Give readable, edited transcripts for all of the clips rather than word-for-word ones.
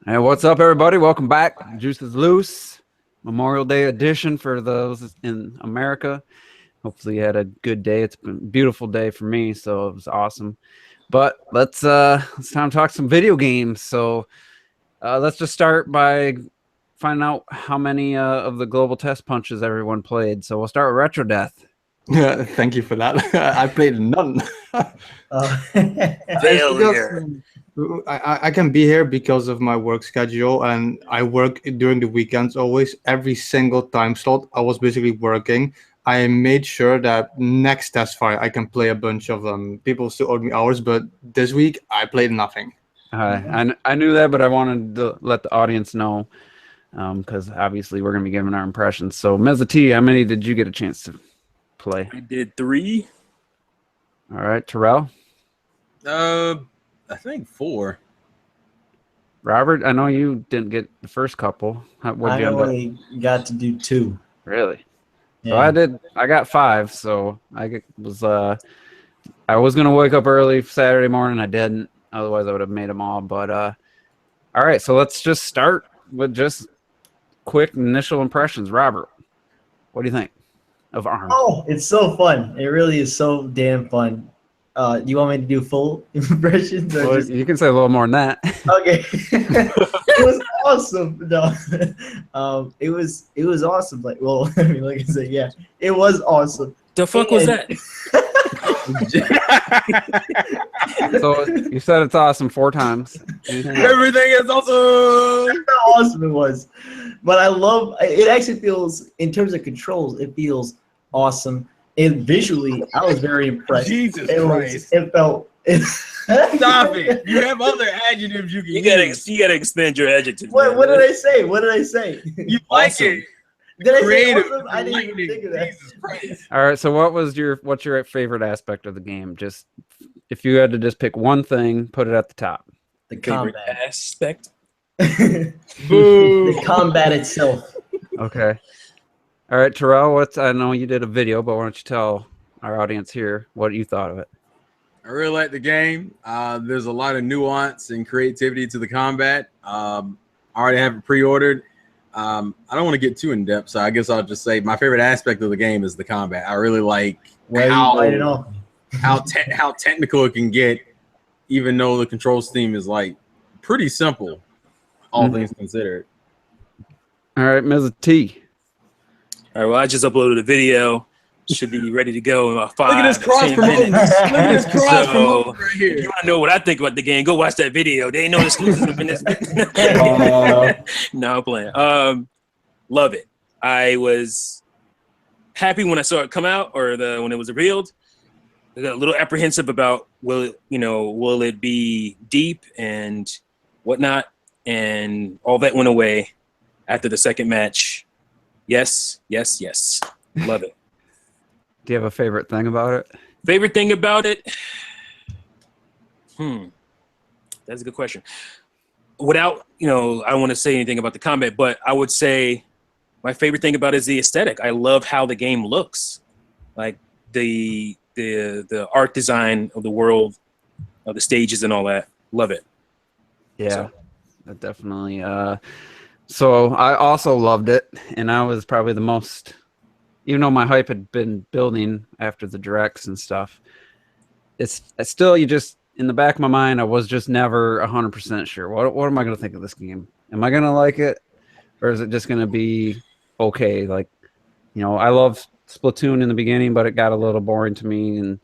Hey, what's up, everybody? Welcome back. Juice is Loose, Memorial Day edition for those in America. Hopefully, you had a good day. It's been a beautiful day for me, so it was awesome. But it's time to talk some video games. So let's just start by finding out how many of the global test punches everyone played. So we'll start with Retro Death. Thank you for that. I played none. Failure. I can be here because of my work schedule, and I work during the weekends always. Every single time slot, I was basically working. I made sure that next test fire, I can play a bunch of them. People still owe me hours, but this week I played nothing. I knew that, but I wanted to let the audience know because obviously we're going to be giving our impressions. So, Meza T, how many did you get a chance to play? I did 3. All right, Terrell? I think 4. Robert, I know you didn't get the first couple. What'd I you end up? only got to do 2. Really? Yeah. So I got 5. So I was gonna wake up early Saturday morning. I didn't. Otherwise, I would have made them all. But all right. So let's just start with just quick initial impressions. Robert, what do you think of ARMS? Oh, it's so fun. It really is so damn fun. Do you want me to do full impressions? Or Well, just... you can say a little more than that. Okay. It was awesome. No, it was awesome. Like, well, I mean, like I said, yeah, it was awesome. The fuck was that? So you said it's awesome 4 times. Everything is awesome. That's how awesome it was. But I love it. Actually feels, in terms of controls, it feels awesome. And visually, I was very impressed. Jesus It Christ. felt. Stop it. You have other adjectives you can You use. gotta expand your adjectives. What did I say? What did I say? You like Awesome. it. Did I say Creative. awesome? I didn't even Lightning. think of that. Jesus Christ. All right. So what's your favorite aspect of the game? Just if you had to just pick one thing, put it at the top. The Favorite combat. aspect. Boo. The combat itself. Okay. All right, Terrell, I know you did a video, but why don't you tell our audience here what you thought of it? I really like the game. There's a lot of nuance and creativity to the combat. I already have it pre-ordered. I don't want to get too in depth, so I guess I'll just say my favorite aspect of the game is the combat. I really like Why you bite it off? how technical it can get, even though the control scheme is like pretty simple, all things considered. All right, Ms. T. All right, well, I just uploaded a video. Should be ready to go in about 5. Look at this cross 10 promotion. minutes. Look at this cross So, promotion right If here. you want to know what I think about the game, go watch that video. They ain't no exclusive in this. No, I'm playing. Love it. I was happy when I saw it come out, or when it was revealed. I got a little apprehensive about will it be deep and whatnot, and all that went away after the second match. Yes. Love it. Do you have a favorite thing about it? Favorite thing about it? That's a good question. Without, I don't want to say anything about the combat, but I would say my favorite thing about it is the aesthetic. I love how the game looks. Like the art design of the world, of the stages and all that. Love it. Yeah, that definitely. So I also loved it, and I was probably the most, even though my hype had been building after the directs and stuff, it's still, in the back of my mind, I was just never 100% sure. What am I going to think of this game? Am I going to like it, or is it just going to be okay? Like, I love Splatoon in the beginning, but it got a little boring to me,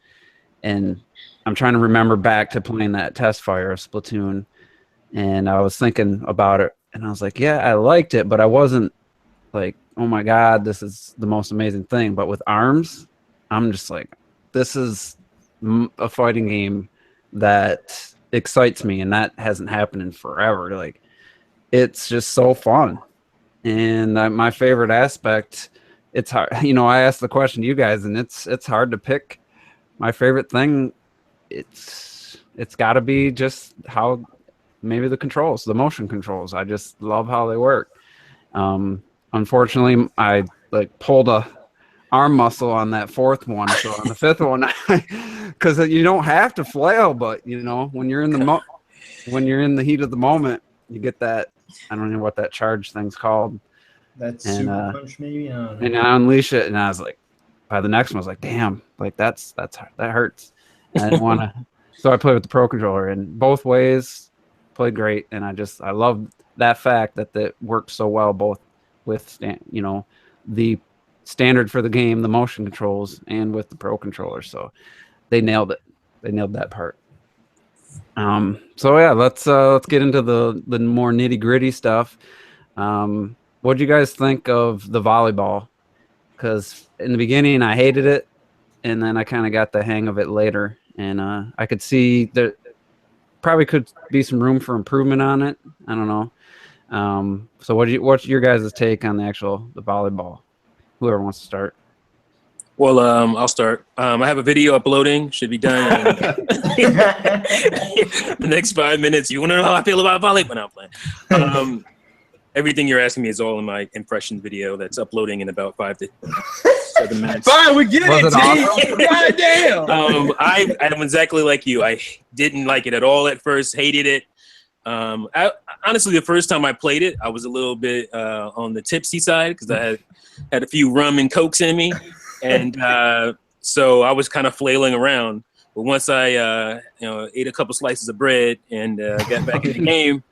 and I'm trying to remember back to playing that test fire of Splatoon, and I was thinking about it, and I was like, yeah, I liked it, but I wasn't like, oh my God, this is the most amazing thing. But with ARMS, I'm just like, this is a fighting game that excites me, and that hasn't happened in forever. Like, it's just so fun. And my favorite aspect, it's hard. I asked the question to you guys, and it's hard to pick my favorite thing. It's got to be just how, maybe the controls, the motion controls. I just love how they work. Unfortunately, I pulled a arm muscle on that 4th one. So on the 5th one, because you don't have to flail, but when you're in the heat of the moment, you get that. I don't know what that charge thing's called. That's And, super punch, maybe. I don't know. And I unleash it, and I was like, by the next one, I was like, damn, like that hurts. And I didn't want to, so I played with the Pro Controller, and both ways played great. And I love that fact that worked so well both with the standard for the game, the motion controls, and with the Pro Controller. So they nailed it. They nailed that part. So yeah, let's get into the more nitty gritty stuff. What do you guys think of the volleyball? Because in the beginning I hated it, and then I kind of got the hang of it later, and I could see there probably could be some room for improvement on it. I don't know. So what's your guys' take on the volleyball? Whoever wants to start. Well, I'll start. I have a video uploading. Should be done in the next 5 minutes. You want to know how I feel about volleyball? No, I'm playing. Everything you're asking me is all in my impression video that's uploading in about 5 to 7 minutes. Fine, we get it. Awesome? God damn. I'm exactly like you. I didn't like it at all at first. Hated it. Honestly, the first time I played it, I was a little bit on the tipsy side because I had a few rum and cokes in me, and so I was kind of flailing around. But once I ate a couple slices of bread and got back in the game.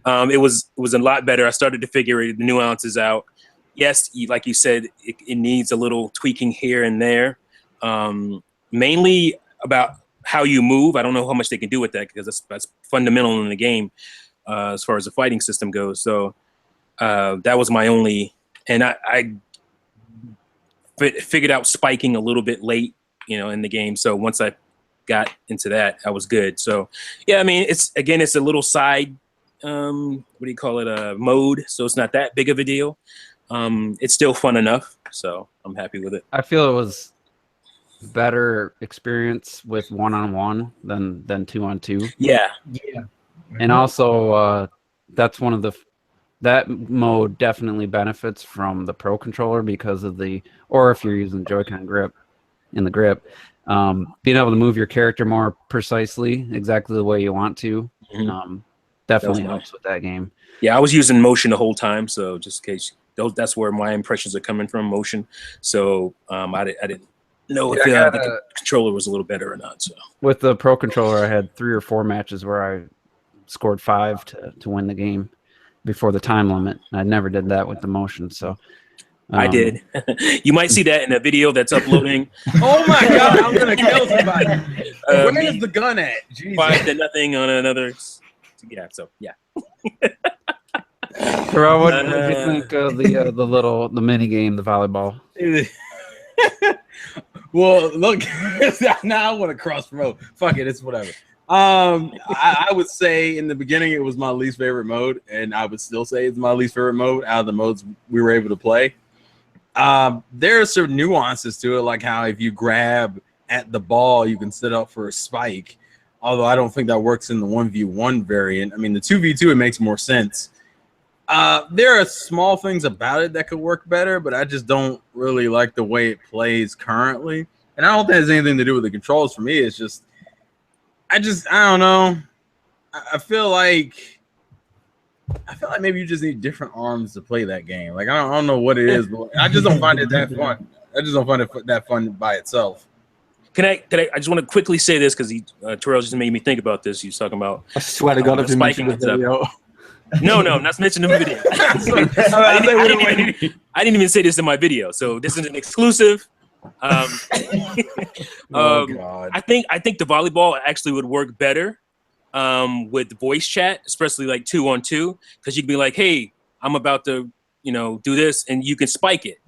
It was a lot better. I started to figure the nuances out. Yes, like you said, it needs a little tweaking here and there. Mainly about how you move. I don't know how much they can do with that because that's fundamental in the game as far as the fighting system goes. So that was my only. And I figured out spiking a little bit late, in the game. So once I got into that, I was good. So yeah, I mean, it's a little side. What do you call it? Mode. So it's not that big of a deal. It's still fun enough. So I'm happy with it. I feel it was better experience with 1-on-1 than 2-on-2. Yeah. And also, that's one of that mode definitely benefits from the Pro Controller because of or if you're using Joy-Con grip in the grip, being able to move your character more precisely, exactly the way you want to. Mm-hmm. Definitely helps with that game. Yeah, I was using motion the whole time, so just in case that's where my impressions are coming from, motion. So I didn't know if the controller was a little better or not. So with the Pro Controller, I had 3 or 4 matches where I scored 5 to win the game before the time limit. I never did that with the motion, so I did. You might see that in a video that's uploading. Oh my god, I'm gonna kill somebody. Where's the gun at? Jesus. 5-0 on another. Yeah, so yeah. Terrell, what did you think of the mini game, the volleyball? Well, look, now I want to cross promote. Fuck it, it's whatever. I would say in the beginning it was my least favorite mode, and I would still say it's my least favorite mode out of the modes we were able to play. There are some nuances to it, like how if you grab at the ball, you can set up for a spike. Although I don't think that works in the 1v1 variant. I mean, the 2v2, it makes more sense. There are small things about it that could work better, but I just don't really like the way it plays currently. And I don't think it has anything to do with the controls for me. It's just, I don't know. I feel like maybe you just need different arms to play that game. Like, I don't know what it is, but I just don't find it that fun. I just don't find it that fun by itself. Can I just want to quickly say this because Terrell just made me think about this. He was talking about. I swear to God, if you mention the video. No, not mentioning the video. I didn't even say this in my video, so this is an exclusive. Oh God. I think the volleyball actually would work better with voice chat, especially like 2-on-2, because you can be like, "Hey, I'm about to, do this," and you can spike it.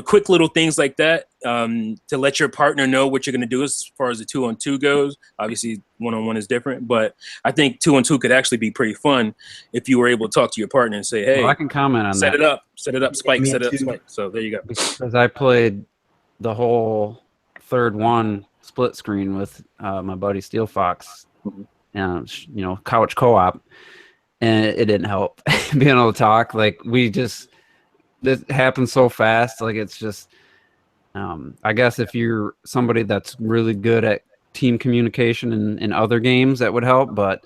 Quick little things like that to let your partner know what you're going to do as far as the 2-on-2 goes. Obviously, 1-on-1 is different, but I think 2-on-2 could actually be pretty fun if you were able to talk to your partner and say, "Hey, well, I can comment on set that. Set it up, spike, set it up, spike." So there you go. Because I played the whole third one split screen with my buddy Steel Fox, couch co-op, and it didn't help being able to talk. Like this happens so fast. Like it's just, I guess if you're somebody that's really good at team communication in other games, that would help. But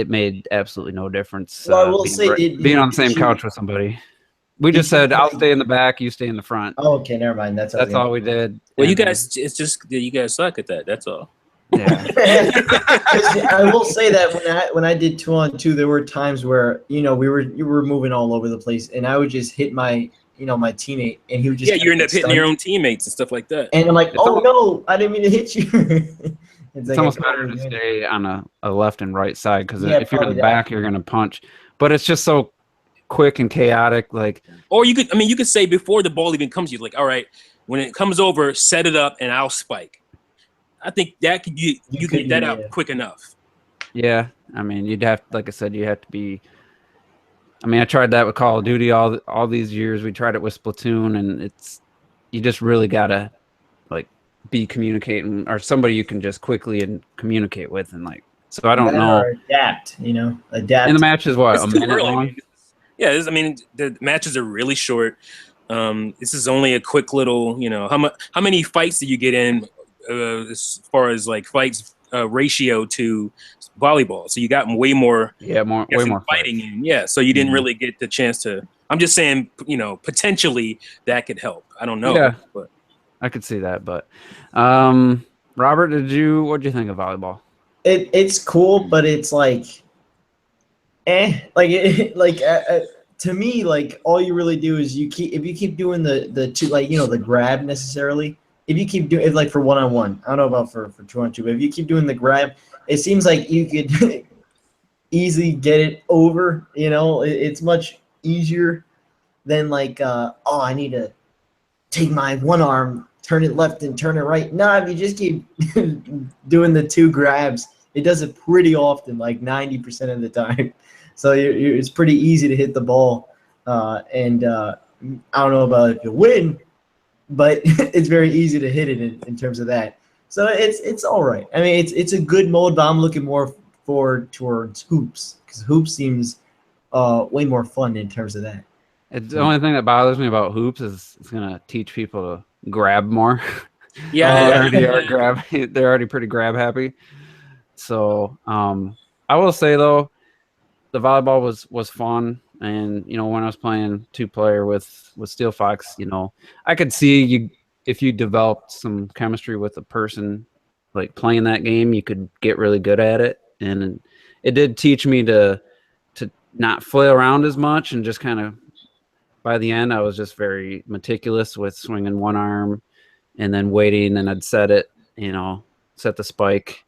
it made absolutely no difference. Well, I will being, say, being on the same did you- couch with somebody. We did just you said, I'll play- stay in the back, you stay in the front. Oh, okay, never mind. That's all we did. Well, you And, guys, it's just that you guys suck at that. That's all. yeah. 'Cause I will say that when I did 2-on-2, there were times where you were moving all over the place, and I would just hit my my teammate, and he would just Yeah, you end up hitting your stunned. own teammates and stuff like that. And I'm like, It's oh almost- no, I didn't mean to hit you. It's like almost I better to totally did. stay on a left and right side because Yeah, if you're in probably the that. back, you're going to punch. But it's just so quick and chaotic. Like, Or you could say before the ball even comes, you're like, all right, when it comes over, set it up and I'll spike. I think that you can could get that do out that. quick enough. yeah, I mean, you'd have, like I said, you have to be. I mean, I tried that with Call of Duty all these years. We tried it with Splatoon, and you just really gotta like be communicating or somebody you can just quickly and communicate with, and like. So I don't Better know. adapt. Adapt. In the match is what, It's a too minute early. long? Yeah, I mean the matches are really short. This is only a quick little. How many fights do you get in as far as like fights ratio to volleyball? So you got way more. Yeah, way guessing more fighting fights. in. Yeah, so you didn't Mhm. really get the chance to. I'm just saying, potentially that could help. I don't know. Yeah. But I could see that, but Robert, what'd you think of volleyball? It's cool, but it's like, to me, like all you really do is if you keep doing the two, like the grab necessarily. If you keep doing it like for 1-on-1, I don't know about for 2-on-2, but if you keep doing the grab, it seems like you could easily get it over. It's much easier than like I need to take my one arm, turn it left and turn it right. No, if you just keep doing the two grabs, it does it pretty often, like 90% of the time. So it's pretty easy to hit the ball. And I don't know about if you win, but it's very easy to hit it in terms of that. So it's all right. I mean, it's a good mode, but I'm looking more forward towards hoops because hoops seems way more fun in terms of that. The only thing that bothers me about hoops is it's gonna teach people to grab more. yeah, They already are grab. They're already pretty grab happy. So I will say though, the volleyball was fun, and when I was playing 2-player with Steel Fox, I could see if you developed some chemistry with a person like playing that game, you could get really good at it, and it did teach me to not flail around as much and just kind of. By the end, I was just very meticulous with swinging one arm and then waiting, and I'd set it, set the spike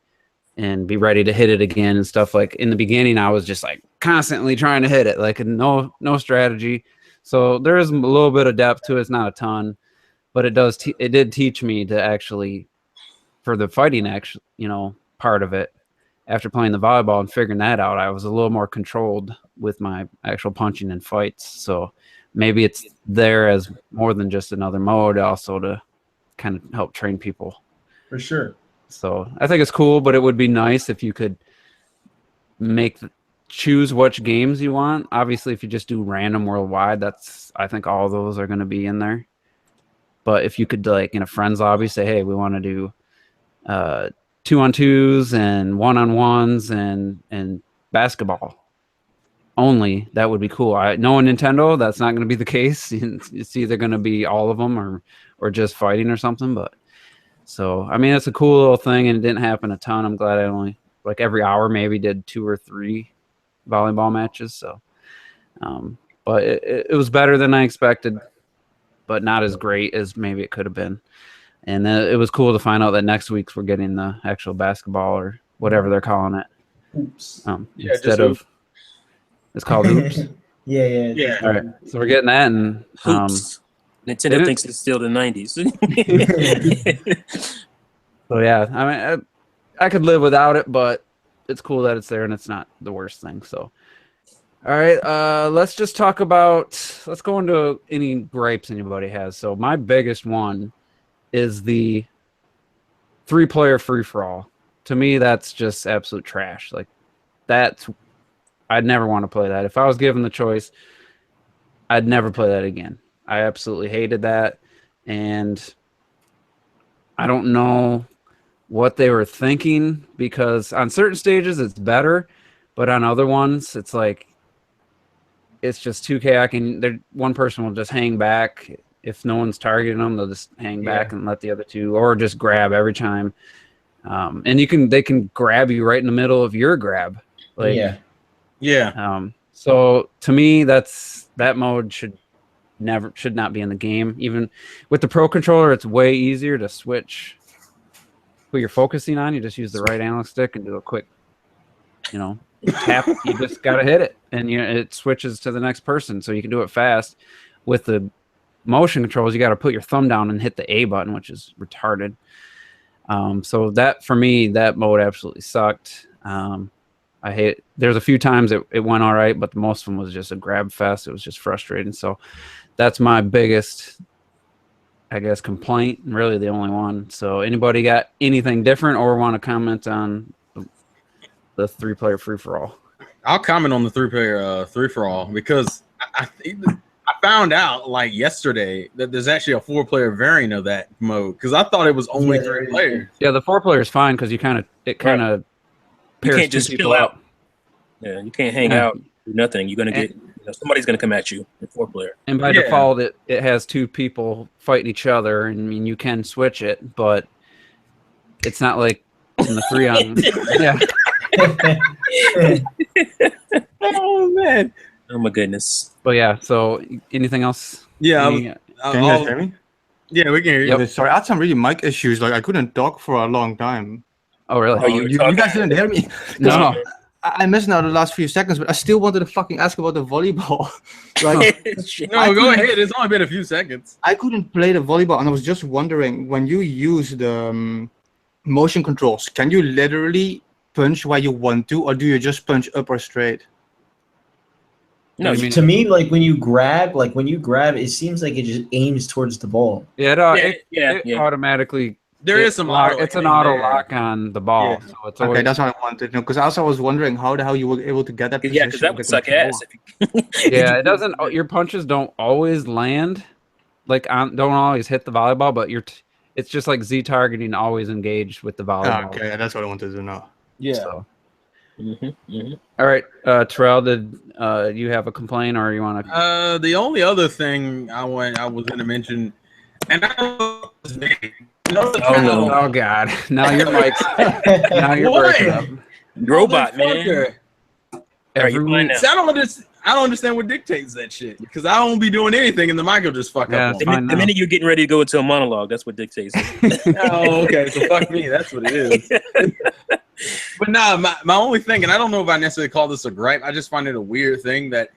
and be ready to hit it again and stuff. Like in the beginning, I was just like constantly trying to hit it, like no strategy. So there is a little bit of depth to it. It's not a ton, but it did teach me to actually, for the fighting part of it, after playing the volleyball and figuring that out, I was a little more controlled with my actual punching and fights. So maybe it's there as more than just another mode, also to kind of help train people. For sure. So I think it's cool, but it would be nice if you could choose which games you want. Obviously, if you just do random worldwide, I think all of those are going to be in there. But if you could, like in a friend's lobby, say, hey, we want to do 2-on-2s and 1-on-1s and basketball only, that would be cool. Knowing Nintendo, that's not going to be the case. It's either going to be all of them or just fighting or something. But so I mean, it's a cool little thing, and it didn't happen a ton. I'm glad I only like every hour maybe did 2 or 3 volleyball matches. So, but it was better than I expected, but not as great as maybe it could have been. And it was cool to find out that next week we're getting the actual basketball or whatever they're calling it. Oops. Instead of it's called hoops. Yeah. All right, so we're getting that, and hoops. Nintendo thinks it's still the 90s. So yeah, I mean, I could live without it, but it's cool that it's there, and it's not the worst thing. So, all right, let's go into any gripes anybody has. So my biggest one is the 3-player free-for-all. To me, that's just absolute trash. Like I'd never want to play that. If I was given the choice, I'd never play that again. I absolutely hated that, and I don't know what they were thinking, because on certain stages it's better, But on other ones, it's like it's just too chaotic. One person will just hang back. If no one's targeting them, they'll just hang back and let the other two, or just grab every time. And they can grab you right in the middle of your grab. Like, so to me, that mode should not be in the game. Even with the Pro Controller, it's way easier to switch who you're focusing on. You just use the right analog stick and do a quick, tap. You just gotta hit it, and it switches to the next person, so you can do it fast. With the motion controls, you got to put your thumb down and hit the A button, which is retarded. So that for me, that mode absolutely sucked. I hate. There's a few times it went all right, but most of them was just a grab fest. It was just frustrating. So that's my biggest, I guess, complaint, and really the only one. So anybody got anything different or want to comment on the 3-player free-for-all? I'll comment on the 3-player free-for-all because I found out like yesterday that there's actually a 4-player variant of that mode because I thought it was only 3 players. Yeah, the 4-player is fine because it kind of you can't just chill out. Yeah, you can't hang out, do nothing. You're gonna get somebody's gonna come at you in 4-player. And by default, it has 2 people fighting each other. And I mean, you can switch it, but it's not like in the 3 on. Yeah. Oh man! Oh my goodness! But yeah. So anything else? Yeah. Can you guys hear me? Yeah, we can hear you. Yep. Sorry, I had some really mic issues. Like I couldn't talk for a long time. Oh really? Oh, you guys didn't hear me? No. I missed out the last few seconds, but I still wanted to fucking ask about the volleyball. Like, no, go ahead. It's only been a few seconds. I couldn't play the volleyball, and I was just wondering, when you use the motion controls, can you literally punch where you want to, or do you just punch up or straight? No, to me, like when you grab, it seems like it just aims towards the ball. Yeah, it automatically. There is some auto. It's an auto lock on the ball. Yeah. So it's always, okay, that's what I wanted to know. Because also I was wondering how the hell you were able to get that. Yeah, because that would suck ass. Yeah, it doesn't. Your punches don't always land, don't always hit the volleyball, but it's just like Z targeting always engaged with the volleyball. Okay, that's what I wanted to know. Yeah. So. All right, Terrell, did you have a complaint or you want to? The only other thing I was going to mention, and I don't know his name. Oh God! Now your mic's now you're breaking up. Robot man. Everyone. See, I don't understand what dictates that shit because I don't be doing anything and the mic will just fuck up. The minute you're getting ready to go into a monologue, that's what dictates it. Oh, okay. So fuck me. That's what it is. But nah, my only thing, and I don't know if I necessarily call this a gripe. I just find it a weird thing that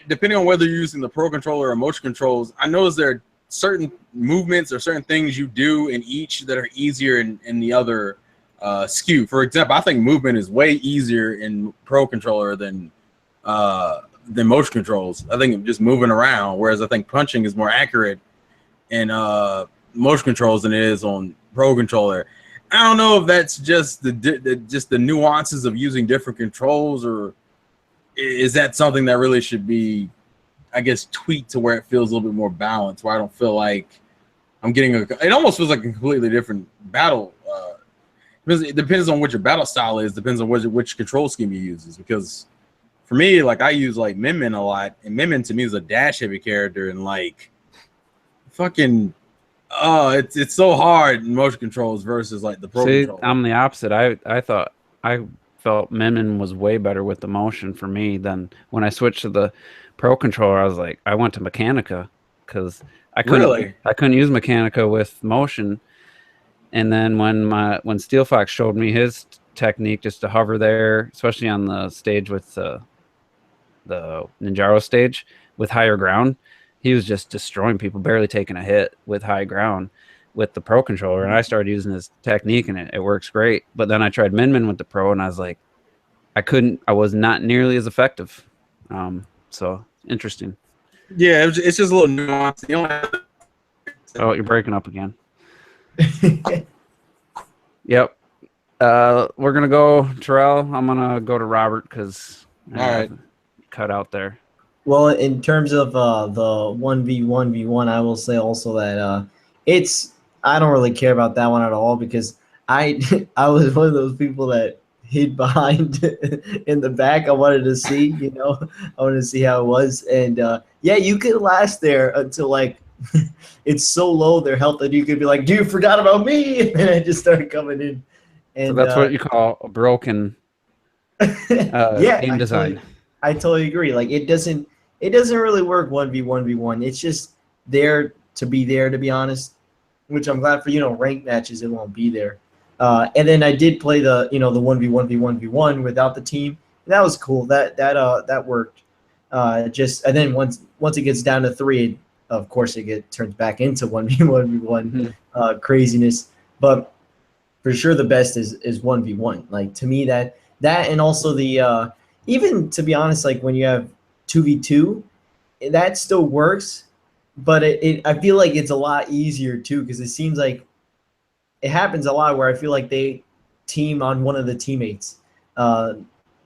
depending on whether you're using the Pro Controller or motion controls, I notice there are certain movements or certain things you do in each that are easier in the other SKU. For example, I think movement is way easier in Pro Controller than motion controls. I think just moving around, whereas I think punching is more accurate in motion controls than it is on Pro Controller. I don't know if that's just the nuances of using different controls, or is that something that really should be, I guess, tweaked to where it feels a little bit more balanced, where I don't feel like I'm getting it almost feels like a completely different battle. Because it depends on what your battle style is, depends on which control scheme you use. Because for me, like I use like Min Min a lot, and Min Min to me is a dash heavy character, and like fucking it's so hard in motion controls versus like the Pro Controller. I'm the opposite. I felt Min Min was way better with the motion for me than when I switched to the Pro Controller. I was like, I went to Mechanica because I couldn't use Mechanica with motion. And then when Steel Fox showed me his technique, just to hover there, especially on the stage with the Ninjaro stage with higher ground, he was just destroying people, barely taking a hit with high ground with the Pro Controller. And I started using his technique, and it works great. But then I tried Min Min with the Pro, and I was like, I was not nearly as effective. So interesting. Yeah, it's just a little nuance. Oh, you're breaking up again. Yep. We're gonna go Terrell. I'm gonna go to Robert because all right, cut out there. Well, in terms of the 1v1v1, I will say also that I don't really care about that one at all because I was one of those people that hid behind in the back. I wanted to see, I wanted to see how it was. And yeah, you could last there until like it's so low their health that you could be like, dude, forgot about me, and I just started coming in. And So that's what you call a broken yeah, game design. I totally agree. Like it doesn't really work 1v1v1. It's just there, to be honest. Which I'm glad for. Ranked matches it won't be there. And then I did play the the 1v1v1v1 without the team. That was cool. That worked. And then once it gets down to 3, of course it turns back into 1v1v1 craziness. But for sure the best is 1v1. Like to me that and also the even to be honest, like when you have 2v2, that still works. But I feel like it's a lot easier too, because it seems like it happens a lot where I feel like they team on one of the teammates. At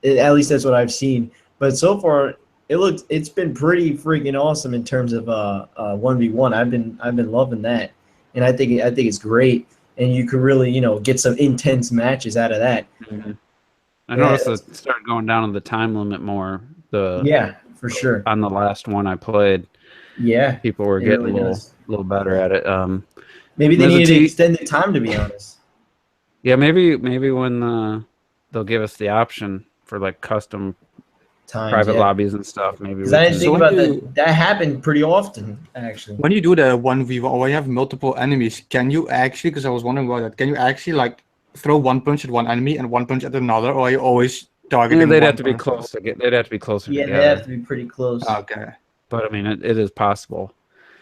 least that's what I've seen. But so far, it's been pretty freaking awesome in terms of 1v1. I've been loving that, and I think it's great. And you could really get some intense matches out of that. Mm-hmm. I noticed it started going down on the time limit more. Yeah, for sure. On the last one I played. Yeah, people were getting a little better at it. Maybe they needed to extend the time, to be honest. Yeah, maybe when they'll give us the option for like custom private lobbies and stuff. Maybe because I didn't think about that. That happened pretty often, actually. When you do the 1v1 or when you have multiple enemies, can you actually? Because I was wondering about that. Can you actually like throw one punch at one enemy and one punch at another, or are you always targeting? They'd have to be close to get. They'd have to be closer. Yeah, together. they have to be pretty close. Okay. But I mean, it is possible.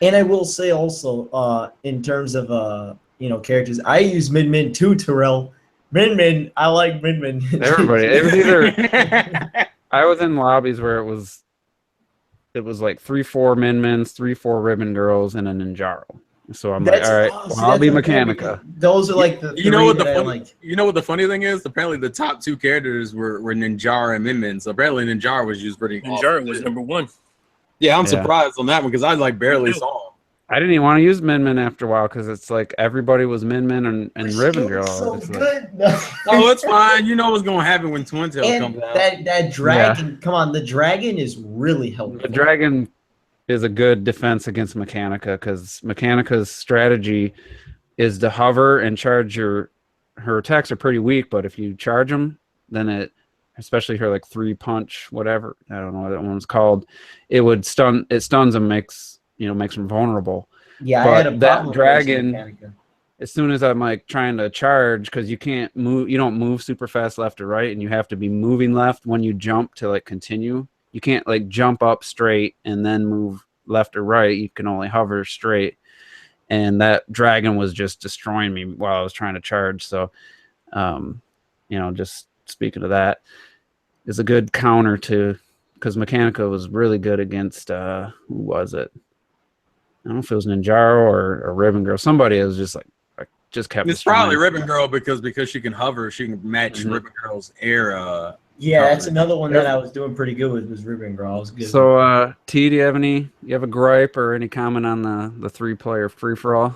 And I will say also, in terms of characters, I use Min too, Terrell. Min, I like Min. Everybody, it was either. I was in lobbies where it was like 3-4 Min-Mins, 3-4 Ribbon Girls, and a Ninjaro. So I'm like, all right, I'll be Mechanica. Those are like the you know what the funny thing is? Apparently the top 2 characters were Ninjara and Min. So apparently Ninjara was used pretty. Ninjara was number 1. Yeah, I'm surprised on that one because I like barely saw him. I didn't even want to use Min after a while because it's like everybody was Min and Ribbon Girl. So good. Oh, it's fine. You know what's gonna happen when Twin Tail comes out. That dragon, come on, the dragon is really helpful. The dragon is a good defense against Mechanica because Mechanica's strategy is to hover and charge her attacks are pretty weak, but if you charge them, then especially her like 3-punch, whatever, I don't know what that one's called, it stuns them, makes them vulnerable. Yeah, but I had a problem that dragon, as soon as I'm like trying to charge, because you can't move, you don't move super fast left or right, and you have to be moving left when you jump to like continue. You can't like jump up straight and then move left or right. You can only hover straight. And that dragon was just destroying me while I was trying to charge. So, just speaking of that, is a good counter to, because Mechanica was really good against, who was it? I don't know if it was Ninjaro or Ribbon Girl. Somebody was just like just kept. It's probably Ribbon Girl because she can hover, she can match Ribbon Girl's air. Yeah, that's another one that I was doing pretty good with, was Ribbon Girl. I was good. So, T, do you have a gripe or any comment on the 3-player free for all?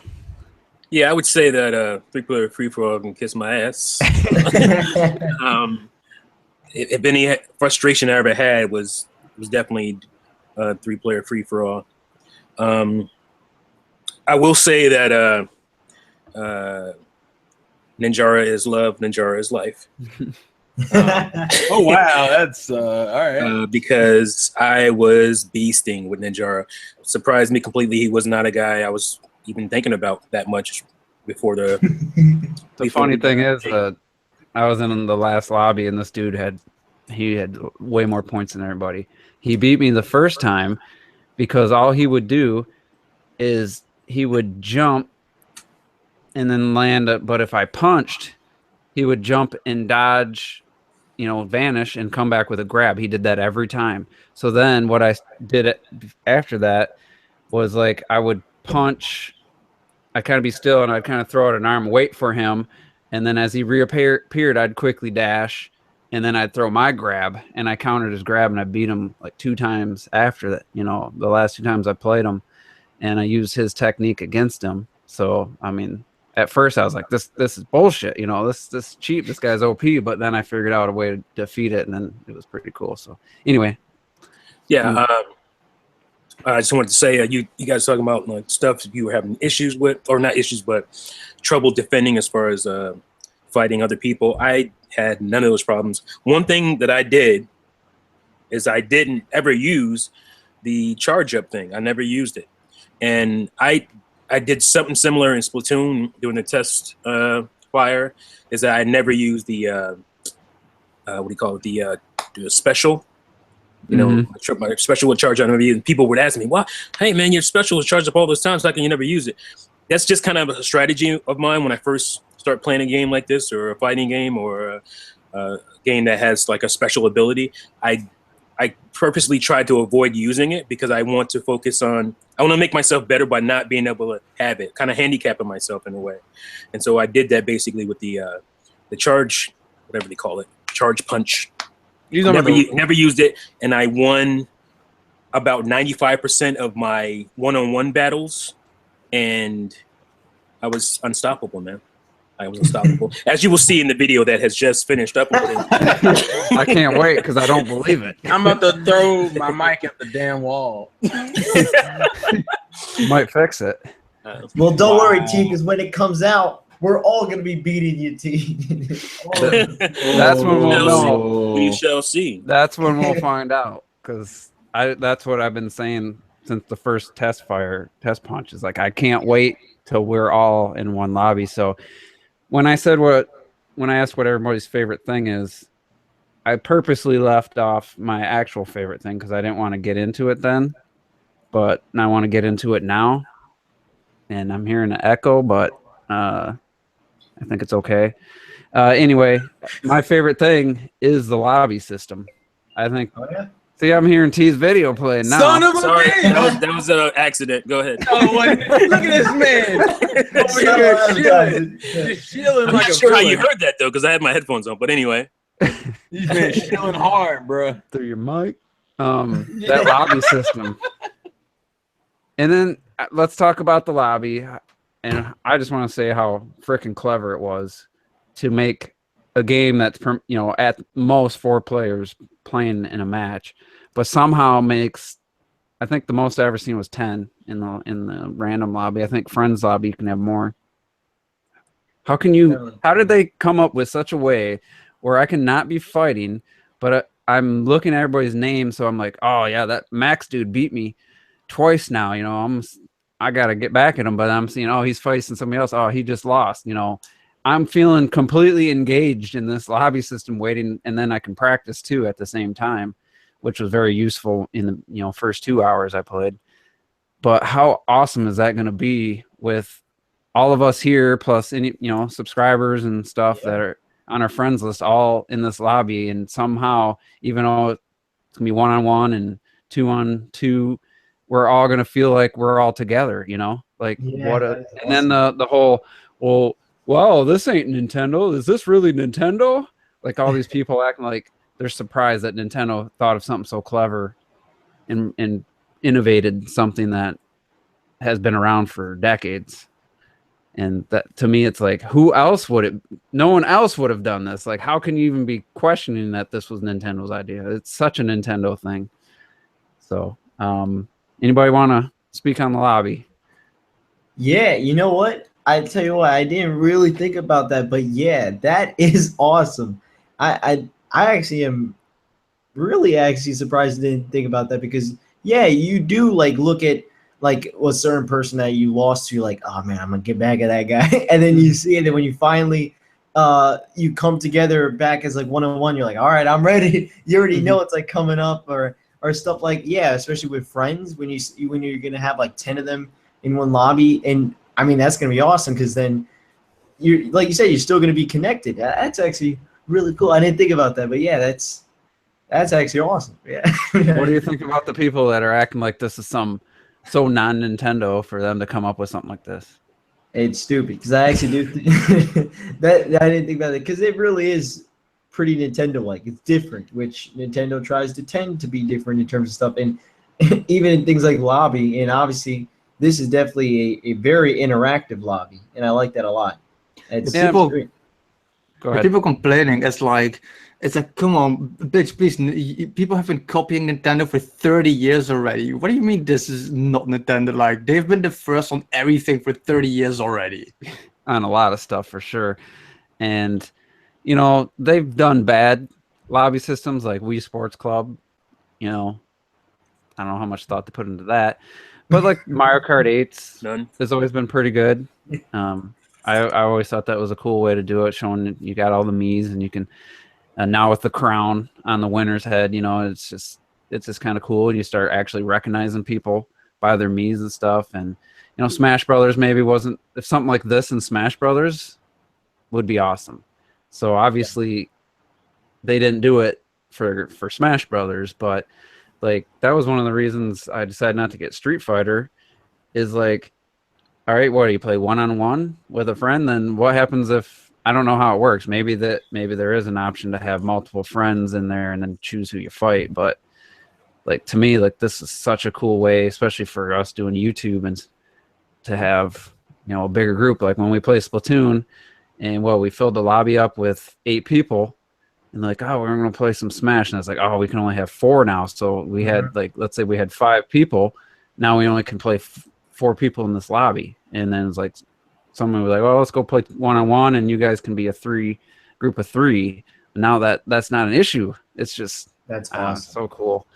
Yeah, I would say that 3-player free for all can kiss my ass. If any frustration I ever had was definitely 3-player free for all. I will say that Ninjara is love, Ninjara is life. Oh wow, that's all right. Because I was beasting with Ninjara. Surprised me completely. He was not a guy I was even thinking about that much before the. The funny thing is that I was in the last lobby and this dude had way more points than everybody. He beat me the first time because all he would do is he would jump and then land. But if I punched, he would jump and dodge, vanish and come back with a grab. He did that every time. So then what I did after that was like I would punch, I'd kind of be still and I'd kind of throw out an arm, wait for him. And then as he reappeared, I'd quickly dash and then I'd throw my grab and I countered his grab and I beat him like 2 times after that, the last 2 times I played him, and I used his technique against him. So, I mean, at first I was like, this is bullshit, you know, this is cheap, this guy's OP, but then I figured out a way to defeat it, and then it was pretty cool. So anyway, Yeah, I just wanted to say, you guys talking about like stuff you were having issues with, or not issues, but trouble defending as far as fighting other people. I had none of those problems. One thing that I did is I didn't ever use the charge up thing. I never used it, and I did something similar in Splatoon during the test fire. Is that I never used the what do you call it, the special. You know, my special would charge on every, and people would ask me, "Well, hey man, your special was charged up all those times. How can you never use it?" That's just kind of a strategy of mine when I first start playing a game like this, or a fighting game, or a game that has like a special ability. I purposely try to avoid using it because I want to focus on. I want to make myself better by not being able to have it, kind of handicapping myself in a way. And so I did that basically with the charge, whatever they call it, charge punch. Never used it, and I won about 95% of my one-on-one battles, and I was unstoppable, man. I was unstoppable, as you will see in the video that has just finished up. I can't wait because I don't believe it. I'm about to throw my mic at the damn wall. Might fix it. Well, don't worry, T, because when it comes out, we're all gonna be beating you, T. That's when we'll know. We shall see. That's when we'll find out, because that's what I've been saying since the first test punch is like, I can't wait till we're all in one lobby. So when I asked what everybody's favorite thing is, I purposely left off my actual favorite thing because I didn't want to get into it then, but I want to get into it now. And I'm hearing an echo, but I think it's okay. Anyway, my favorite thing is the lobby system. I think. Oh, yeah? See, I'm hearing T's video playing now. Son of a Sorry, bitch! that was an accident. Go ahead. No, look at this man over here just chilling I'm like not a sure how villain. you heard that though, because I had my headphones on. But anyway, He's been chilling hard, bro. Through your mic. That lobby system. And then let's talk about the lobby. And I just want to say how freaking clever it was to make a game that's, you know, at most 4 players playing in a match, but somehow makes, I think the most I ever seen was 10 in the random lobby. I think friends lobby you can have more. How did they come up with such a way where I can not be fighting, but I'm looking at everybody's name, so I'm like, oh yeah, that Max dude beat me twice now, you know, I got to get back at him, but I'm seeing, oh, he's facing somebody else. Oh, he just lost, you know. I'm feeling completely engaged in this lobby system waiting, and then I can practice too at the same time, which was very useful in the, you know, first 2 hours I played. But how awesome is that going to be with all of us here, plus any, you know, subscribers and stuff that are on our friends list all in this lobby, and somehow, even though it's going to be 1-on-1 and 2-on-2, we're all going to feel like we're all together, you know, like and then the whole, well, wow, this ain't Nintendo. Is this really Nintendo? Like all these people acting like they're surprised that Nintendo thought of something so clever and innovated something that has been around for decades. And that, to me, it's like, no one else would have done this. Like, how can you even be questioning that this was Nintendo's idea? It's such a Nintendo thing. So, anybody want to speak on the lobby? Yeah, you know what? I tell you what, I didn't really think about that, but yeah, that is awesome. I actually am really surprised I didn't think about that, because yeah, you do like look at like a certain person that you lost to, you're like, oh man, I'm gonna get back at that guy, and then you see it, and when you finally you come together back as like 1-on-1, you're like, all right, I'm ready. You already know it's like coming up, or stuff like, yeah, especially with friends, when you're gonna have like 10 of them in one lobby. And I mean, that's gonna be awesome, because then you're, like you said, you're still gonna be connected. That's actually really cool. I didn't think about that, but yeah, that's actually awesome. Yeah. What do you think about the people that are acting like this is so non-Nintendo for them to come up with something like this? It's stupid, because I actually do that. I didn't think about it, because it really is pretty Nintendo-like. It's different, which Nintendo tries to tend to be different in terms of stuff, and even in things like lobby. And obviously, this is definitely a very interactive lobby, and I like that a lot. It's Yeah, people- great. Go The ahead. people complaining, it's like, come on, bitch, please. People have been copying Nintendo for 30 years already. What do you mean this is not Nintendo? Like, they've been the first on everything for 30 years already. On a lot of stuff for sure. And, you know, they've done bad lobby systems like Wii Sports Club. You know, I don't know how much thought to put into that. But like Mario Kart 8's None. has always been pretty good. I always thought that was a cool way to do it, showing you got all the Mii's and you can, now with the crown on the winner's head, you know, it's just kind of cool. You start actually recognizing people by their Mii's and stuff. And, you know, Smash Brothers maybe wasn't, if something like this in Smash Brothers would be awesome. So obviously they didn't do it for Smash Brothers, but like that was one of the reasons I decided not to get Street Fighter is like, all right, what do you play one-on-one with a friend? Then what happens if, I don't know how it works. Maybe there is an option to have multiple friends in there and then choose who you fight. But like to me, like this is such a cool way, especially for us doing YouTube, and to have, you know, a bigger group. Like when we play Splatoon, and well, we filled the lobby up with 8 people, and like, oh, we're gonna play some Smash, and it's like, oh, we can only have 4 now. So we had like, let's say we had 5 people, now we only can play 4 people in this lobby, and then it's like someone was like, well, let's go play one-on-one, and you guys can be a group of 3. Now that's not an issue. It's just That's awesome. so cool.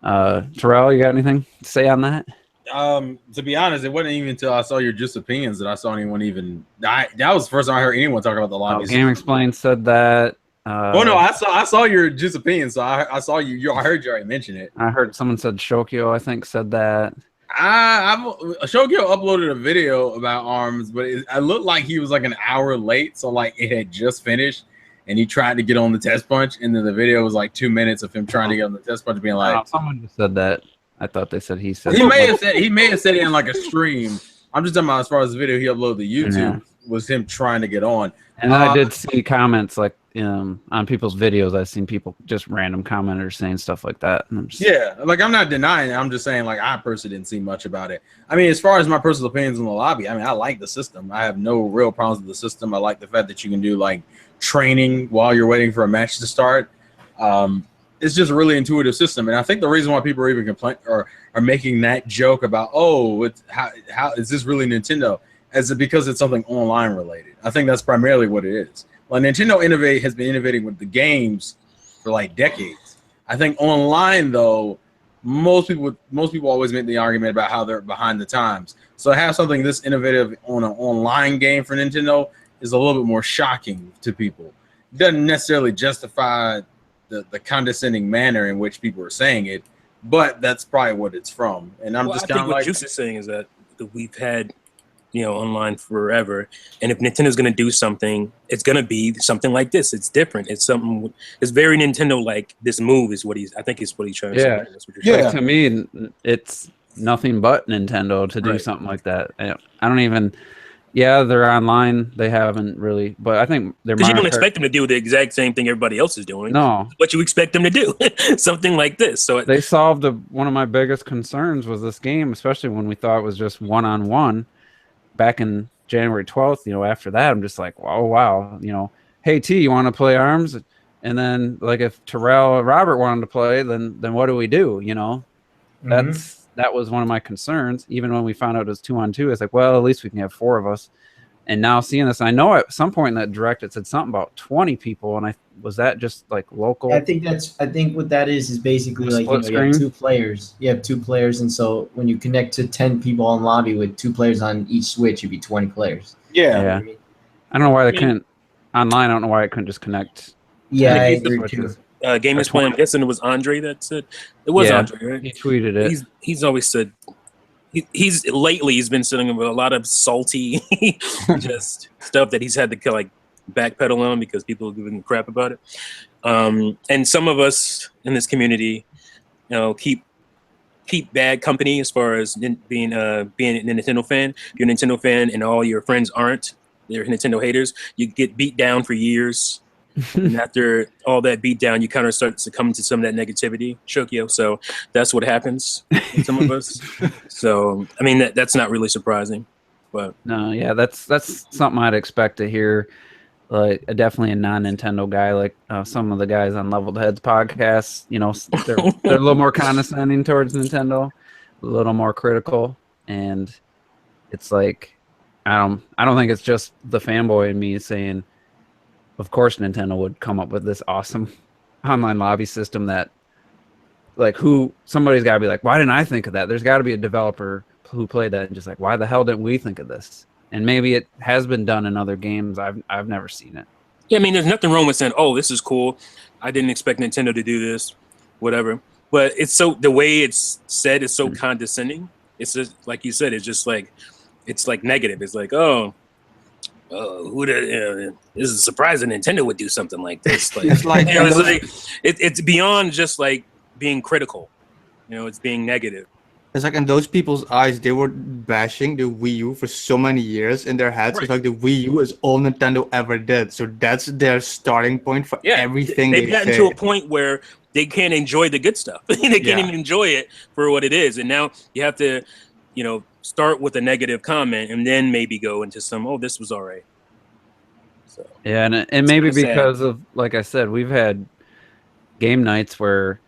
Terrell, you got anything to say on that? To be honest, it wasn't even until I saw your just opinions that I saw anyone even. That was the first time I heard anyone talk about the lobby. Game Explained said that. Oh no, I saw your just opinions, so I saw you. I heard you already mention it. I heard someone said Shokyo, I think, said that. Shokyo uploaded a video about ARMS, but it looked like he was like an hour late, so like it had just finished, and he tried to get on the test punch, and then the video was like 2 minutes of him trying to get on the test punch, being like, No, someone just said that. I thought they said he said. he may have said it in like a stream. I'm just talking about as far as the video he uploaded to YouTube was him trying to get on. And I did see comments like on people's videos. I've seen people, just random commenters saying stuff like that. And I'm just, Yeah, like I'm not denying it. I'm just saying like I personally didn't see much about it. I mean, as far as my personal opinions on the lobby, I mean, I like the system. I have no real problems with the system. I like the fact that you can do like training while you're waiting for a match to start. It's just a really intuitive system, and I think the reason why people are even complaining or are making that joke about, oh, it's how is this really Nintendo, is it because it's something online related? I think that's primarily what it is. Like Nintendo has been innovating with the games for like decades. I think online though, most people always make the argument about how they're behind the times. So to have something this innovative on an online game for Nintendo is a little bit more shocking to people. It doesn't necessarily justify the condescending manner in which people are saying it, but that's probably what it's from. And I'm just kind of like, what Juice is saying is that we've had, you know, online forever, and if Nintendo's going to do something, it's going to be something like this. It's different. It's something. It's very Nintendo like. This move is what I think is what he's trying to say. That's what you're saying. like, to me, it's nothing but Nintendo to do something like that. I don't even. Yeah, they're online. They haven't really, but I think they're. Because you don't expect them to do the exact same thing everybody else is doing. No, what you expect them to do, something like this. So they solved one of my biggest concerns was this game, especially when we thought it was just one-on-one back in January 12th. You know, after that, I'm just like, oh wow, you know, hey T, you want to play ARMS? And then like if Terrell or Robert wanted to play, then what do we do? You know, that was one of my concerns. Even when we found out it was 2-on-2, it's like, well, at least we can have 4 of us. And now seeing this, I know at some point in that direct it said something about 20 people, and was that just like local? I think what that is basically like, you know, you have 2 players. You have 2 players, and so when you connect to 10 people on lobby with 2 players on each switch, it'd be 20 players. Yeah. I don't know why they couldn't online. I don't know why I couldn't just connect. Yeah, I agree too. Game is playing. I'm guessing it was Andre that said it was Andre, right? He tweeted it. He's always said he's been sitting with a lot of salty just stuff that he's had to like backpedal on because people are giving crap about it. And some of us in this community, you know, keep bad company as far as being a Nintendo fan. If you're a Nintendo fan and all your friends aren't, they're Nintendo haters, you get beat down for years. And after all that beat down, you kind of start succumbing to some of that negativity, Shokyo. So that's what happens with some of us. So, I mean, that's not really surprising. But No, yeah, that's something I'd expect to hear. Like definitely a non-Nintendo guy, like some of the guys on Leveled Heads podcast. You know, they're a little more condescending towards Nintendo, a little more critical, and it's like I don't think it's just the fanboy in me saying, of course Nintendo would come up with this awesome online lobby system that, like, somebody's got to be like, why didn't I think of that? There's got to be a developer who played that and just like, why the hell didn't we think of this? And maybe it has been done in other games. I've never seen it. yeah, I mean, there's nothing wrong with saying, "Oh, this is cool. I didn't expect Nintendo to do this," whatever. But it's the way it's said is so condescending. It's just like you said. It's just like it's like negative. It's like, oh, this is surprising Nintendo would do something like this. Like, It's like, it's beyond just like being critical. It's being negative. it's like in those people's eyes, they were bashing the Wii U for so many years in their heads. Right. It's like the Wii U is all Nintendo ever did. So that's their starting point for everything They've they gotten say. to a point where they can't enjoy the good stuff. They can't even enjoy it for what it is. And now you have to, start with a negative comment and then maybe go into some, oh, this was all right. So Yeah, and maybe kinda sad. because of, like I said, we've had game nights where,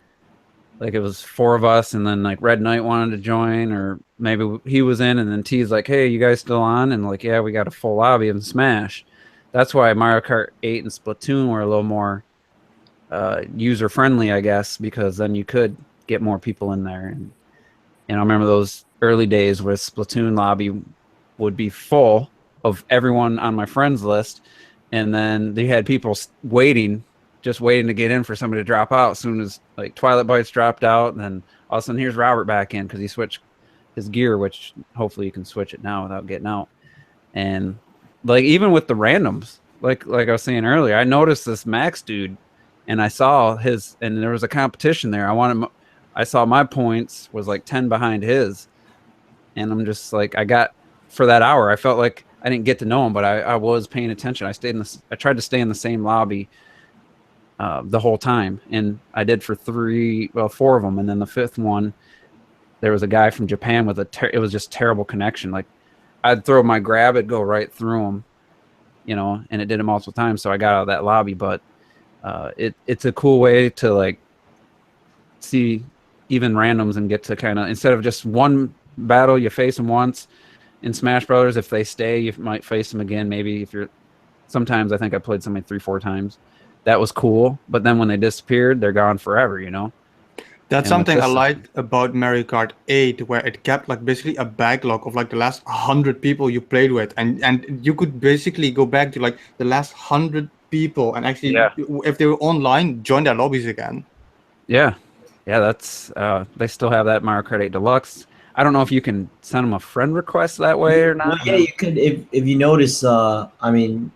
like, it was 4 of us, and then like Red Knight wanted to join, or maybe he was in, and then T's like, "Hey, you guys still on?" And like, yeah, we got a full lobby of Smash. That's why Mario Kart 8 and Splatoon were a little more user friendly, I guess, because then you could get more people in there. And I remember those early days where Splatoon lobby would be full of everyone on my friends list, and then they had people just waiting to get in for somebody to drop out. As soon as like Twilight Bites dropped out, and then all of a sudden here's Robert back in because he switched his gear, which hopefully you can switch it now without getting out. And like even with the randoms, like I was saying earlier, I noticed this Max dude, and I saw his, and there was a competition there. I saw my points was like 10 behind his, and I'm just like, for that hour, I felt like I didn't get to know him, but I was paying attention. I tried to stay in the same lobby the whole time, and I did for 4 of them, and then the 5th one, there was a guy from Japan with it was just terrible connection. Like I'd throw my grab, it'd go right through him, and it did it multiple times, so I got out of that lobby. But it's a cool way to like see even randoms and get to kind of, instead of just one battle, you face them once. In Smash Brothers, if they stay, you might face them again. Maybe sometimes I think I played somebody 3-4 times. That was cool, but then when they disappeared, they're gone forever, That's And something with I this- liked about Mario Kart 8, where it kept like basically a backlog of like the last 100 people you played with, and you could basically go back to like the last 100 people and actually, if they were online, join their lobbies again. Yeah, that's they still have that Mario Kart 8 Deluxe. I don't know if you can send them a friend request that way or not. Well, yeah, you could. If you notice, I mean,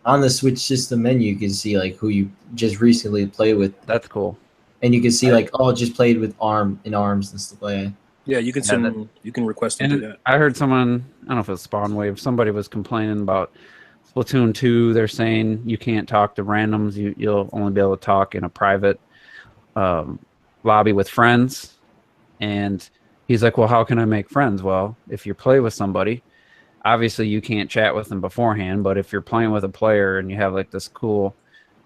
on the Switch system menu, you can see like who you just recently played with, That's cool. and you can see like, oh, just played with ARMS and stuff like that. Yeah, you can send you can request to do that. I heard someone, I don't know if it was Spawn Wave, somebody was complaining about Splatoon 2. They're saying you can't talk to randoms. You'll only be able to talk in a private lobby with friends. And he's like, well, how can I make friends? Well, if you play with somebody, obviously you can't chat with them beforehand, but if you're playing with a player and you have like this cool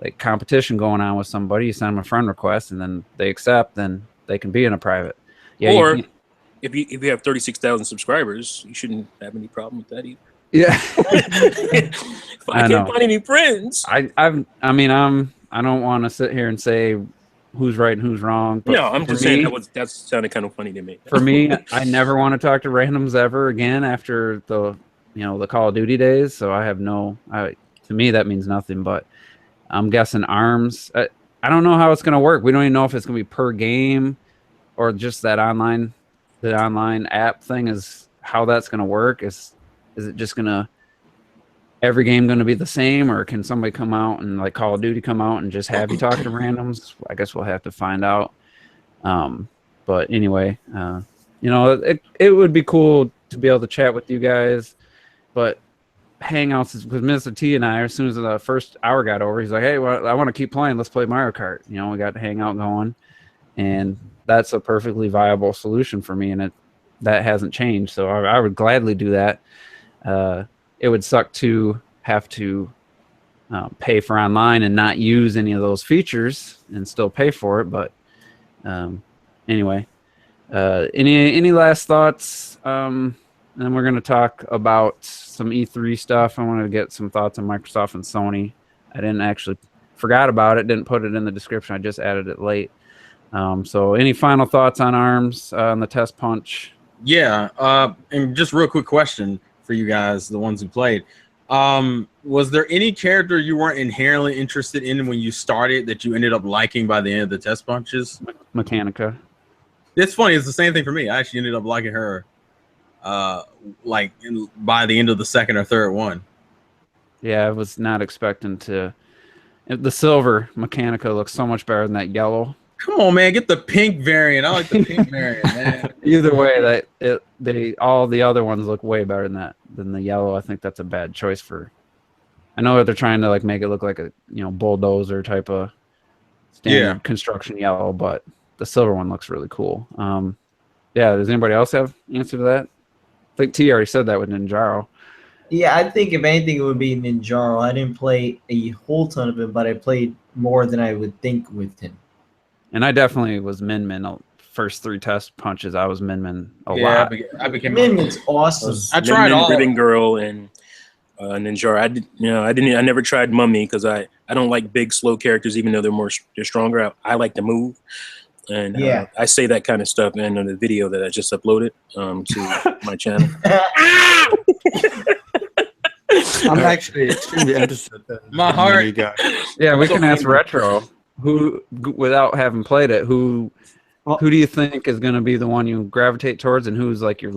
like competition going on with somebody, you send them a friend request and then they accept, then they can be in a private. Yeah, or if you have 36,000 subscribers, you shouldn't have any problem with that either. yeah. If I can't find any friends. I don't want to sit here and say who's right and who's wrong. But No, I'm just saying that sounded kind of funny to me. For me, I never want to talk to randoms ever again after the Call of Duty days. So I have to me that means nothing. But I'm guessing ARMS. I don't know how it's going to work. We don't even know if it's going to be per game or just the online app thing is how that's going to work. Is it just going to, every game going to be the same, or can somebody come out and like Call of Duty come out and just have you talk to randoms? I guess we'll have to find out. But anyway, it would be cool to be able to chat with you guys, but hangouts with Mr. T and I. As soon as the first hour got over, he's like, "Hey, well, I want to keep playing. Let's play Mario Kart." You know, we got the hangout going, and that's a perfectly viable solution for me, and that hasn't changed. So I would gladly do that. It would suck to have to pay for online and not use any of those features and still pay for it. But anyway, any last thoughts? And then we're going to talk about some E3 stuff. I want to get some thoughts on Microsoft and Sony. I didn't actually forgot about it. Didn't put it in the description. I just added it late. So any final thoughts on ARMS, on the test punch? Yeah. And just real quick question for you guys, the ones who played. Was there any character you weren't inherently interested in when you started that you ended up liking by the end of the test punches? Mechanica. It's funny. It's the same thing for me. I actually ended up liking her by the end of the second or third one. Yeah, I was not expecting to. The silver Mechanica looks so much better than that yellow. Come on, man, get the pink variant. I like the pink variant, man. Either way, all the other ones look way better than the yellow. I think that's a bad choice for. I know that they're trying to make it look like a bulldozer type of standard construction yellow, but the silver one looks really cool. Yeah, does anybody else have an answer to that? I think T already said that with Ninjaro. Yeah, I think if anything, it would be Ninjaro. I didn't play a whole ton of him, but I played more than I would think with him. And I definitely was Min. First 3 test punches, I was Min a lot. I became Min's awesome. I tried all. Ribbon Girl and Ninjaro. I never tried Mummy because I don't like big slow characters, even though they're stronger. I like to move. And I say that kind of stuff in the video that I just uploaded to my channel. I'm actually extremely interested in My heart. you guys. Yeah, we can ask Retro, who, without having played it, who do you think is going to be the one you gravitate towards, and who's like who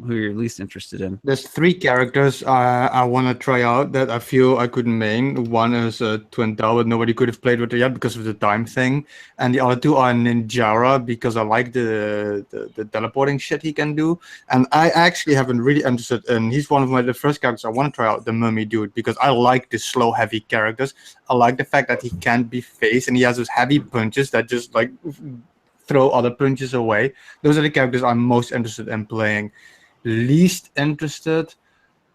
you're least interested in? There's 3 characters I want to try out that I feel I could main. One is Twin Tower, but nobody could have played with it yet because of the time thing. And the other 2 are Ninjara because I like the teleporting shit he can do. And I actually have been really interested in. He's one of the first characters I want to try out, the Mummy Dude, because I like the slow, heavy characters. I like the fact that he can't be phased and he has those heavy punches that just throw other punches away. Those are the characters I'm most interested in playing. Least interested,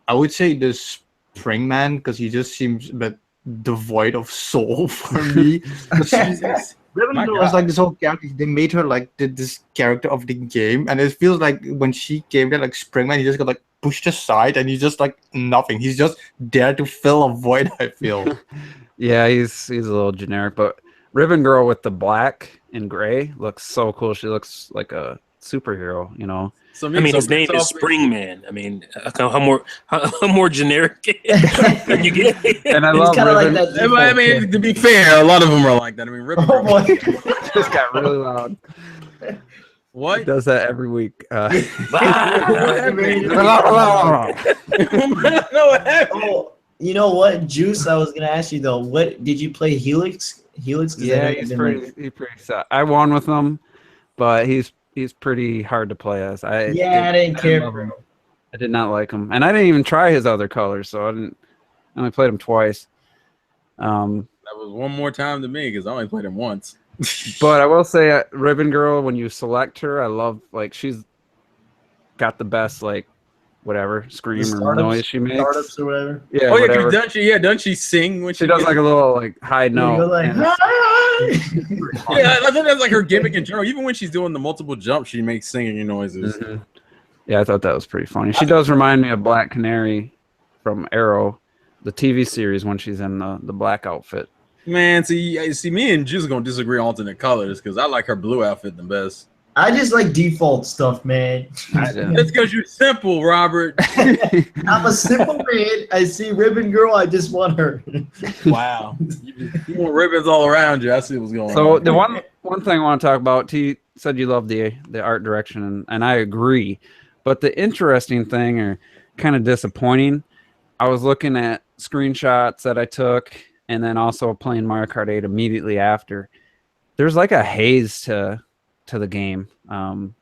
I would say the Springman, because he just seems a bit devoid of soul for me. Ribbon Girl was like this whole character. They made her this character of the game, and it feels like when she came there, Springman, he just got pushed aside, and he's just nothing. He's just there to fill a void, I feel. Yeah, he's a little generic, but Ribbon Girl with the black and gray looks so cool. She looks like a superhero, So his name is Springman. I mean, how more generic can you get? And I love Ribbon. I mean, to be fair, a lot of them are like that. I mean, Ribbon just got really loud. What? He does that every week. You know what, Juice? I was gonna ask you though. What did you play, Helix? Helix? Yeah, he's pretty sad. I won with him, but he's pretty hard to play as. I didn't care for him. I did not like him, and I didn't even try his other colors, so I only played him twice. That was one more time to me because I only played him once. But I will say, Ribbon Girl, when you select her, I love she's got the best whatever scream or noise she makes. Startups or whatever. Yeah. Oh yeah, doesn't she sing when she does a little high note? Yeah, I think that's her gimmick in general. Even when she's doing the multiple jumps, she makes singing noises. Mm-hmm. Yeah, I thought that was pretty funny. She does remind me of Black Canary from Arrow, the TV series, when she's in the black outfit. Man, see, me and Juice are gonna disagree on alternate colors because I like her blue outfit the best. I just like default stuff, man. That's because you're simple, Robert. I'm a simple man. I see Ribbon Girl, I just want her. Wow. You want ribbons all around you. I see what's going on. So the one thing I want to talk about, T said you love the art direction, and I agree. But the interesting thing, or kind of disappointing, I was looking at screenshots that I took, and then also playing Mario Kart 8 immediately after. There's a haze to the game.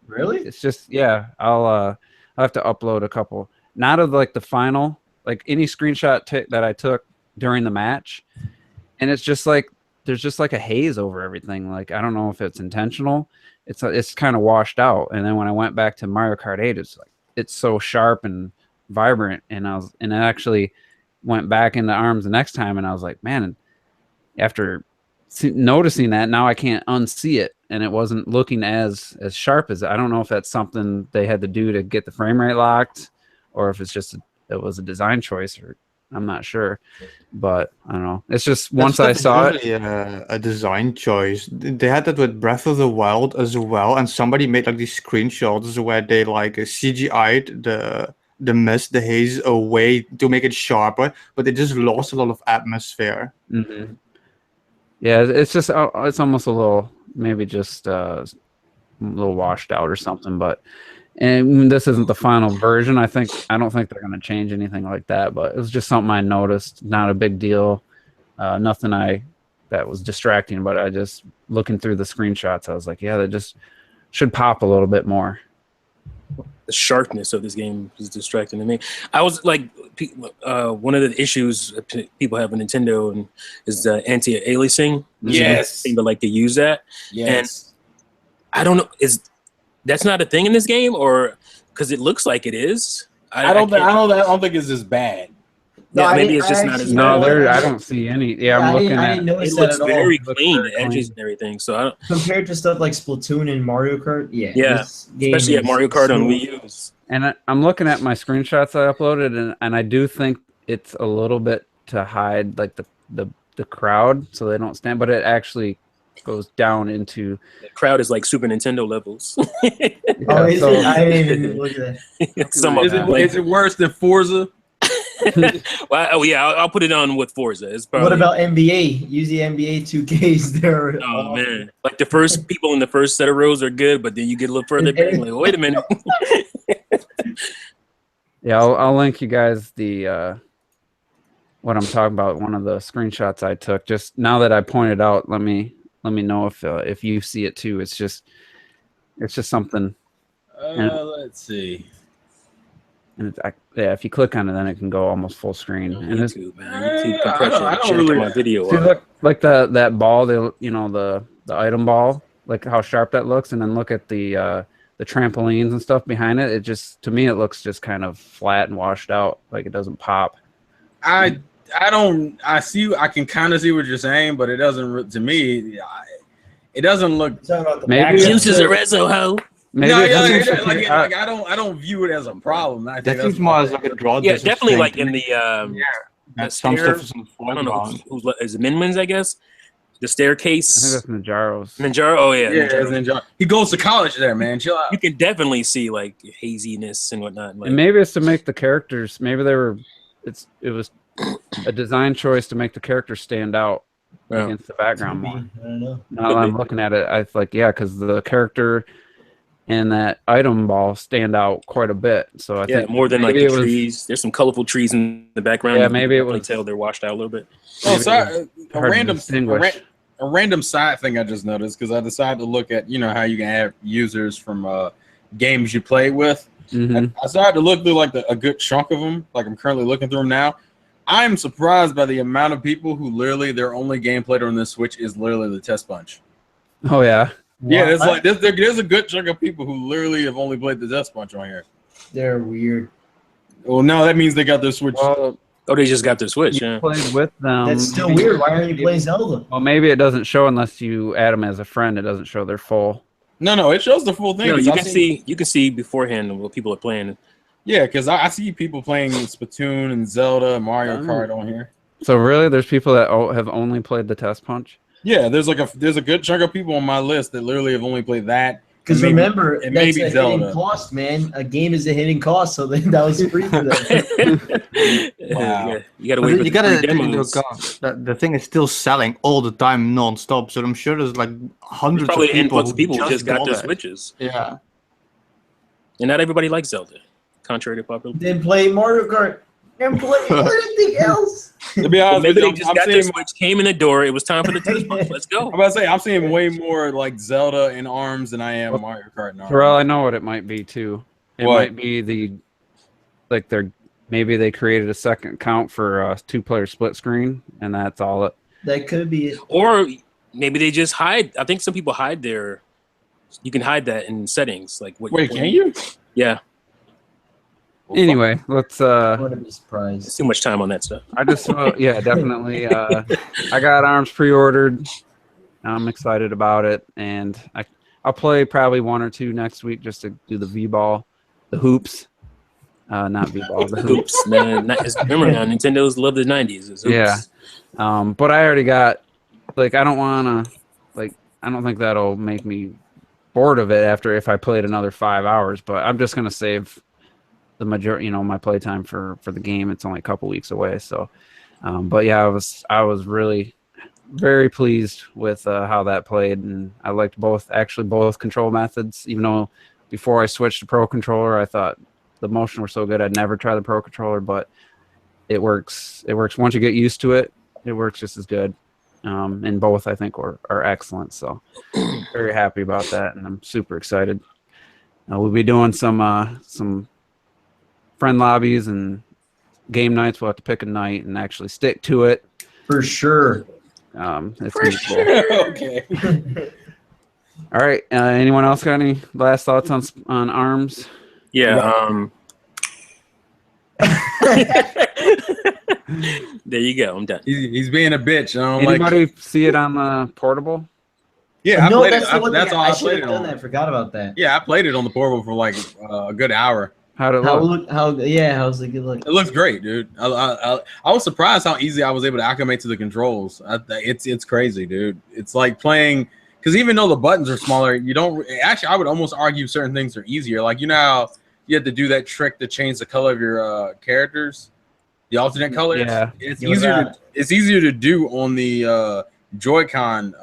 Really? It's just I'll have to upload a couple, not of the final like any screenshot that I took during the match, and it's just like there's just like a haze over everything. Like I don't know if it's intentional. It's kind of washed out. And then when I went back to Mario Kart 8, it's so sharp and vibrant. And I actually went back into ARMS the next time, and I was like, man, after noticing that, now I can't unsee it, and it wasn't looking as sharp as I don't know if that's something they had to do to get the frame rate locked, or if it was a design choice, or I'm not sure. But I don't know. It's just once I saw it, a design choice. They had that with Breath of the Wild as well, and somebody made like these screenshots where they like CGI'd the mist, the haze away to make it sharper, but they just lost a lot of atmosphere. Mm-hmm. Yeah, it's just it's almost a little maybe just a little washed out or something. But and this isn't the final version. I don't think they're going to change anything like that. But it was just something I noticed. Not a big deal. Nothing that was distracting. But I just looking through the screenshots, I was like, yeah, that just should pop a little bit more. The sharpness of this game is distracting to me. I was like, one of the issues people have with Nintendo and is anti-aliasing. Yes. Seem to like to use that. Yes. And I don't know, that's not a thing in this game, or because it looks like it is. I don't think it's as bad. No, Yeah, maybe it's just not as No, bad. I don't see any. Yeah, I'm looking I at. didn't notice It that looks at all. very It looks clean, very the edges clean. and everything. So I don't, Compared to stuff like Splatoon and Mario Kart, yeah. this game especially at is Mario Kart on smooth. Wii U. And I'm looking at my screenshots I uploaded, and I do think it's a little bit to hide like the crowd so they don't stand, but it actually goes down into The crowd is like Super Nintendo levels. Oh, is so- it? I didn't even look at that. Some of Is them. it worse than Forza? Well, oh yeah, I'll put it on with Forza. It's probably, What about NBA? Use the NBA 2Ks. They're Oh awful. man, like the first people in the first set of rows are good, but then you get a little further back, like, wait a minute. Yeah, I'll link you guys the what I'm talking about. One of the screenshots I took. Just now that I pointed out, let me know if you see it too. It's just something. Let's see. And if you click on it, then it can go almost full screen. And it's YouTube, man. YouTube I compression. don't Check really- my video. see, look like that ball, the item ball, like how sharp that looks, and then look at the trampolines and stuff behind it. It just, to me, it looks just kind of flat and washed out, like it doesn't pop. I can kind of see what you're saying, but it doesn't, to me, it doesn't look. Talking about the Maybe back it's end. Juice is a rezo ho. Maybe No, it doesn't- I don't view it as a problem. I That think seems that's more as like a draw. Yeah, distance definitely thing like to in me. the That some stair- stuff is in the I don't know foreground. who's is it Minmins, I guess. The I think staircase. that's Najaro's. Ninjaro. Oh yeah. Yeah, Ninjaro. it's Ninja. He goes to college there, man. Chill out. You can definitely see like haziness and whatnot. Like, And maybe it's to make the characters. Maybe it was a design choice to make the characters stand out well, against the background more. I don't know. Now that I'm looking at it, I like, yeah, because the character and that item ball stand out quite a bit. So I yeah, think more than like maybe the it was- trees. There's some colorful trees in the background. Yeah, You can maybe it definitely was- tell they're washed out a little bit. Oh, maybe sorry. it A hard to random, distinguish. a random side thing I just noticed because I decided to look at how you can have users from games you play with. Mhm. And I started to look through like a good chunk of them. Like I'm currently looking through them now. I'm surprised by the amount of people who literally their only gameplay on this Switch is literally the test punch. Oh yeah, Yeah, it's What? like there's a good chunk of people who literally have only played the test punch on here. They're weird. Well, no, that means they got their Switch. well, Oh, they just got their Switch. you Yeah. played with them. That's still weird. Why aren't you playing Zelda? Well, maybe it doesn't show unless you add them as a friend. It doesn't show their full. No, it shows the full thing. No, 'cause you I can see beforehand what people are playing. Yeah, because I see people playing Splatoon and Zelda and Mario Oh. Kart on here. So really, there's people that have only played the test punch. Yeah, there's a good chunk of people on my list that literally have only played that. Because Maybe- remember, it that's may be a Zelda. hidden cost, man. A game is a hidden cost, so then that was free for them. Yeah, you gotta But wait for you the gotta free take into demos. account that the thing is still selling all the time, non-stop. So I'm sure there's like hundreds Probably of an people influx of people who just got bought their it. Switches, Yeah, and not everybody likes Zelda, contrary to popular. Then play Mario Kart. Then play anything else. To be honest Maybe with they you, just I'm got their seeing, Switch, came in the door. It was time for the test punch. Let's go. I'm about to say I'm seeing way more like Zelda in ARMS than I am Mario Kart in ARMS. Terrell, I know what it might be too. It What? might be their maybe they created a second account for a 2-player split screen, and that's all it. That could be it. Or maybe they just hide. I think some people hide their. You can hide that in settings. Like what? Wait, can you? Yeah. Anyway, let's. I wouldn't be surprised. It's too much time on that stuff. I just, yeah, definitely. I got ARMS pre-ordered. I'm excited about it, and I'll play probably 1 or 2 next week just to do the V-ball, the hoops. Not V-ball, the hoops. Oops, man. Remember now, Nintendo's love the 90s. It's oops. Yeah. But I already got, like, I don't think that'll make me bored of it if I played another 5 hours, but I'm just going to save the majority, my playtime for the game. It's only a couple weeks away. So, but yeah, I was really very pleased with how that played, and I liked both control methods, even though before I switched to Pro Controller, I thought the motion were so good I'd never try the Pro Controller, but it works once you get used to it. It works just as good, and both I think are excellent. So very happy about that, and I'm super excited. We'll be doing some friend lobbies and game nights. We'll have to pick a night and actually stick to it. For sure. It's For gonna be cool. sure. Okay. All right. Anyone else got any last thoughts on ARMS? Yeah. There you go. I'm done. He's being a bitch. I don't Anybody see it on the portable? Yeah, No, I played that's the it. one That's thing all I I should played have it done on. that. Forgot about that. Yeah, I played it on the portable for like a good hour. How'd it look? How's the good look? It looks great, dude. I was surprised how easy I was able to acclimate to the controls. It's crazy, dude. It's like playing, because even though the buttons are smaller, you don't actually. I would almost argue certain things are easier. Like how you have to do that trick to change the color of your characters, the alternate colors. Yeah. It's easier to do on the Joy-Con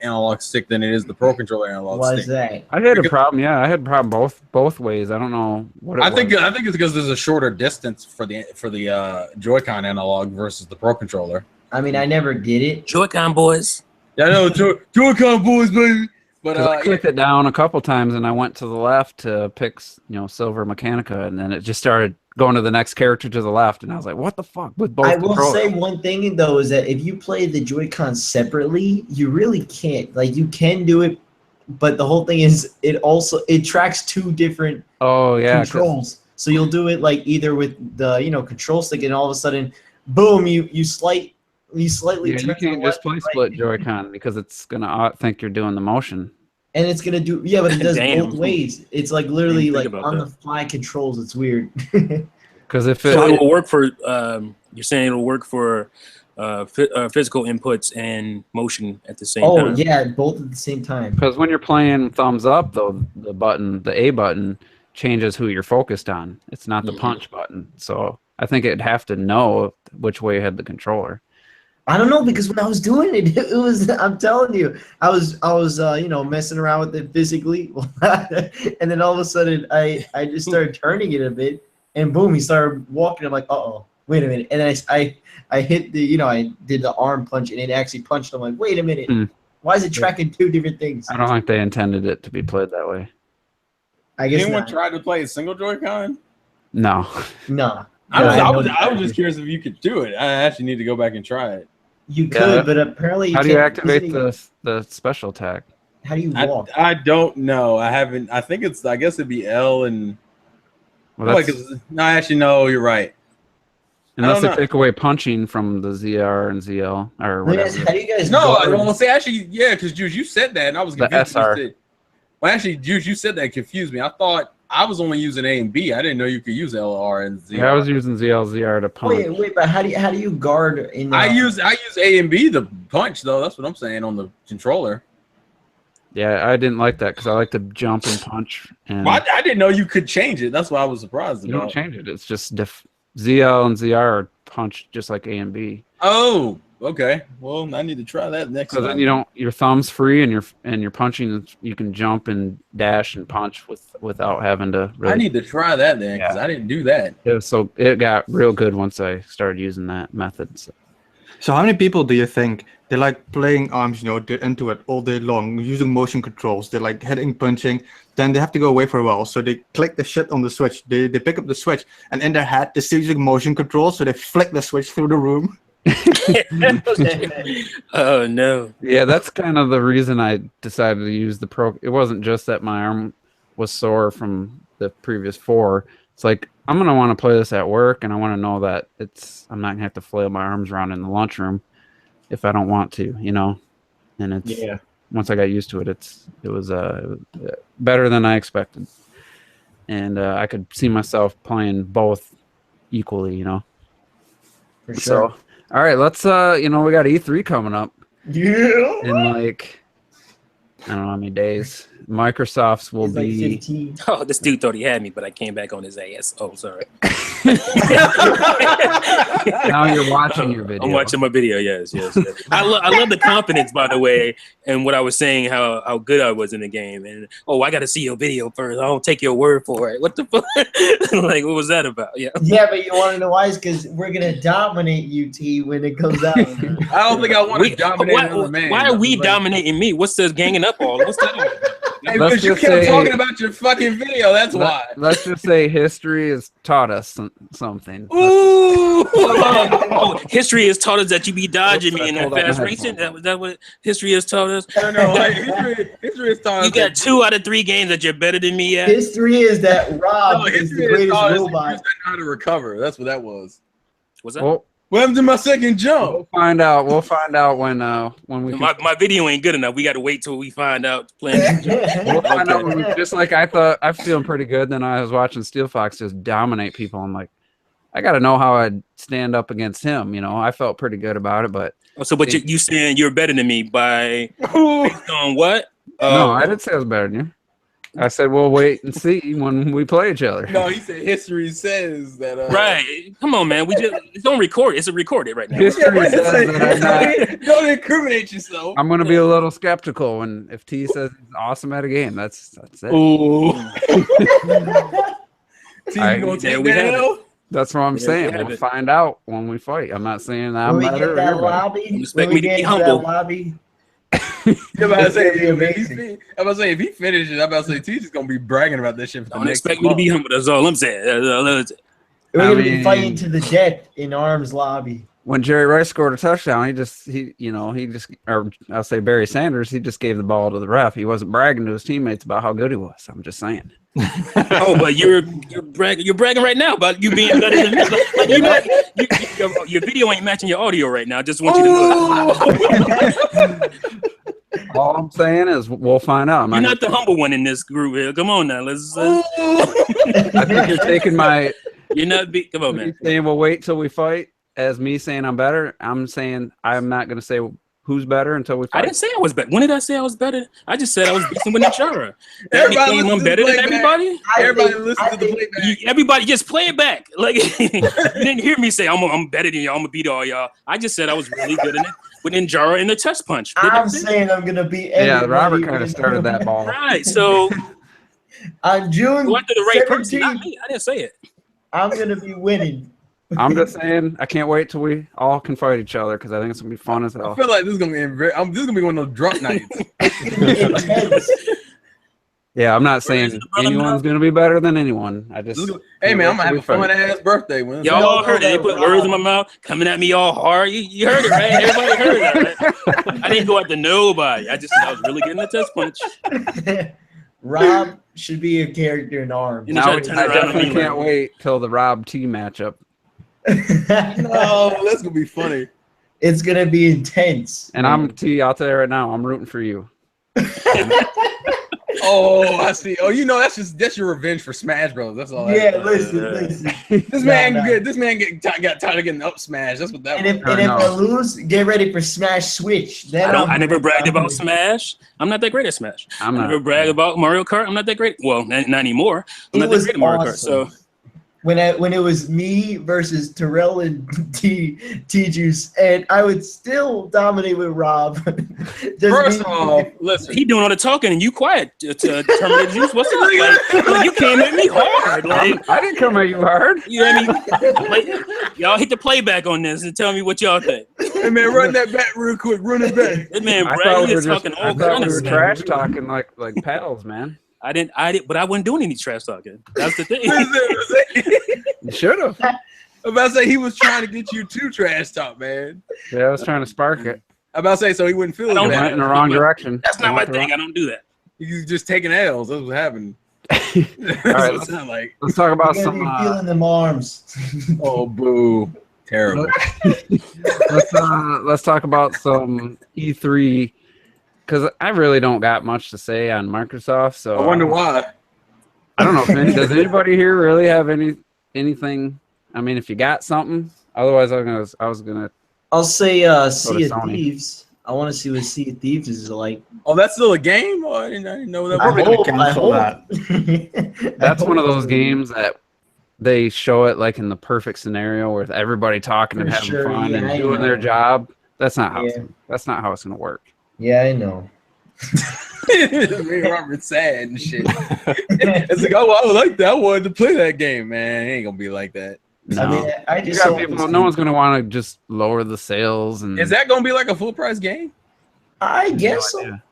analog stick than it is the Pro Controller analog Why stick. is that? I had a problem. Yeah, I had a problem both ways. I don't know what it I was. think it's because there's a shorter distance for the Joy-Con analog versus the Pro Controller. I mean, I never did it. Joy-Con boys. Yeah, I know Joy-Con boys, baby. But 'Cause I clicked it down a couple times and I went to the left to pick, Silver Mechanica, and then it just started going to the next character to the left, and I was like, "What the fuck?" With both I will controllers. say one thing though is that if you play the Joy-Con separately, you really can't. Like you can do it, but the whole thing is it tracks 2 different Oh yeah, 'cause- controls. So you'll do it like either with the control stick, and all of a sudden, boom, you slightly yeah, turn you to the can't left just play and split right. Joy-Con because it's gonna think you're doing the motion. And it's gonna do but it does Damn. both ways. It's like literally Didn't like think about on that. the fly controls. It's weird. Because if So it, it will work for. You're saying it'll work for physical inputs and motion at the same Oh time. yeah, both at the same time. because when you're playing thumbs up, though, the A button changes who you're focused on. It's not the Mhm. punch button. So I think it'd have to know which way you had the controller. I don't know because when I was doing it, it was. I'm telling you, I was messing around with it physically, and then all of a sudden I just started turning it a bit, and boom, he started walking. I'm like, wait a minute, and then I hit the I did the arm punch, and it actually punched. I'm like, wait a minute, why is it tracking 2 different things? I don't think they intended it to be played that way. I guess anyone not. tried to play a single Joy-Con? No. No. I was just curious if you could do it. I actually need to go back and try it. You Yeah. could, but apparently How do you can't- activate isn't it- the special attack? How do you walk? I don't know. I haven't. I think I guess it'd be L and. Well, Like, that's, no, actually, no. You're right. unless they don't know. take away punching from the ZR and ZL or Let me ask, whatever. how do you guys No, guard- well, see, actually, yeah, because Juice, you said that, and I was The confused. when you SR. said- Well, actually, Juice, you said that and confused me. I thought I was only using A and B. I didn't know you could use LR and ZR. Yeah, I was using ZL ZR to punch. Wait, but how do you guard in? I use A and B to punch though. That's what I'm saying on the controller. Yeah, I didn't like that because I like to jump and punch. And Well, I didn't know you could change it. That's why I was surprised you don't about. change it. It's just ZL and ZR are punched just like A and B. Oh, okay. Well, I need to try that next So time. then you don't. Your thumb's free, and you're punching. You can jump and dash and punch without having to. Really, I need to try that then because I didn't do that. So it got real good once I started using that method. So. So how many people do you think They're like playing arms, they're into it all day long, using motion controls. They're like hitting, punching. Then they have to go away for a while. So they click the shit on the switch. They pick up the switch, and in their head, they're still using motion controls. So they flick the switch through the room. Oh no. Yeah, that's kind of the reason I decided to use the Pro. It wasn't just that my arm was sore from the previous 4. It's like, I'm going to want to play this at work, and I want to know that I'm not going to have to flail my arms around in the lunchroom if I don't want to, And it's once I got used to it, it was better than I expected. And I could see myself playing both equally, For So, sure. all right, let's we got E3 coming up Yeah. in like I don't know how many days. Microsoft's will It's like be 15. Oh, this dude thought he had me, but I came back on his ass. Oh, sorry. now you're watching your video. I'm watching my video. Yes. I love the confidence, by the way, and what I was saying, how good I was in the game. And I got to see your video first. I don't take your word for it. What the fuck? Like, what was that about? Yeah. Yeah, but you want to know why? It's because we're gonna dominate UT when it comes out. I don't think I want to dominate another man. Why are we dominating me? What's this ganging up all? What's that all about? Hey, Let's because you just kept say- talking about your fucking video. That's why. Let's just say history has taught us something. Ooh. History has taught us that you be dodging Oops, me I in that pulled out fast my racing. headphones. That what history has taught us? I know. Like, history has taught us. You got 2 out of 3 games that you're better than me at. History is that Rob is the history has greatest taught us that you robot. just didn't know how to recover. That's what that was. What's that? Well, What happened to my second jump? we'll find out. We'll find out when we can. My video ain't good enough. We got to wait till we find out. Playing. We'll find out when just like I thought. I'm feeling pretty good. Then I was watching Steel Fox just dominate people. I'm like, I got to know how I'd stand up against him. I felt pretty good about it, but But you saying you're better than me by based on what? no, I didn't say I was better than you. I said we'll wait and see when we play each other. No, he said history says that. Right. Come on, man. It's on record. It's recorded right now. History says that I'm not. Don't incriminate yourself. I'm gonna be a little skeptical when if T says he's awesome at a game. That's it. Ooh. T, I- you gonna yeah, take we that have it. L? That's what I'm Yeah, we saying. have We'll it. find out when we fight. I'm not saying that I'm When we better. get or that you're better. lobby, expect when we me to get be into that humble. lobby, I'm about to say, It's gonna be amazing. if he finishes, I'm about to say T's just gonna be bragging about this shit for the Don't next expect me to be humble. That's all I'm saying. we're I gonna be mean- fighting to the death in Arms lobby. When Jerry Rice scored a touchdown, or I'll say Barry Sanders, he just gave the ball to the ref. He wasn't bragging to his teammates about how good he was. I'm just saying. Oh, but you're bragging right now about you being better than me. Like, your video ain't matching your audio right now. I just want you to know. All I'm saying is we'll find out. You're not the humble one in this group here. Come on now. Let's. I think you're taking my. You're not. Come on, You man. saying we'll wait till we fight as me saying I'm better. I'm saying I'm not going to say who's better until we I fight. didn't say I was better. When did I say I was better? I just said I was beating with Nachara. That Everybody became I'm listens to better the than playback. everybody. Everybody listen to the playback. Everybody just play it back. Like you didn't hear me say I'm better than y'all. I'm gonna beat all y'all. I just said I was really good in it with Njara and the test punch. Didn't I I'm say? saying I'm gonna beat Yeah, everybody. Robert kind of started that ball. Right. So On June go after the right person. 17th, Not me. I didn't say it. I'm gonna be winning. I'm just saying I can't wait till we all can fight each other because I think it's gonna be fun as I hell. feel like this is gonna be this is gonna be one of those drunk nights. It's gonna be intense. Yeah, I'm not is saying the brother anyone's gonna be better than anyone. I just Hey man, I'm gonna have a wait till we fun fight. ass birthday. When Y'all all heard it. They that put Rob- words in my mouth, coming at me all hard. You heard it, right? Everybody heard that, right? I didn't go after nobody. I just said I was really getting a test punch. Rob should be a character in Arms. You know, Now try to turn I around on definitely me, can't like- wait till the Rob T matchup. Oh, that's gonna be funny. It's gonna be intense. And I'm T out there right now. I'm rooting for you. Oh, I see. Oh, that's your revenge for Smash Bros. That's all. Yeah, That listen. is. This man, Nah. This man got tired of getting up smashed. That's what that And was. if, and if no. I lose, get ready for Smash Switch. Then I never bragged about Smash. I'm not that great at Smash. I'm I not. never bragged about Mario Kart. I'm not that great. Well, not anymore. I'm It not that was great at Mario Kart. awesome. So when it was me versus Terrell and T Juice, and I would still dominate with Rob. First of all, listen. He doing all the talking and you quiet. Terminator Juice, what's up? Like, you came at me hard. Like, I didn't come at you hard. you know what I mean? Like, y'all hit the playback on this and tell me what y'all think. Hey man, run that back real quick. Run it back. This man, I Brad, thought he we were is just talking I all thought kind we of were stuff. trash talking like pals, man. But I wasn't doing any trash talking. That's the thing. You should have. I'm about to say he was trying to get you to trash talk, man. Yeah, I was trying to spark it. I'm about to say so he wouldn't feel I don't It bad. went in the wrong direction. That's not It my went the thing. I don't do that. He's just taking L's. That's what happened. That's All right, what it sounded like. Let's talk about You're some. gonna be feeling them arms. Oh, boo. Terrible. Let's talk about some E3 because I really don't got much to say on Microsoft. So I wonder why. I don't know. Does anybody here really have anything? I mean, if you got something, otherwise I was gonna. I'll say Sea of Sony. Thieves. I want to see what Sea of Thieves is like. Oh, that's still a game? Oh, I didn't know that. I Probably gonna hope. cancel that. That's one of those games that they show it like in the perfect scenario with everybody talking and For having sure, fun yeah, and I doing their know. job. That's not how. Yeah. That's not how it's gonna work. Yeah, I know. Me and Robert sad and shit. It's like, oh, I like that. I wanted to play that game, man. It ain't gonna be like that. No. I mean, I You just got hope people. it's- No one's gonna want to just lower the sales and. Is that gonna be like a full price game? I guess so. idea.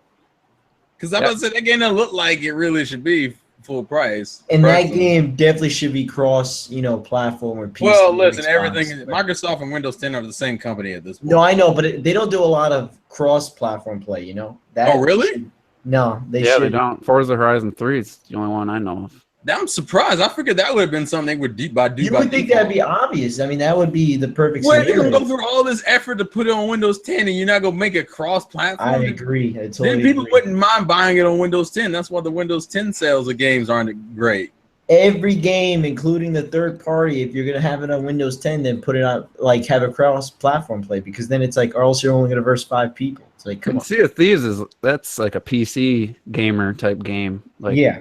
Because I'm about to say that game doesn't look like it really should be full price. And that personally. game definitely should be cross, platform or PC. Well, or listen, Xbox. everything. Microsoft and Windows 10 are the same company at this point. No, I know, but they don't do a lot of cross-platform play. That Oh, really? should- no, they Yeah, should. they don't. Forza Horizon 3 is the only one I know of. I'm surprised. I figured that would have been something they would do by You would think that'd be obvious. I mean, that would be the perfect Well, you're scenario. gonna go through all this effort to put it on Windows 10, and you're not gonna make it cross-platform. I agree. I totally Then people agree. wouldn't mind buying it on Windows 10. That's why the Windows 10 sales of games aren't great. Every game, including the third party, if you're gonna have it on Windows 10, then put it on have a cross-platform play, because then it's like, or else you're only gonna verse 5 people. It's like, come And on. Sea of Thieves that's like a PC gamer type game. Like Yeah.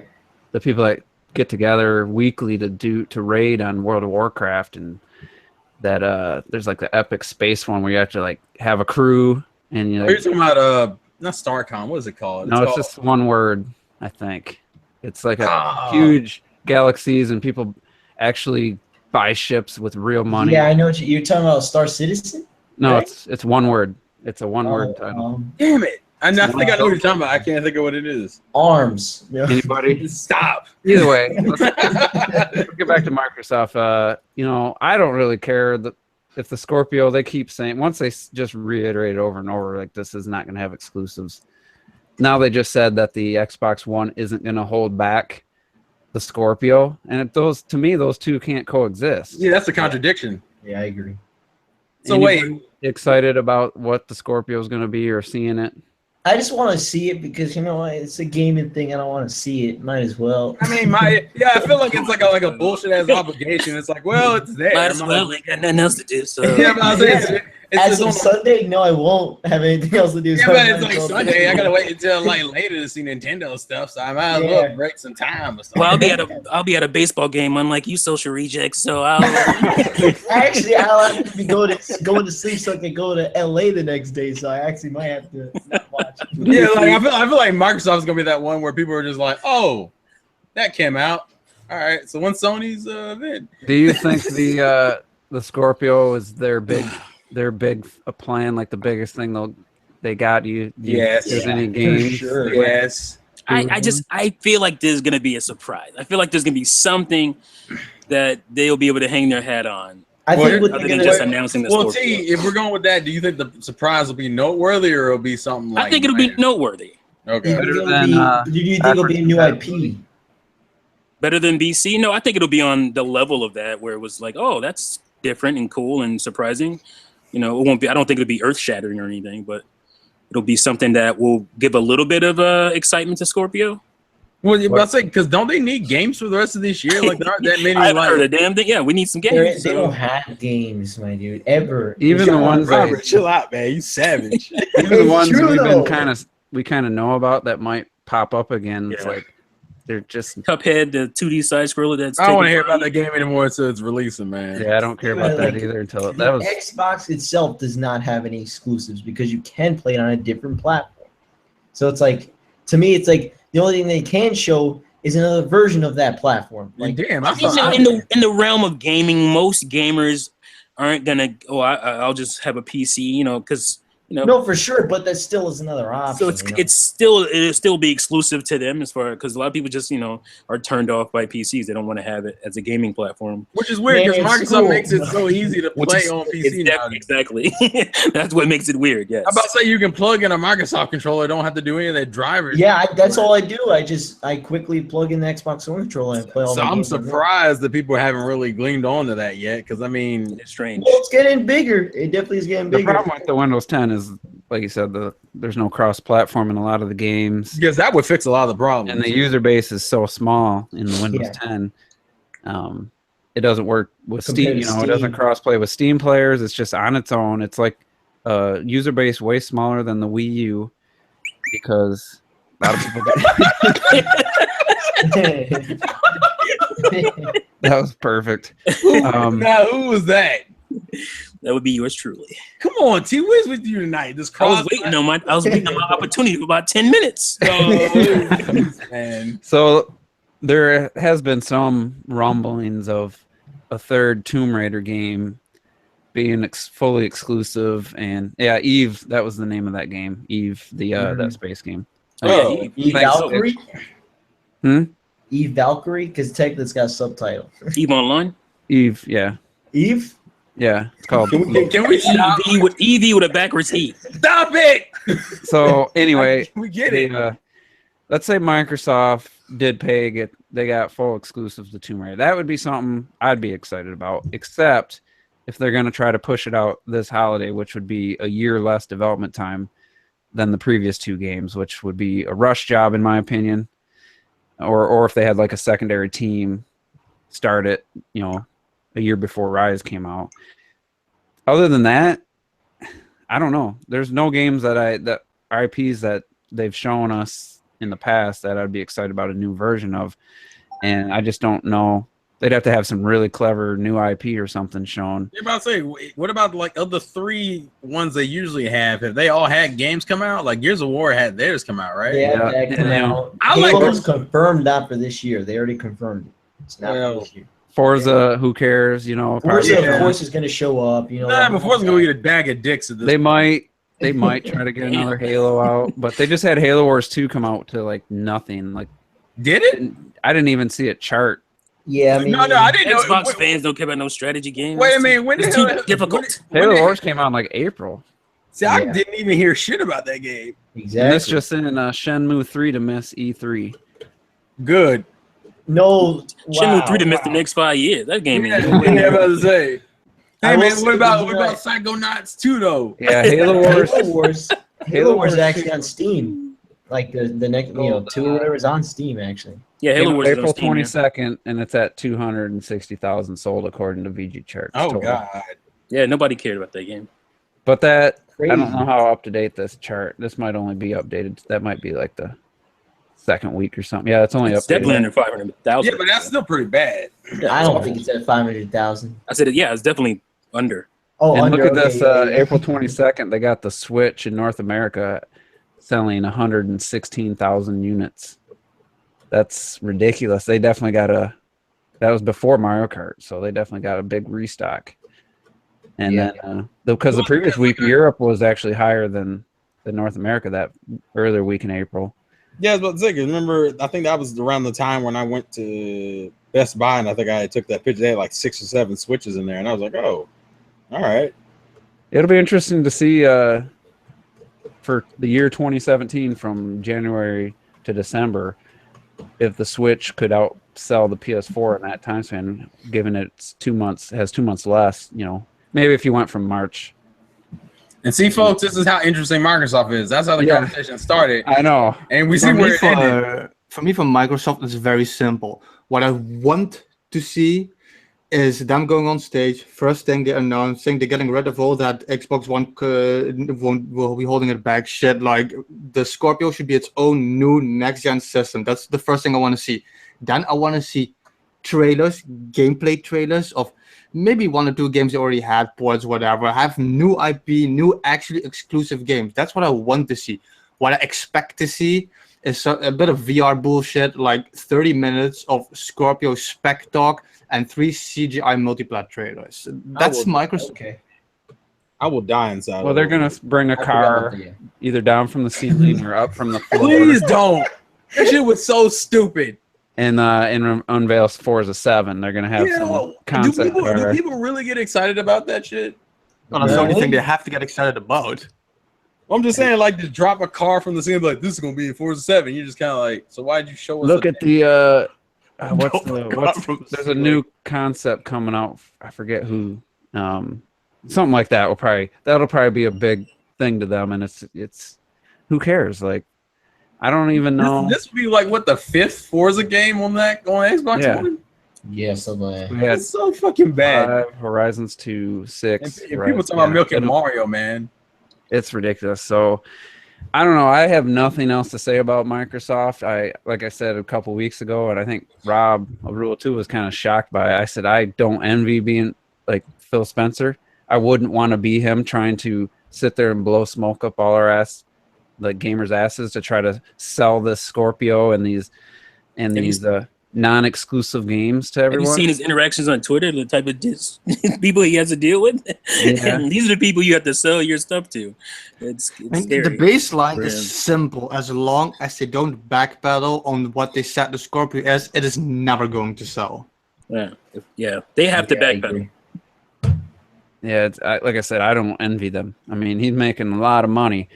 the people that get together weekly to raid on World of Warcraft, and that there's like the epic space one where you have to like have a crew and you Are you talking about not StarCom? What is it called? no, it's called, just one word. I think it's like a Oh. huge galaxies and people actually buy ships with real money. Yeah, I know what you're talking about. Star Citizen. No, right? it's one word. It's a one word Oh, title. Damn it! I think I know what you're talking about. I can't think of what it is. Arms. Anybody? Stop. Either way, let's get back to Microsoft. I don't really care if the Scorpio, they keep saying, once they just reiterate it over and over, like this is not going to have exclusives. Now they just said that the Xbox One isn't going to hold back the Scorpio, and those two can't coexist. Yeah, that's a contradiction. Yeah, I agree. So Anybody excited about what the Scorpio is going to be or seeing it? I just want to see it because it's a gaming thing. I don't want to see it. Might as well. I mean, I feel like it's like a bullshit ass obligation. It's like, well, it's there. Might as well. Ain't got nothing else to do. So Yeah, but I was saying, As it's of on Sunday, no, I won't have anything else to do. yeah, so but I it's might like as well Sunday. do I it. gotta wait until like later to see Nintendo stuff. So I might as well break some time or something. well, I'll be at a baseball game, unlike you social rejects. So I'll Actually, I'll have to be going to sleep so I can go to LA the next day. So I actually might have to not watch. Yeah, like I feel like Microsoft's gonna be that one where people are just like, oh, that came out. All right, so when Sony's event. Do you think the Scorpio is their big plan, like the biggest thing they got? Do you Yes. think there's any For games? sure. Yes. I feel like there's gonna be a surprise. I feel like there's gonna be something that they'll be able to hang their hat on, I Well, think what other they're than gonna just announcing the Well, Scorpio. T, if we're going with that, do you think the surprise will be noteworthy or it'll be something like? I think it'll be noteworthy. Okay. do you Better think than, do you think it'll be a new IP? Better than BC? No, I think it'll be on the level of that, where it was like, oh, that's different and cool and surprising. It won't be. I don't think it'll be earth shattering or anything, but it'll be something that will give a little bit of excitement to Scorpio. Well, you're about to say, because don't they need games for the rest of this year? Like there aren't that many. I haven't heard a Like, damn thing. Yeah, we need some They games. they so- don't have games, my dude, ever. Even the ones that- Robert, chill out, man. You savage. Even the It's ones true, we though. kind of know about that might pop up again. It's Yeah. like they're just. Cuphead, the 2D side scroller. That's I don't want to taking hear about time. that game anymore until it's releasing, man. Yeah, I don't care about that either until that was. Xbox itself does not have any exclusives because you can play it on a different platform. So it's like, to me, it's like the only thing they can show is another version of that platform. Like, Damn, I think in the realm of gaming, most gamers aren't gonna. Oh, I'll just have a PC, you know, because. No, for sure, but that still is another option. So it'll still be exclusive to them because a lot of people just are turned off by PCs. They don't want to have it as a gaming platform. Which is weird because Man, it's Microsoft cool. makes it so easy to play on PC now. Exactly. That's what makes it weird. Yes. I'm about to say you can plug in a Microsoft controller, don't have to do any of that drivers. Yeah, that's all I do. I quickly plug in the Xbox One controller and play all So my I'm games. surprised that people haven't really gleaned onto that yet. Because I mean, It's strange. Well, it's getting bigger. It definitely is getting The bigger. problem with the Windows 10 is, like you said, there's no cross-platform in a lot of the games, because that would fix a lot of the problems. and the user base is so small in the Windows 10. It doesn't work with Compared Steam. to It doesn't Steam. cross-play with Steam players. It's just on its own. It's like user base way smaller than the Wii U because a lot of people. That was perfect. Now, who was that? That would be yours truly. Come on, T. Wiz with you tonight. This I was waiting on my opportunity for about 10 minutes. Man. So there has been some rumblings of a third Tomb Raider game being fully exclusive, and yeah, Eve, that was the name of that game, Eve, the that space game. Oh, yeah, Eve Thanks, Valkyrie? Hmm? Eve Valkyrie? Because technically it's got a subtitle. Eve Online. Eve, yeah, Eve? yeah, it's called. Can we stop? EV with a backwards E. Stop it? So anyway, We get it. let's say Microsoft did they got full exclusives to Tomb Raider. That would be something I'd be excited about, except if they're going to try to push it out this holiday, which would be a year less development time than the previous two games, which would be a rush job in my opinion, or if they had like a secondary team start it, a year before Rise came out. Other than that, I don't know. There's no games that IPs that they've shown us in the past that I'd be excited about a new version of, and I just don't know. They'd have to have some really clever new IP or something shown. You're about to say, what about like of the three ones they usually have? Have they all had games come out? Like Gears of War had theirs come out, right? Yeah, that came Yeah. out. I like Halo's confirmed not for this year. They already confirmed it. It's not Well, for this year. Forza, who cares? Forza, Probably, of course, is going to show up. Nah, before it's gonna eat a bag of dicks at this. they might try to get another Halo out, but they just had Halo Wars 2 come out to like nothing. Like, Did it? I didn't even see it chart. Yeah, I mean, No, I didn't know. Xbox fans don't care about no strategy games. Wait a minute. When It's the too hell- difficult. Halo Wars came out in like April. See, I Yeah. didn't even hear shit about that game. And exactly. this just in Shenmue 3 to miss E3. Good. No, Shenmue 3 to miss wow. the next 5 years. That game Yeah, is I was about to say. I Hey will man, say what about you're right. Psychonauts 2 though? Yeah, Halo Wars. Halo Wars is actually on Steam. Like the next, 2 or whatever is on Steam actually. Yeah, Halo Wars is on April Steam, yeah. 22nd, and it's at 260,000 sold according to VG charts. Oh total. god. Yeah, nobody cared about that game. But that Crazy. I don't know how up to date this chart. This might only be updated. That might be like the second week or something. Yeah, it's only It's updated. definitely under 500,000. Yeah, but that's still pretty bad. I don't think it's at 500,000. I said, yeah, it's definitely under. Oh, And under, look at okay, this, yeah, yeah. April 22nd, they got the Switch in North America selling 116,000 units. That's ridiculous. They definitely got that was before Mario Kart, so they definitely got a big restock. And Yeah. then, because the previous week, Europe was actually higher than North America that earlier week in April. Yeah, I was about to say, 'cause remember, I think that was around the time when I went to Best Buy, and I think I took that picture. They had like 6 or 7 Switches in there, and I was like, oh, all right. It'll be interesting to see for the year 2017 from January to December if the Switch could outsell the PS4 in that time span, given it's 2 months, has 2 months less. Maybe if you went from March. And see, folks, this is how interesting Microsoft is. That's how the Yeah. conversation started, I know. and we see For me, where it ended. for me, from Microsoft, it's very simple. What I want to see is them going on stage. First thing they're announcing, they're getting rid of all that Xbox One will be holding it back shit. Like the Scorpio should be its own new next gen system. That's the first thing I want to see. Then I want to see trailers, gameplay trailers of maybe 1 or 2 games they already had, ports, whatever. Have new IP, new actually exclusive games. That's what I want to see. What I expect to see is a bit of VR bullshit, like 30 minutes of Scorpio spec talk and 3 CGI multiplayer trailers. That's Microsoft. Okay. I will die inside. Well, they're gonna bring a car either down from the ceiling or up from the floor. Please don't. That shit was so stupid. And unveil Forza 7. They're gonna have some concept do car. people really get excited about that shit? Well, that's the only thing they have to get excited about. I'm just saying, like, just drop a car from the ceiling, like, this is gonna be Forza 7. You're just kind of like, so why'd you show us? Look at the What's there's a new concept coming out. I forget who. Something like that that'll probably be a big thing to them, and it's who cares? Like, I don't even know. This would be like what, the 5th Forza game on Xbox One? Yeah, so bad. We had It's so fucking bad. 5, Horizons 2, 6. And people talking about milking Mario, man. It's ridiculous. So I don't know. I have nothing else to say about Microsoft. Like I said a couple weeks ago, and I think Rob of Rule 2 was kind of shocked by it. I said I don't envy being like Phil Spencer. I wouldn't want to be him trying to sit there and blow smoke up all our ass, like gamers' asses, to try to sell this Scorpio and these non-exclusive games to everyone. Have you seen his interactions on Twitter? The type of people he has to deal with. Yeah. And these are the people you have to sell your stuff to. It's scary. The baseline is simple. As long as they don't backpedal on what they said the Scorpio is, it is never going to sell. Yeah. They have to backpedal. Yeah, like I said, I don't envy them. I mean, he's making a lot of money,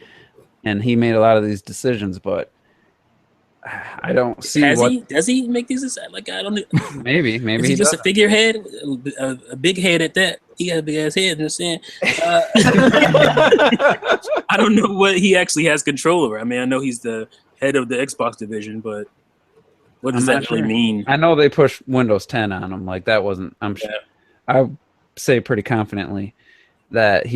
and he made a lot of these decisions, but I don't see Does he make these? Like, I don't know. Maybe Is he just a figurehead, a big head at that? He got a big ass head. I'm saying. I don't know what he actually has control over. I mean, I know he's the head of the Xbox division, but what does that really mean? I know they pushed Windows 10 on him. Like, that wasn't. I say pretty confidently that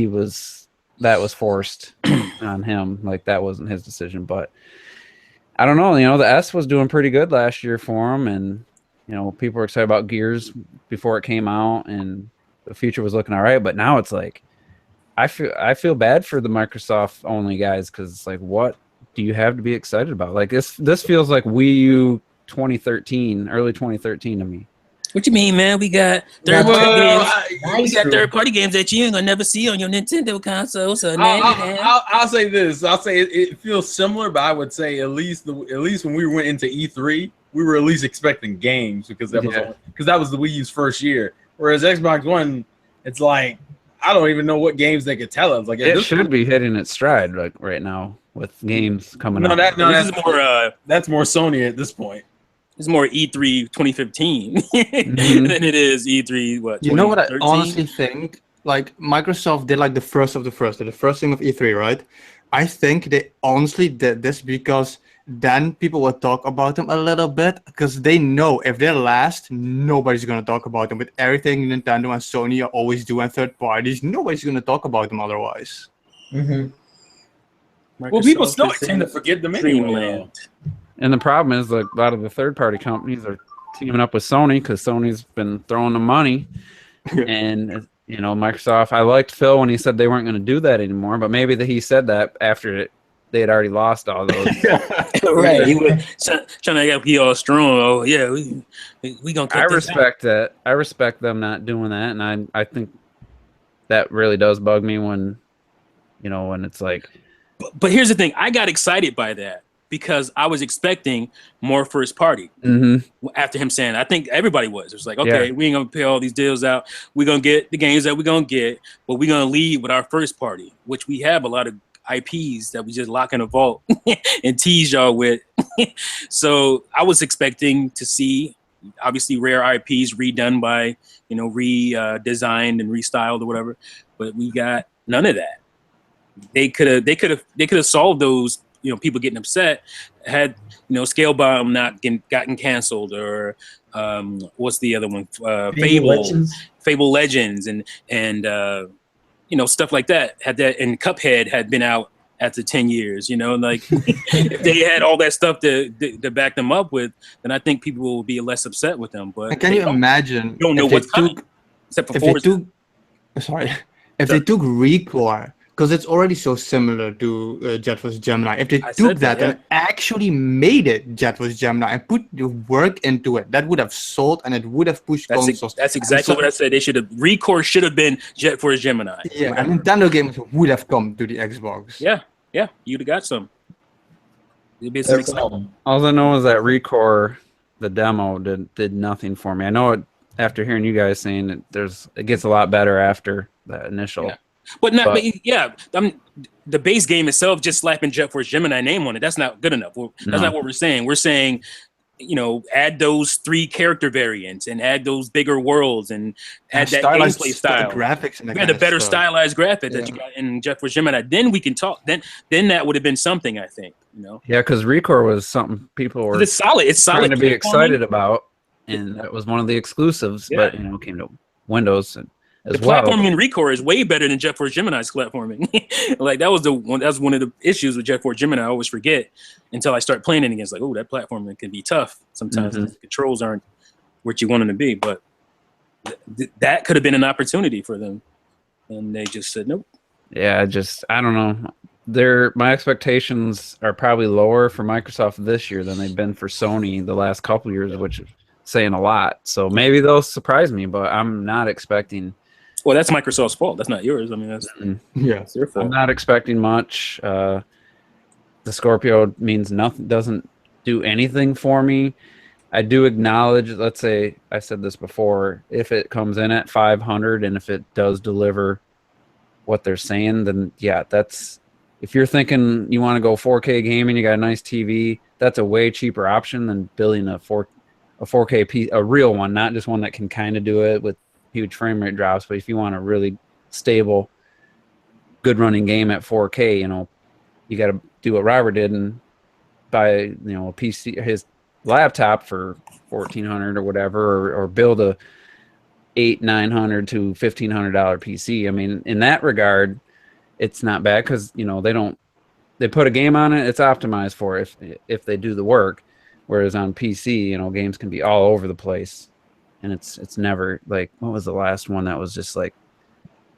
that was forced on him. Like, that wasn't his decision, but I don't know. You know, the S was doing pretty good last year for him, and you know, people were excited about Gears before it came out, and the future was looking all right. But now it's like, I feel bad for the Microsoft only guys, because it's like, what do you have to be excited about? Like, this feels like Wii U 2013, early 2013 to me. What you mean, man? We got third-party games that you ain't gonna never see on your Nintendo console. So I'll say this. I'll say it feels similar, but I would say at least when we went into E3, we were at least expecting games, because that was the Wii U's first year. Whereas Xbox One, it's like, I don't even know what games they could tell us. Like, it should be hitting its stride like right now with games coming out. That's more Sony at this point. It's more E3 2015 than it is E3 what? You know what I honestly think? Like, Microsoft did like the first of the first, the first thing of E3, right? I think they honestly did this because then people will talk about them a little bit, because they know if they're last, nobody's gonna talk about them. With everything Nintendo and Sony are always doing third parties, nobody's gonna talk about them otherwise. Well, people still tend to forget them anyway. And the problem is, like, a lot of the third-party companies are teaming up with Sony, because Sony's been throwing them money. And, you know, Microsoft, I liked Phil when he said they weren't going to do that anymore, but maybe he said that after they had already lost all those. Right. He was trying to be all strong. Oh, yeah, we going to cut this respect that. I respect them not doing that, and I think that really does bug me when it's like... But here's the thing. I got excited by that, because I was expecting more first party after him saying, I think everybody was. It was like, okay, we ain't going to pay all these deals out. We're going to get the games that we're going to get, but we're going to lead with our first party, which we have a lot of IPs that we just lock in a vault and tease y'all with. So I was expecting to see, obviously, rare IPs redone by, redesigned and restyled or whatever, but we got none of that. They could have solved those people getting upset, had Scalebound not gotten canceled, or what's the other one? Fable Legends, and stuff like that. And Cuphead had been out after 10 years. Like if they had all that stuff to back them up with, then I think people would be less upset with them. But can you imagine? You don't know what's coming, except for Forza. If they took Recore, because it's already so similar to Jet vs. Gemini. If they took that and actually made it Jet vs. Gemini and put the work into it, that would have sold and it would have pushed consoles. That's exactly what I said. Recore should have been Jet vs. Gemini. Yeah, and Nintendo games would have come to the Xbox. Yeah, you'd have got some. It'd be some excitement. All I know is that Recore, the demo, did nothing for me. I know it after hearing you guys saying it gets a lot better after that initial. Yeah. But the base game itself, just slapping Jet Force Gemini name on it, that's not good enough. That's not what we're saying. We're saying, add those 3 character variants and add those bigger worlds and add that gameplay style. Graphics and the better stylized graphics that you got in Jet Force Gemini. Then we can talk. Then that would have been something, I think. Yeah, because Recore was something people were. It's solid. It's solid. Trying to be excited about, and that was one of the exclusives. Yeah. But came to Windows and. The platforming in Recore is way better than Jet Force Gemini's platforming. Like that was one of the issues with Jet Force Gemini. I always forget until I start playing it again. It's like, oh, that platforming can be tough sometimes. The controls aren't what you want them to be. But that could have been an opportunity for them, and they just said nope. Yeah, I don't know. My expectations are probably lower for Microsoft this year than they've been for Sony the last couple years, which is saying a lot. So maybe they'll surprise me, but I'm not expecting. Well, that's Microsoft's fault. That's not yours. I mean, that's their fault. I'm not expecting much. The Scorpio means nothing. Doesn't do anything for me. I do acknowledge. Let's say I said this before. If it comes in at 500 and if it does deliver what they're saying, then yeah, that's. If you're thinking you want to go 4K gaming, you got a nice TV. That's a way cheaper option than building a 4K a real one, not just one that can kind of do it with huge frame rate drops. But if you want a really stable, good running game at 4K, you got to do what Robert did and buy, a PC, his laptop for $1,400 or whatever, or build a $800-900 to $1,500 PC. I mean, in that regard, it's not bad because they put a game on it, it's optimized for it if they do the work. Whereas on PC, games can be all over the place, and it's never like, what was the last one that was just like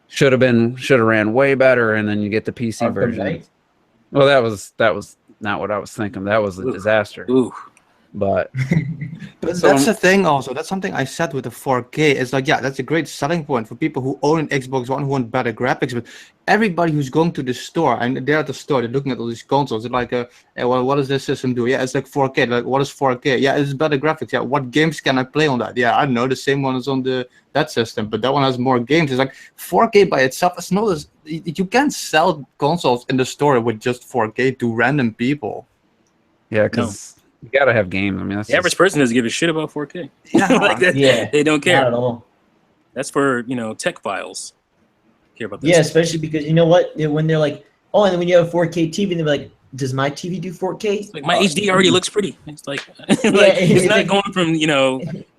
should have ran way better, and then you get the PC version. Night. Well, that was not what I was thinking. That was a disaster. Ooh. But that's the thing also. That's something I said with the 4K. It's like, yeah, that's a great selling point for people who own an Xbox One who want better graphics. But everybody who's going to the store, and they're at the store, they're looking at all these consoles. They're like, well, what does this system do? Yeah, it's like 4K. Like, what is 4K? Yeah, it's better graphics. Yeah, what games can I play on that? Yeah, I don't know. The same one is on that system, but that one has more games. It's like 4K by itself. It's not as you can't sell consoles in the store with just 4K to random people. Yeah, because. No. You gotta have games. I mean, that's the average person doesn't give a shit about 4K. Yeah, like that, yeah, they don't care not at all. That's for tech files. Care about that. Yeah, especially because you know what? When they're like, oh, and then when you have a 4K TV, they're like, does my TV do 4K? It's like my HD already looks pretty. It's like, it's not going from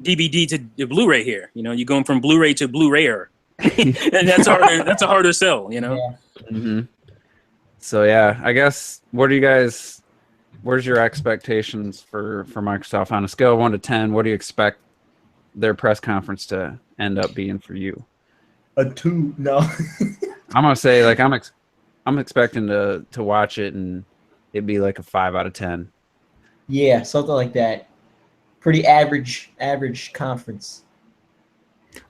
DVD to Blu-ray here. You're going from Blu-ray to Blu-rayer, and that's harder. That's a harder sell. Yeah. Mm-hmm. So yeah, I guess where's your expectations for Microsoft on a scale of 1 to 10? What do you expect their press conference to end up being for you? A 2. No. I'm gonna say like I'm expecting to watch it and it'd be like a 5 out of 10. Yeah, something like that. Pretty average conference.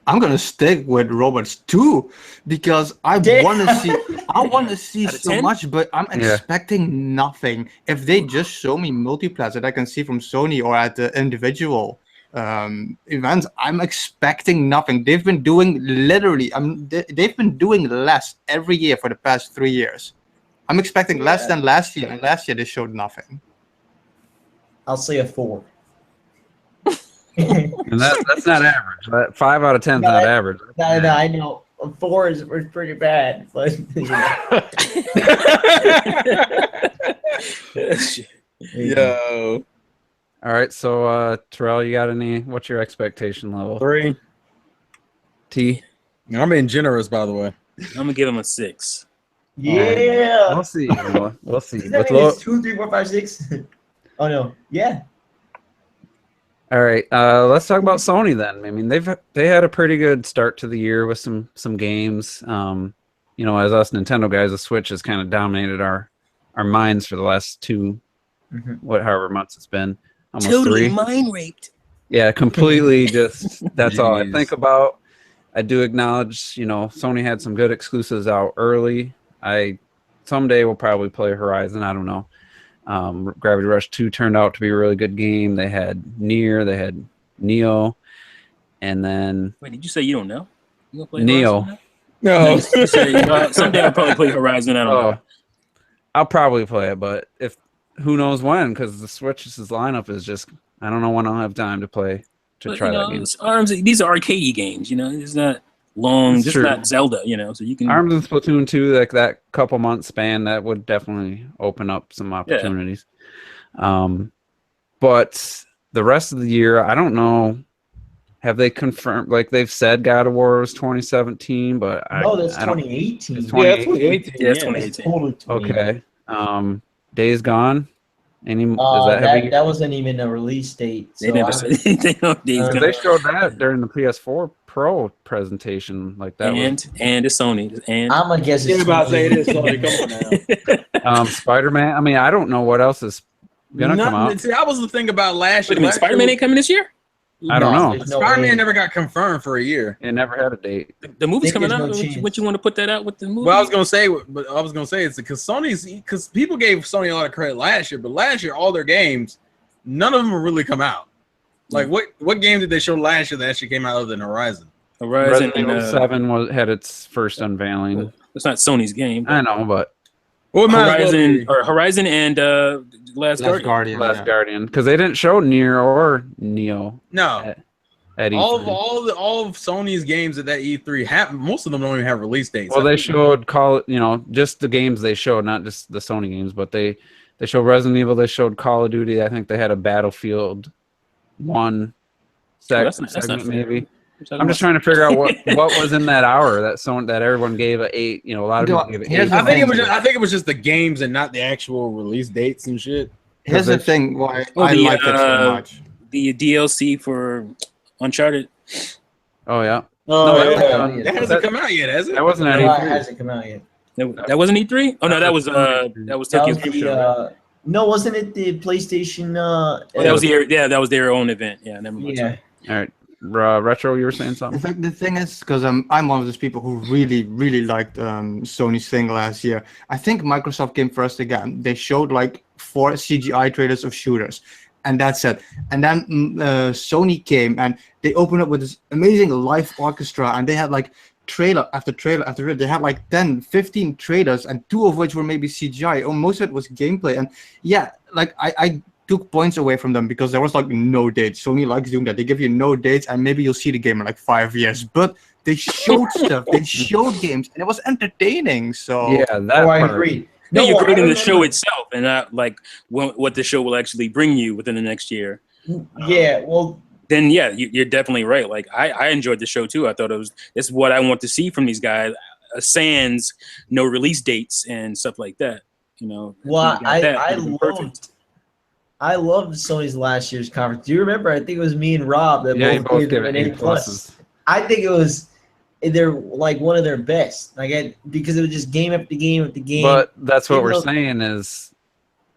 I'm gonna stick with Robert's 2 because I want to see so much, but I'm expecting nothing. If they just show me multiplayer that I can see from Sony or at the individual events, I'm expecting nothing. They've been doing they've been doing less every year for the past 3 years. I'm expecting less than last year, and last year they showed nothing. I'll say a 4. And that's not average. 5 out of 10 is not average. No, I know. 4 is pretty bad, but There you go. Yo, All right, so Terrell, you got any? What's your expectation level? 3. T. I'm being generous, by the way. I'm gonna give him a 6. Yeah. We'll see. We'll see. Does that With mean low- it's 2, 3, 4, 5, 6? Oh no. Yeah. All right, let's talk about Sony then. I mean, they had a pretty good start to the year with some games. You know, as us Nintendo guys, the Switch has kind of dominated our minds for the last 2, however months it's been, almost Totally 3. mind raped. Yeah, completely. Just that's all I Jeez. think about. I do acknowledge, you know, Sony had some good exclusives out early. Someday will probably play Horizon. I don't know. Gravity Rush 2 turned out to be a really good game. They had Nier, they had Neo, and then Wait, did you say you don't know? You gonna play Neo. Horizon? No, You say, someday I'll probably play Horizon. I don't know. I'll probably play it, but who knows when? Because the Switch's lineup is just, I don't know when I'll have time to play to But, try you know, that game. it's ARMS. These are arcade games. You know, it's not long. It's Just true. not Zelda. You know, so you can. ARMS and Splatoon 2, like that couple month span, that would definitely open up some opportunities. But the rest of the year, I don't know. Have they confirmed? Like they've said, God of War was 2017, but No, that's I don't. 2018. It's yeah, 2018. 2018. Yeah, it's yeah. 2018. It's totally 2018. Okay. Days Gone. Does that have any? That wasn't even a release date. They So never said anything on Days Uh, Gone. They showed that during the PS4 Pro presentation. Like that And it's Sony. And I'm gonna guess Yeah, it's about to say it is 2018. Sony. Come on now. Spider-Man. I mean, I don't know what else is gonna come Nothing- out. See, that was the thing about last Wait year. a minute, Last Spider-Man year- ain't coming this year? I don't know. There's no way. Spider-Man never got confirmed for a year. It never had a date. The movie's Think coming there's out. no What chance. you want to put that out with the movie? Well, I was gonna say it's because people gave Sony a lot of credit last year, but last year all their games, none of them have really come out. Like what game did they show last year that actually came out other than Horizon? Horizon Resident Evil and 7 had its first unveiling. it's not Sony's game. I know, but Well, it might as well be. Horizon and Last Guardian. Last Guardian, because they didn't show Nier or Neo No, at E3. all of Sony's games at that E3 have most of them don't even have release dates. Well, they showed just the games they showed, not just the Sony games, but they showed Resident Evil, they showed Call of Duty. I think they had a Battlefield 1 that's not segment fair. maybe. I'm just trying to figure out what was in that hour that everyone gave a 8. You know, a lot of people gave it 8. Here's the I think thing. it was just the games and not the actual release dates and shit. Here's the thing why Oh, I the, liked it so much. The DLC for Uncharted. Oh yeah, Oh, that yeah. was- That hasn't come out yet, has it? that wasn't at No, it E3. hasn't come out yet. That wasn't E3. Oh no, that was That Tokyo was Game the, Show. no, wasn't it the PlayStation? That was their own event. Yeah, never mind. Yeah. All right, Retro, you were saying something. The thing is, because I'm one of those people who really, really liked Sony's thing last year. I think Microsoft came first again. They showed like 4 CGI trailers of shooters, and that's it. And then Sony came and they opened up with this amazing live orchestra, and they had like trailer after trailer after trailer. They had like 10, 15 trailers, and 2 of which were maybe CGI, or most of it was gameplay. And yeah, like I took points away from them because there was like no dates. Sony likes doing that. They give you no dates, and maybe you'll see the game in like 5 years. But they showed stuff. They showed games, and it was entertaining. So Yeah, that I part. agree. No, you're I grading the remember- show itself and not like what the show will actually bring you within the next year. Yeah, well, Then yeah, you're definitely right. Like I enjoyed the show too. I thought it's what I want to see from these guys. Sans no release dates and stuff like that. You know. well, you got that, I it'd be perfect. loved Sony's last year's conference. Do you remember? I think it was me and Rob that Yeah, you both both gave give them it an A+. A+. I think it was they're like one of their best. Because it was just game after game after game. But that's what Even we're though- saying is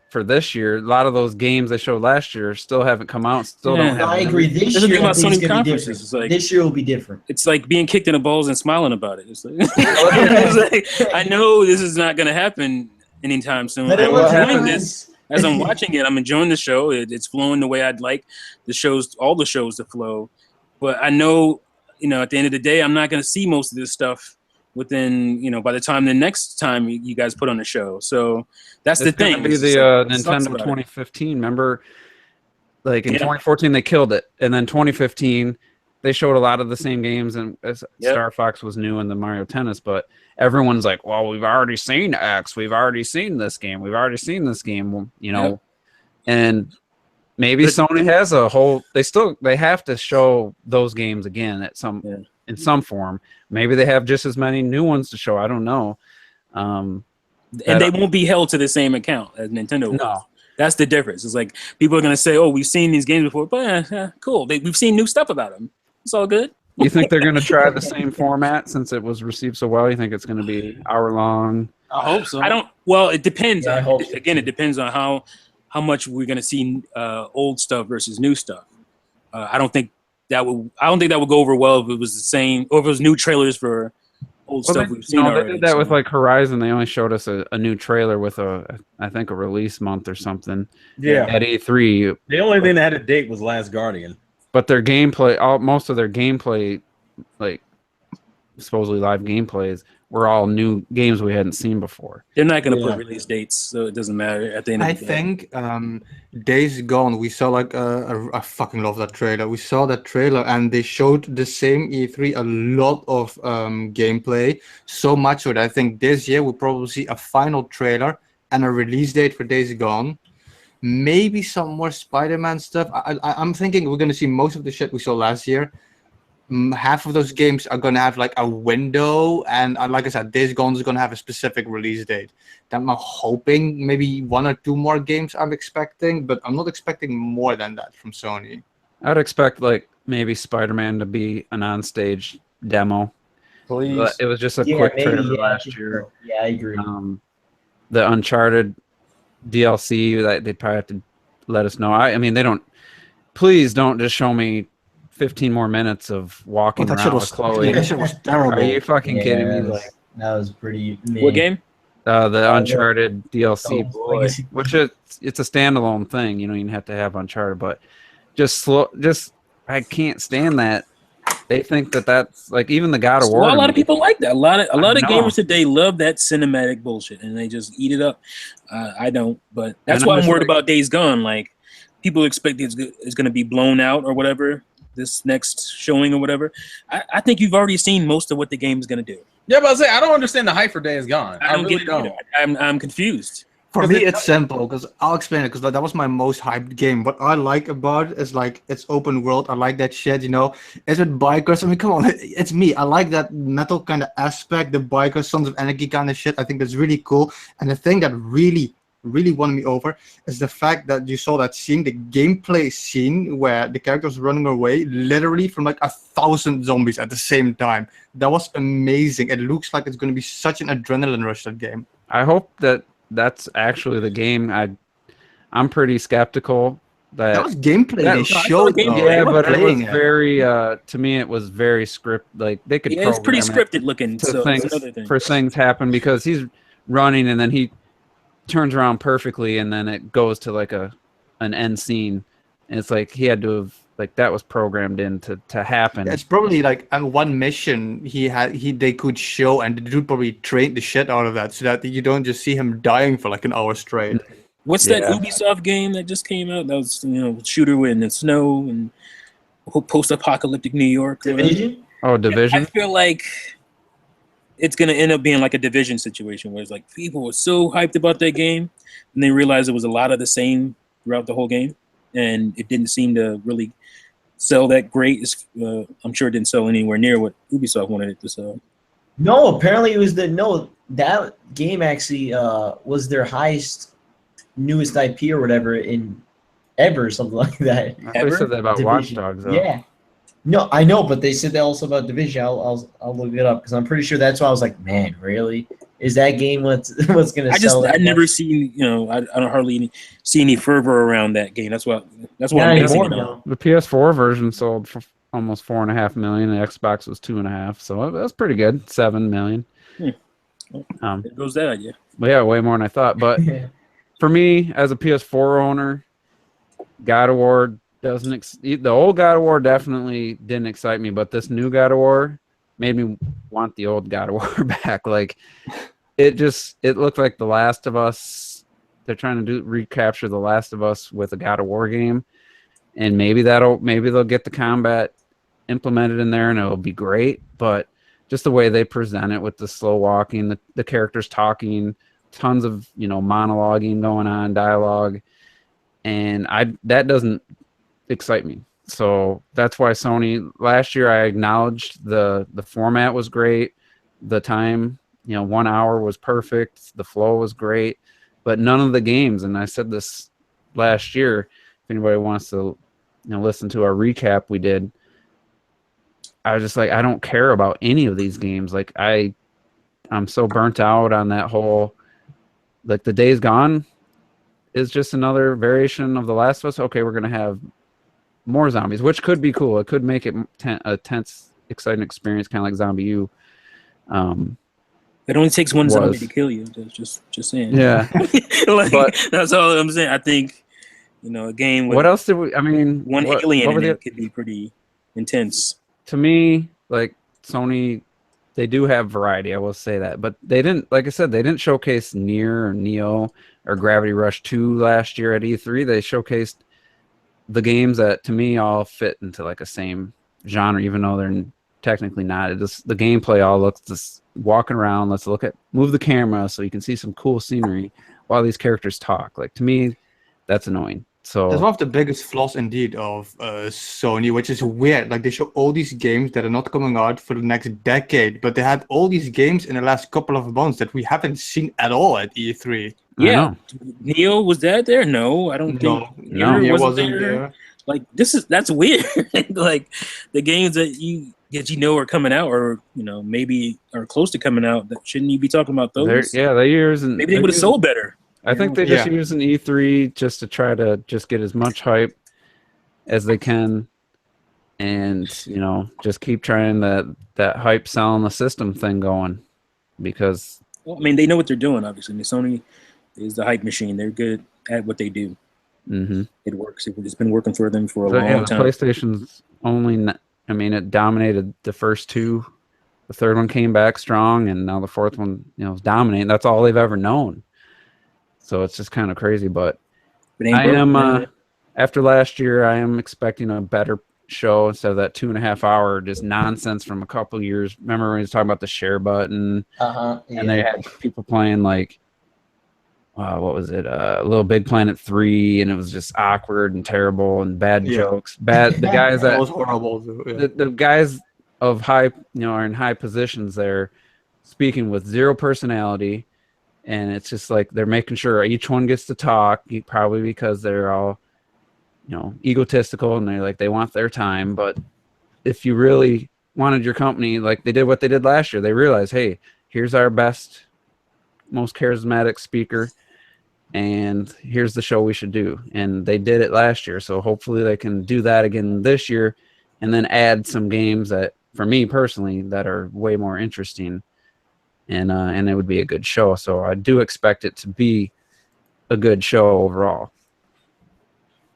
for this year, a lot of those games they showed last year still haven't come out. Still Yeah. don't have. I them. agree. This That's the year, thing I about think it's Sony's gonna be conferences. different. It's like This year will be different. it's like being kicked in the balls and smiling about it. It's like, it's like, I know this is not going to happen anytime soon. But it I'm was enjoying nice. this as I'm watching it. I'm enjoying the show. It's flowing the way I'd like all the shows to flow. But I know, at the end of the day, I'm not going to see most of this stuff within, by the time the next time you guys put on the show. So that's It's the thing. gonna be It's the just like, it sucks Nintendo about it. 2015. Remember, like in Yeah. 2014 they killed it, and then 2015 they showed a lot of the same games, and Star Fox was new in the Mario Tennis, but everyone's like, well, we've already seen X, we've already seen this game, we've already seen this game, you know, and maybe Sony has a whole. They have to show those games again at in some form. Maybe they have just as many new ones to show. I don't know. And they won't be held to the same account as Nintendo will. No. That's the difference. It's like people are going to say, oh, we've seen these games before, but cool. We've seen new stuff about them. It's all good. You think they're going to try the same format since it was received so well? You think it's going to be hour-long? I hope so. I don't. Well, it depends. Yeah, I hope so. Again, it depends on how much we're going to see old stuff versus new stuff. I don't think that would go over well if it was the same, or if it was new trailers for old stuff we've seen already. They did that with like Horizon. They only showed us a new trailer with I think a release month or something. Yeah. At E3. The only thing that had a date was Last Guardian. But their gameplay, most of their gameplay, like supposedly live gameplays, were all new games we hadn't seen before. They're not going to put release dates, so it doesn't matter at the end of the day. I think Days Gone, we saw like I fucking love that trailer. We saw that trailer and they showed the same E3 a lot of gameplay, so much so that I think this year we'll probably see a final trailer and a release date for Days Gone. Maybe some more Spider-Man stuff. I'm thinking we're going to see most of the shit we saw last year. Half of those games are going to have like a window, and like I said, Days Gone is going to have a specific release date. I'm hoping maybe 1 or 2 more games I'm expecting, but I'm not expecting more than that from Sony. I'd expect like maybe Spider-Man to be an on-stage demo. Please. But it was just a quick trailer last year. Yeah, I agree. The Uncharted DLC that they'd probably have to let us know. I mean, please don't just show me 15 more minutes of walking around with Chloe. That shit was terrible. Are you fucking kidding me? Like, that was pretty. What game? The Uncharted DLC, boy. which it's a standalone thing. You know, you have to have Uncharted, but I can't stand that. They think that's like even the God of War. Well, a lot of people like that. A lot of know. gamers today love that cinematic bullshit, and they just eat it up. I don't, but that's And why I'm worried like, about Days Gone. Like people expect it's going to be blown out or whatever. This next showing or whatever. I think you've already seen most of what the game's going to do. Yeah, but I don't understand the hype for Days Gone. I don't really get it don't. either. I'm confused. For me, it's simple because I'll explain it because that was my most hyped game. What I like about it is like it's open world. I like that shit, you know. It's with bikers. I mean, come on, it's me. I like that metal kind of aspect, the bikers, Sons of Anarchy kind of shit. I think that's really cool. And the thing that really won me over is the fact that you saw that scene, the gameplay scene where the characters running away literally from like 1,000 zombies at the same time. That was amazing. It looks like it's going to be such an adrenaline rush, that game. I hope that's actually the game. I'm pretty skeptical that was gameplay they showed. Yeah, but it was very to me it was very like they could it's pretty scripted looking for things happen because he's running and then he turns around perfectly and then it goes to like an end scene and it's like he had to have like that was programmed in to happen. It's probably like on one mission they could show, and the dude probably trained the shit out of that so that you don't just see him dying for like an hour straight. What's that Ubisoft game that just came out? That was shooter in the snow and post-apocalyptic New York. Division? Oh, Division. I feel like it's gonna end up being like a Division situation where it's like people were so hyped about that game and they realized it was a lot of the same throughout the whole game, and it didn't seem to really sell that great. I'm sure it didn't sell anywhere near what Ubisoft wanted it to sell. No, apparently it was that game actually was their highest, newest IP or whatever in ever, something like that. They said that about Division. Watch Dogs, though. Yeah. No, I know, but they said that also about Division. I'll look it up because I'm pretty sure that's why I was like, man, really? Is that game what's gonna sell? I never seen I don't hardly see any fervor around that game. That's why I'm missing it out. The PS4 version sold for almost 4.5 million. The Xbox was 2.5, so that's pretty good. 7 million. There goes that idea. Well, yeah, way more than I thought. But for me, as a PS4 owner, God of War doesn't. The old God of War definitely didn't excite me, but this new God of War made me want the old God of War back. Like it looked like The Last of Us. They're trying to recapture The Last of Us with a God of War game, and maybe they'll get the combat implemented in there and it'll be great, but just the way they present it with the slow walking, the characters talking, tons of, you know, monologuing going on, dialogue, and that doesn't excite me. So that's why Sony last year, I acknowledged the format was great, the time, you know, 1 hour was perfect, the flow was great, but none of the games, and I said this last year, if anybody wants to, you know, listen to our recap we did, I was just like, I don't care about any of these games. Like I'm so burnt out on that whole, like the Days Gone is just another variation of The Last of Us. Okay, we're gonna have more zombies, which could be cool. It could make it a tense, exciting experience, kind of like Zombie U. It only takes one zombie to kill you. Just saying. Yeah, like, but that's all I'm saying. I think, you know, a game with what else did we? I mean, one alien in it could be pretty intense. To me, like Sony, they do have variety. I will say that, but they didn't. Like I said, they didn't showcase Nier or Neo or Gravity Rush 2 last year at E3. They showcased the games that to me all fit into like a same genre, even though they're technically not. It just, the gameplay all looks just walking around. Let's move the camera so you can see some cool scenery while these characters talk. Like to me, that's annoying. So that's one of the biggest flaws indeed of Sony, which is weird. Like they show all these games that are not coming out for the next decade, but they had all these games in the last couple of months that we haven't seen at all at E3. Yeah, Neo, was that there? No, I don't think. No, Neo wasn't there. Like that's weird. Like the games that you know are coming out, or you know maybe are close to coming out, that shouldn't you be talking about those? They're using. Maybe they would have sold better. I think they just use an E3 just to try to just get as much hype as they can, and you know, just keep trying that hype selling the system thing going, because well, I mean, they know what they're doing. Obviously, I mean, Sony is the hype machine. They're good at what they do. Mm-hmm. It works. It's been working for them for a long time. PlayStation's only. I mean, it dominated the first two. The third one came back strong, and now the fourth one, you know, is dominating. That's all they've ever known. So it's just kind of crazy, but I am after last year, I am expecting a better show instead of that 2.5 hour just nonsense from a couple of years. Remember when he was talking about the share button? And they had people playing like, what was it? Little Big Planet 3, and it was just awkward and terrible and bad jokes. The guys that was horrible. The guys of high, you know, are in high positions there, speaking with zero personality. And it's just like they're making sure each one gets to talk, probably because they're all, you know, egotistical and they're like they want their time. But if you really wanted your company, like they did what they did last year, they realized, hey, here's our best, most charismatic speaker, and here's the show we should do. And they did it last year, so hopefully they can do that again this year, and then add some games that, for me personally, that are way more interesting. And it would be a good show. So I do expect it to be a good show overall.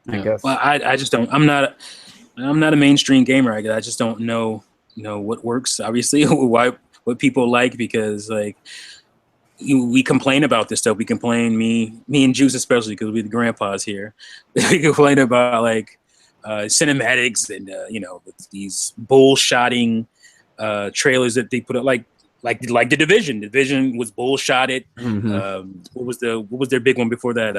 I guess. Well, I just don't. I'm not a mainstream gamer. I just don't know what works. Obviously, what people like, because like we complain about this stuff. We complain, me and Juice especially, because we're the grandpas here. We complain about like cinematics and you know, these bullshotting trailers that they put up, like the Division. Division was bullshotted. Mm-hmm. What was their big one before that?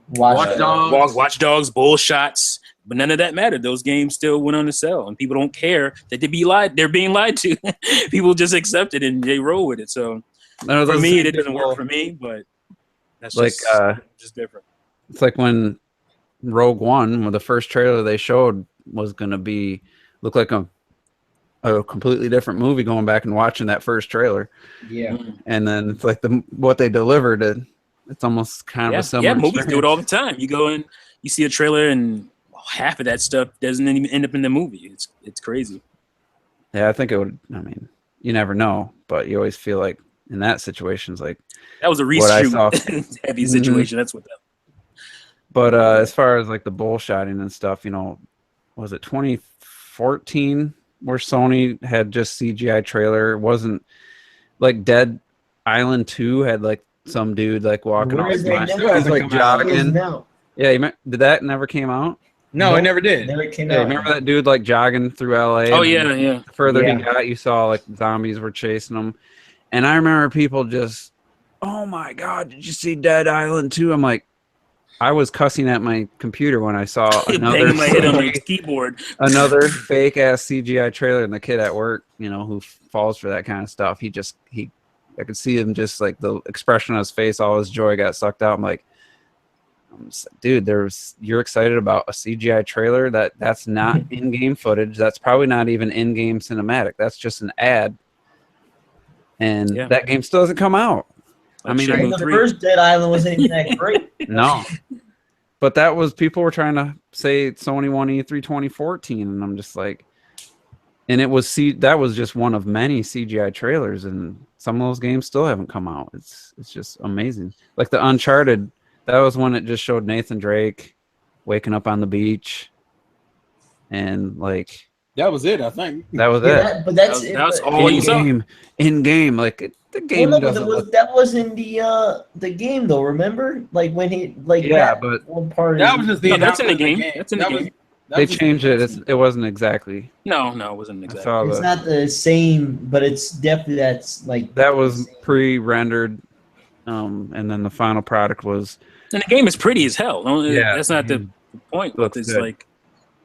Watch Dogs. Watch Dogs, bullshots. But none of that mattered. Those games still went on to sell, and people don't care that they're being lied to. People just accept it and they roll with it. So for me, it doesn't work for me. But that's like just different. It's like when Rogue One, when the first trailer they showed was going to look like a completely different movie, going back and watching that first trailer. Yeah. And then it's like what they delivered, it's almost kind of a similar movies experience. do it all the time. You go in, you see a trailer, and half of that stuff doesn't even end up in the movie. It's crazy. Yeah, I think it would. I mean, you never know, but you always feel like in that situation, it's like that was a reshoot heavy situation. That's what that. But as far as like the bullshotting and stuff, you know, was it 2014 where Sony had just CGI trailer? It wasn't like Dead Island 2 had like some dude like walking off the line. He's like jogging. Yeah, did that never came out? No, it never did. Never came Yeah, out. remember that dude like jogging through LA? Oh and yeah, yeah. The further he Yeah. got, you saw like zombies were chasing him. And I remember people just, oh my God, did you see Dead Island 2? I'm like, I was cussing at my computer when I saw another Banging my head on the keyboard. another fake ass CGI trailer, and the kid at work, who falls for that kind of stuff, I could see him just like the expression on his face, all his joy got sucked out. I'm like, dude, you're excited about a CGI trailer that's not in-game footage. That's probably not even in-game cinematic. That's just an ad, and that game still doesn't come out. Like I mean, Shenmue the 3. first Dead Island wasn't even that great. no. But that was, people were trying to say Sony won E3 2014, and I'm just like, and that was just one of many CGI trailers, and some of those games still haven't come out. It's just amazing. Like the Uncharted, that was when it just showed Nathan Drake waking up on the beach, and like That was it, I think. that was it. But that's That's all you saw. In game, like the game doesn't look. that wasn't the game though. Remember, like when he like Yeah, that but one part. That was just the No, that's in the announcement of game. That's in the That was- game. that They was just changed the it. announcement. It wasn't exactly. No, it wasn't I exactly. saw It's the, not the same, but it's definitely that was pre-rendered, and then the final product was. And the game is pretty as hell. Yeah. That's not the point. But Looks it's good. like,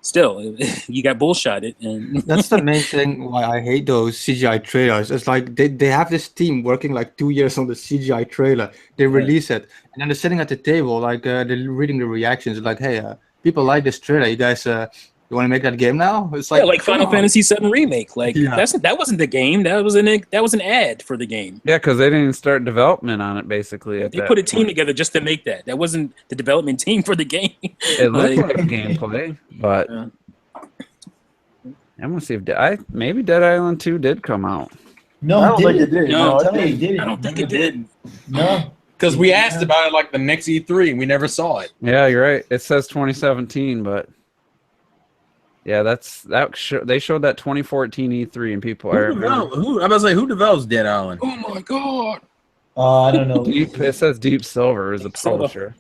still, you got bullshotted. And That's the main thing why I hate those CGI trailers. It's like they have this team working like 2 years on the CGI trailer. They release it, and then they're sitting at the table, like they're reading the reactions. Like, hey, people like this trailer. You guys, you want to make that game now? It's like, yeah, like Final come on. Fantasy VII Remake. Like Yeah. that wasn't the game. That was an ad for the game. Yeah, because they didn't start development on it. Basically, They put a team together just to make that. That wasn't the development team for the game. It looked like gameplay, but Yeah. I'm gonna see if maybe Dead Island 2 did come out. No, I don't think it didn't. did. No, Tell me, it didn't. I don't think it did. No. Because we asked about it like the next E3 and we never saw it. Yeah, you're right. It says 2017, but yeah, they showed that 2014 E3, and people are. I'm about to say, who develops Dead Island? Oh my god! I don't know. It says Deep Silver is a Deep Silver. publisher.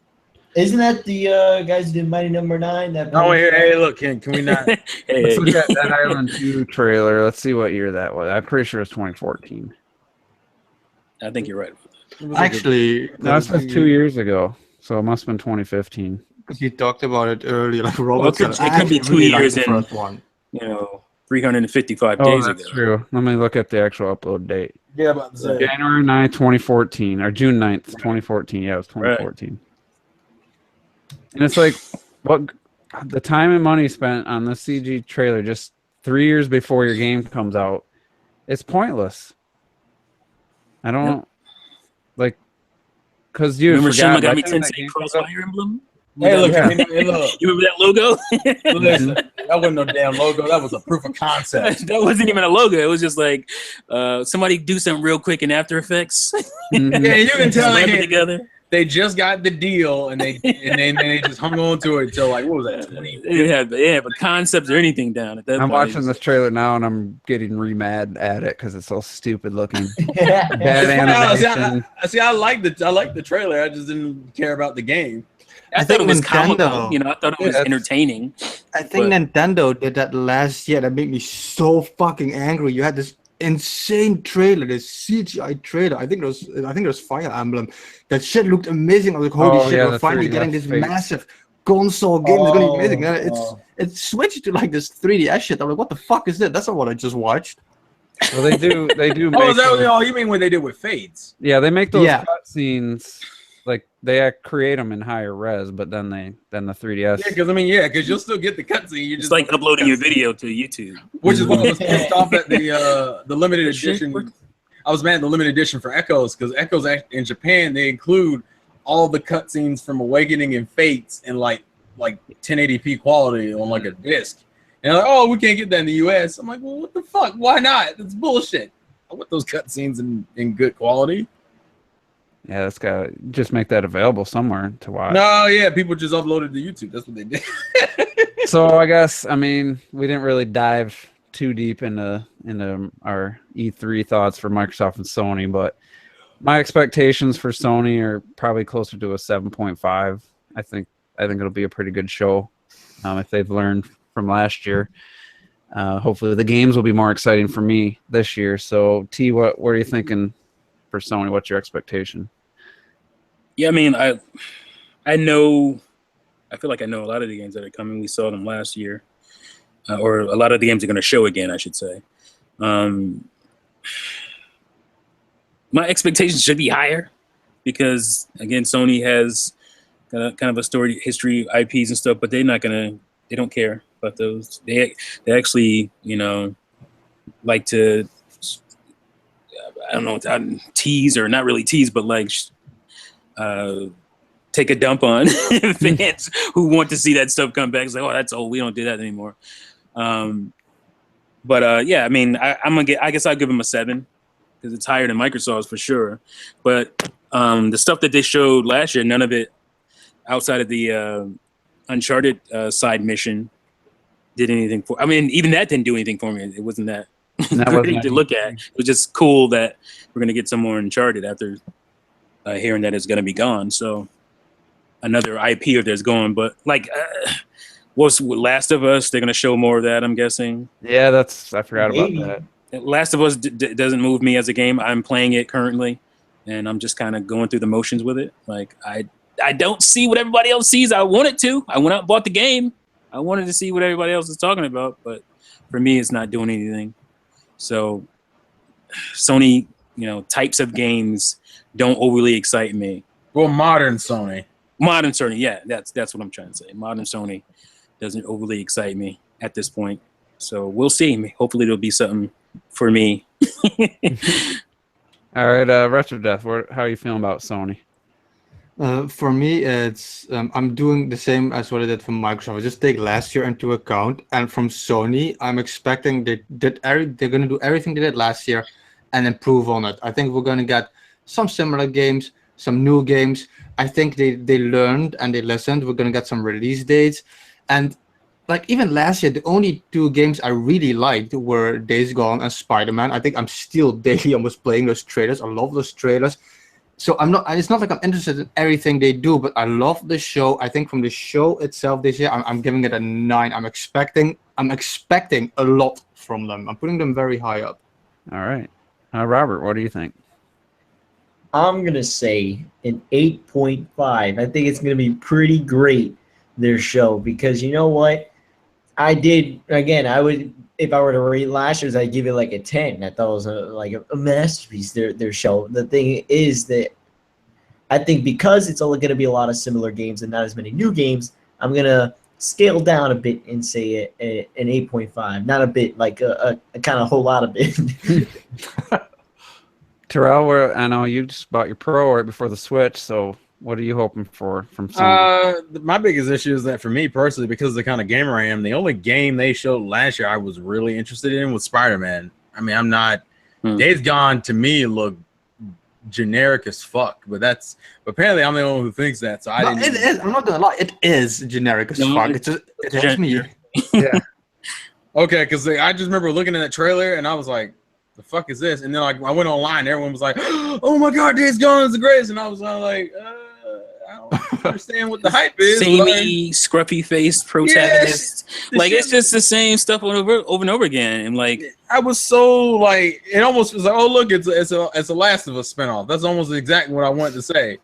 Isn't that the guys who did Mighty Number 9? That Oh, hey, look, can we not? Let's Hey, look at Dead Island 2 trailer. Let's see what year that was. I'm pretty sure it's 2014. I think you're right. Actually, No, it says 2 years ago, so it must have been 2015. because you talked about it earlier, like Well, Robert it could said, I be actually 2 really liked years the in. first one. 355 Oh, days that's ago. true. Let me look at the actual upload date. Yeah, about to say. January 9th, 2014, or June 9th, 2014. Yeah, it was 2014. And it's like, what the time and money spent on the CG trailer just 3 years before your game comes out, it's pointless. I don't like, because you Remember Shin forgot. Megami by the time that Tensei game Cross comes out- Fire Emblem? Hey, look, Yeah. hey, look. You remember that logo? Listen, that wasn't no damn logo. That was a proof of concept. That wasn't even a logo. It was just like somebody do something real quick in After Effects. Mhm. Yeah, you can tell Slap it they, together. they just got the deal and they just hung on to it until like, what was that? 20? They didn't have a concept or anything down at that I'm point. watching this trailer now and I'm getting re-mad at it because it's so stupid looking. Yeah. Bad animation. I like the trailer. I just didn't care about the game. I I thought it think was Nintendo- comical. You know, I thought it was Yeah, that's- entertaining. I think Nintendo did that last year. That made me so fucking angry. You had this insane trailer, this CGI trailer. I think it was Fire Emblem. That shit looked amazing. I was like, holy Oh, shit, yeah, we're the finally 3D getting this face. massive console game. It's gonna be amazing. And Oh. it switched to like this 3DS shit. I'm like, what the fuck is this? That's not what I just watched. Well, they do Oh, make is that those- all you mean when they did with Fades? yeah, they make those Yeah. cutscenes like they create them in higher res, but then the 3DS. Yeah, because you'll still get the cutscene. You It's just like uploading your video to YouTube. which is why I was pissed off at the limited edition. I was mad at the limited edition for Echoes because Echoes in Japan they include all the cutscenes from Awakening and Fates in like 1080p quality on like a disc. And they're like, oh, we can't get that in the US. I'm like, well, what the fuck? Why not? That's bullshit. I want those cutscenes in good quality. Yeah, that's got just make that available somewhere to watch. No, yeah, people just uploaded to YouTube. That's what they did. So I guess we didn't really dive too deep into our E3 thoughts for Microsoft and Sony, but my expectations for Sony are probably closer to a 7.5. I think it'll be a pretty good show. if they've learned from last year. Hopefully the games will be more exciting for me this year. So T, what are you thinking for Sony? What's your expectation? Yeah, I mean, I know, I feel like I know a lot of the games that are coming. We saw them last year, or a lot of the games are going to show again, I should say. My expectations should be higher because, again, Sony has kind of a story, history, IPs and stuff, but they don't care about those. They actually, like to, I don't know, tease or not really tease, but like take a dump on fans who want to see that stuff come back. It's like, oh, that's old. We don't do that anymore. But yeah, I mean, I guess I'll give them a 7 because it's higher than Microsoft's for sure. But the stuff that they showed last year, none of it outside of the Uncharted side mission did anything for. I mean, even that didn't do anything for me. It wasn't that pretty to look at. It was just cool that we're gonna get some more Uncharted after hearing that it's gonna be gone. So another IP of theirs going, but like. What's Last of Us? They're gonna show more of that, I'm guessing. Yeah, I forgot about that. Last of Us doesn't move me as a game. I'm playing it currently, and I'm just kind of going through the motions with it. Like I don't see what everybody else sees. I wanted to. I went out and bought the game. I wanted to see what everybody else is talking about, but for me, it's not doing anything. So Sony, types of games don't overly excite me. Well, modern Sony, yeah, that's what I'm trying to say. Modern Sony doesn't overly excite me at this point. So we'll see. Hopefully there'll be something for me. All right, Retro Death, how are you feeling about Sony? For me, it's I'm doing the same as what I did from Microsoft. I just take last year into account, and from Sony, I'm expecting they're going to do everything they did last year and improve on it. I think we're going to get some similar games, some new games. I think they learned and they listened. We're going to get some release dates. And like even last year, the only 2 games I really liked were Days Gone and Spider-Man. I think I'm still daily almost playing those trailers. I love those trailers. So it's not like I'm interested in everything they do, but I love the show. I think from the show itself this year, I'm giving it a 9. I'm expecting a lot from them. I'm putting them very high up. All right. Robert, what do you think? I'm going to say an 8.5. I think it's going to be pretty great, their show, because you know what? I would, if I were to rate last year's, I'd give it like a 10. I thought it was a masterpiece, their show. The thing is that I think because it's only going to be a lot of similar games and not as many new games, I'm going to scale down a bit and say an 8.5. Not a bit, like a kind of whole lot of bit. Terrell, I know you just bought your Pro right before the Switch, so what are you hoping for from Sony? My biggest issue is that for me personally, because of the kind of gamer I am, the only game they showed last year I was really interested in was Spider-Man. I mean, I'm not. Days Gone to me looked generic as fuck, but apparently I'm the only one who thinks that. So I didn't. It is. I'm not gonna lie. It is generic as fuck. It hits me. Yeah. Okay, because I just remember looking at that trailer and I was like, the fuck is this? And then I went online, everyone was like, oh my god, Days Gone is the greatest. And I was like, I don't understand what the hype is. Samey, scruffy faced protagonist. Yes, it's just the same stuff over and over again. And like, I was so like, it almost was like, oh look, it's a Last of Us spinoff. That's almost exactly what I wanted to say.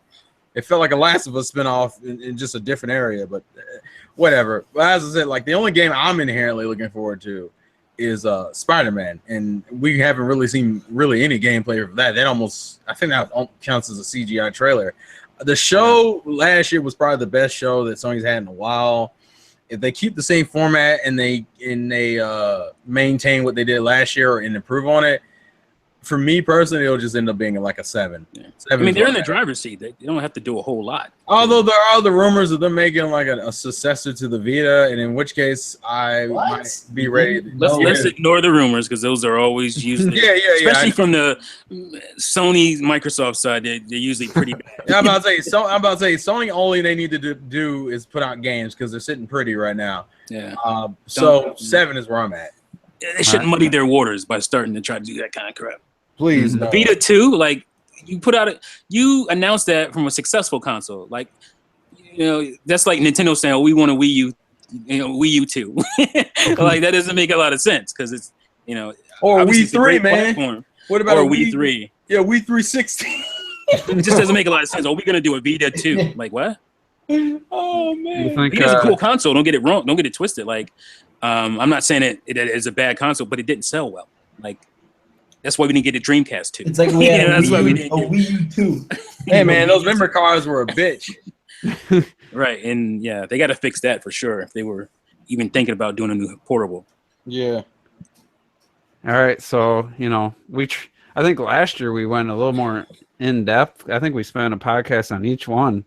It felt like a Last of Us spinoff in just a different area, but whatever. But as I said, like the only game I'm inherently looking forward to is Spider-Man, and we haven't really seen any gameplay for that. I think that counts as a CGI trailer. The show last year was probably the best show that Sony's had in a while. If they keep the same format and they maintain what they did last year and improve on it, for me personally, it'll just end up being like a 7. Yeah. I mean, they're in the driver's seat. They don't have to do a whole lot. Although there are the rumors of them making like a successor to the Vita, and in which case I might be ready. Let's ignore the rumors because those are always usually, especially from the Sony Microsoft side. They're usually pretty bad. Yeah, I'm about to say Sony only they need to do is put out games because they're sitting pretty right now. Yeah. So 7 is where I'm at. They shouldn't muddy their waters by starting to try to do that kind of crap. Please, no. Vita 2, like you announced that from a successful console. Like, that's like Nintendo saying, "Oh, we want a Wii U Wii U 2. Like that doesn't make a lot of sense because it's Or obviously Wii it's a great 3, man. platform. What about Or a Wii 3? Yeah, Wii 360. It just doesn't make a lot of sense. Are we gonna do a Vita 2? Like what? Oh You man. think, Vita's a cool console. Don't get it wrong. Don't get it twisted. Like, I'm not saying it is a bad console, but it didn't sell well. Like, that's why we didn't get a Dreamcast 2. It's like we had that's why we a didn't get Wii U 2. Hey man, those memory cards were a bitch. right. And yeah, they got to fix that for sure. If they were even thinking about doing a new portable. Yeah. All right, so I think last year we went a little more in depth. I think we spent a podcast on each one,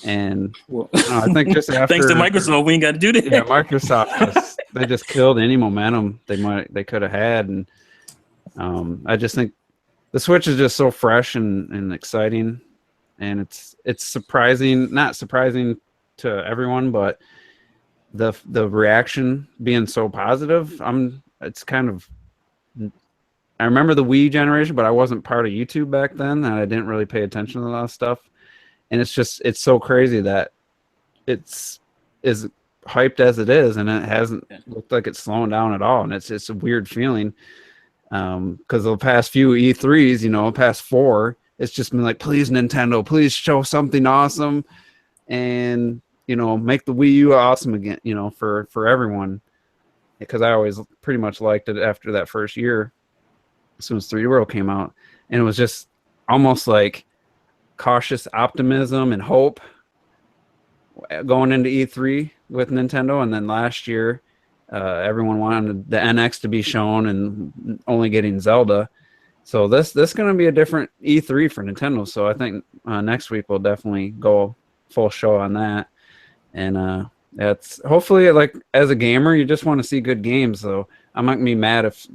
and Well, I think just after thanks to Microsoft, we ain't got to do that. yeah, Microsoft they just killed any momentum they could have had, and I just think the Switch is just so fresh and exciting, and it's surprising, not surprising to everyone, but the reaction being so positive. It's kind of. I remember the Wii generation, but I wasn't part of YouTube back then, and I didn't really pay attention to a lot of stuff. And it's so crazy that it's as hyped as it is, and it hasn't looked like it's slowing down at all. And it's a weird feeling because the past few E3s, past 4, it's just been like, please Nintendo, please show something awesome, and make the Wii U awesome again, for everyone. Because I always pretty much liked it after that first year. As soon as 3D World came out, and it was just almost like cautious optimism and hope going into E3 with Nintendo. And then last year, everyone wanted the NX to be shown and only getting Zelda. So this is going to be a different E3 for Nintendo. So I think next week we'll definitely go full show on that. And that's hopefully, like, as a gamer, you just want to see good games. So I'm not going to be mad if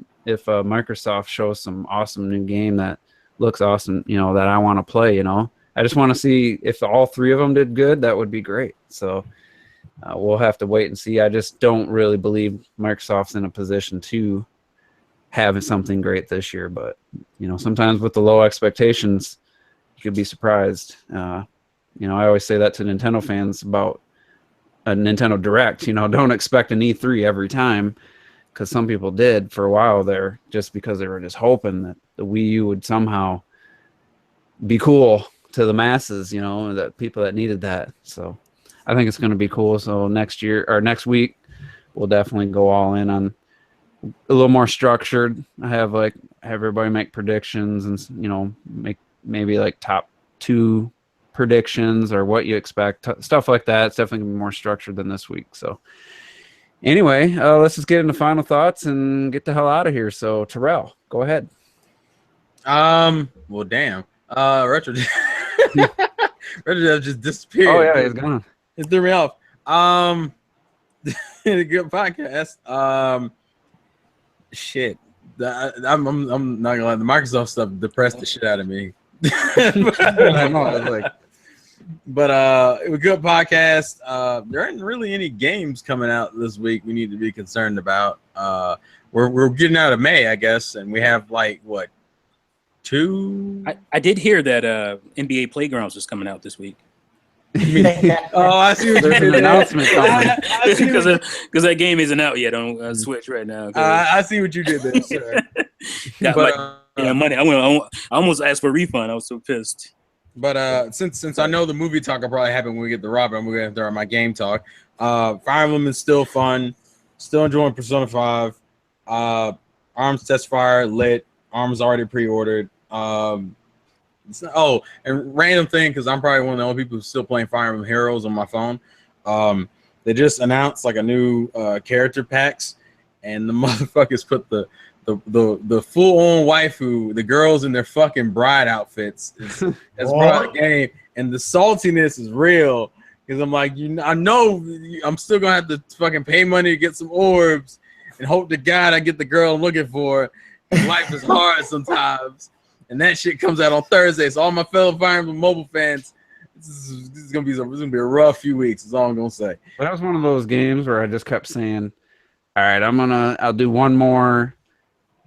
Microsoft shows some awesome new game that looks awesome, that I want to play. I just want to see if all 3 of them did good. That would be great. So we'll have to wait and see. I just don't really believe Microsoft's in a position to have something great this year. But sometimes with the low expectations, you could be surprised. I always say that to Nintendo fans about a Nintendo Direct. Don't expect an E3 every time. Because some people did for a while there, just because they were just hoping that the Wii U would somehow be cool to the masses, that people that needed that. So I think it's going to be cool. So next week, we'll definitely go all in on a little more structured. I have everybody make predictions and make maybe like top 2 predictions or what you expect, stuff like that. It's definitely going to be more structured than this week. So. Anyway, let's just get into final thoughts and get the hell out of here. So, Terrell, go ahead. Well, damn. Retro just disappeared. Oh yeah, he's gone. It threw me off. A good podcast. Shit. I'm not gonna lie. The Microsoft stuff depressed the shit out of me. I know. I was like. But it was a good podcast. There aren't really any games coming out this week we need to be concerned about. We're getting out of May, I guess, and we have 2. I did hear that NBA Playgrounds was coming out this week. Oh, I see what There's you an did. announcement coming. Because that game isn't out yet on Switch right now. I see what you did there, sir. Got But, money. I almost asked for a refund. I was so pissed. But since I know the movie talk will probably happen when we get to Robin, we're gonna throw my game talk. Fire Emblem is still fun. Still enjoying Persona 5. Arms Test Fire lit. Arms already pre-ordered. And random thing, because I'm probably one of the only people who's still playing Fire Emblem Heroes on my phone. They just announced a new character packs, and the motherfuckers put the full-on waifu, the girls in their fucking bride outfits as part of the game, and the saltiness is real. Because I'm like, I know I'm still gonna have to fucking pay money to get some orbs, and hope to God I get the girl I'm looking for. Life is hard sometimes, and that shit comes out on Thursday. So all my fellow Fire Emblem mobile fans, this is gonna be a rough few weeks. Is all I'm gonna say. But that was one of those games where I just kept saying, "All right, I'll do one more."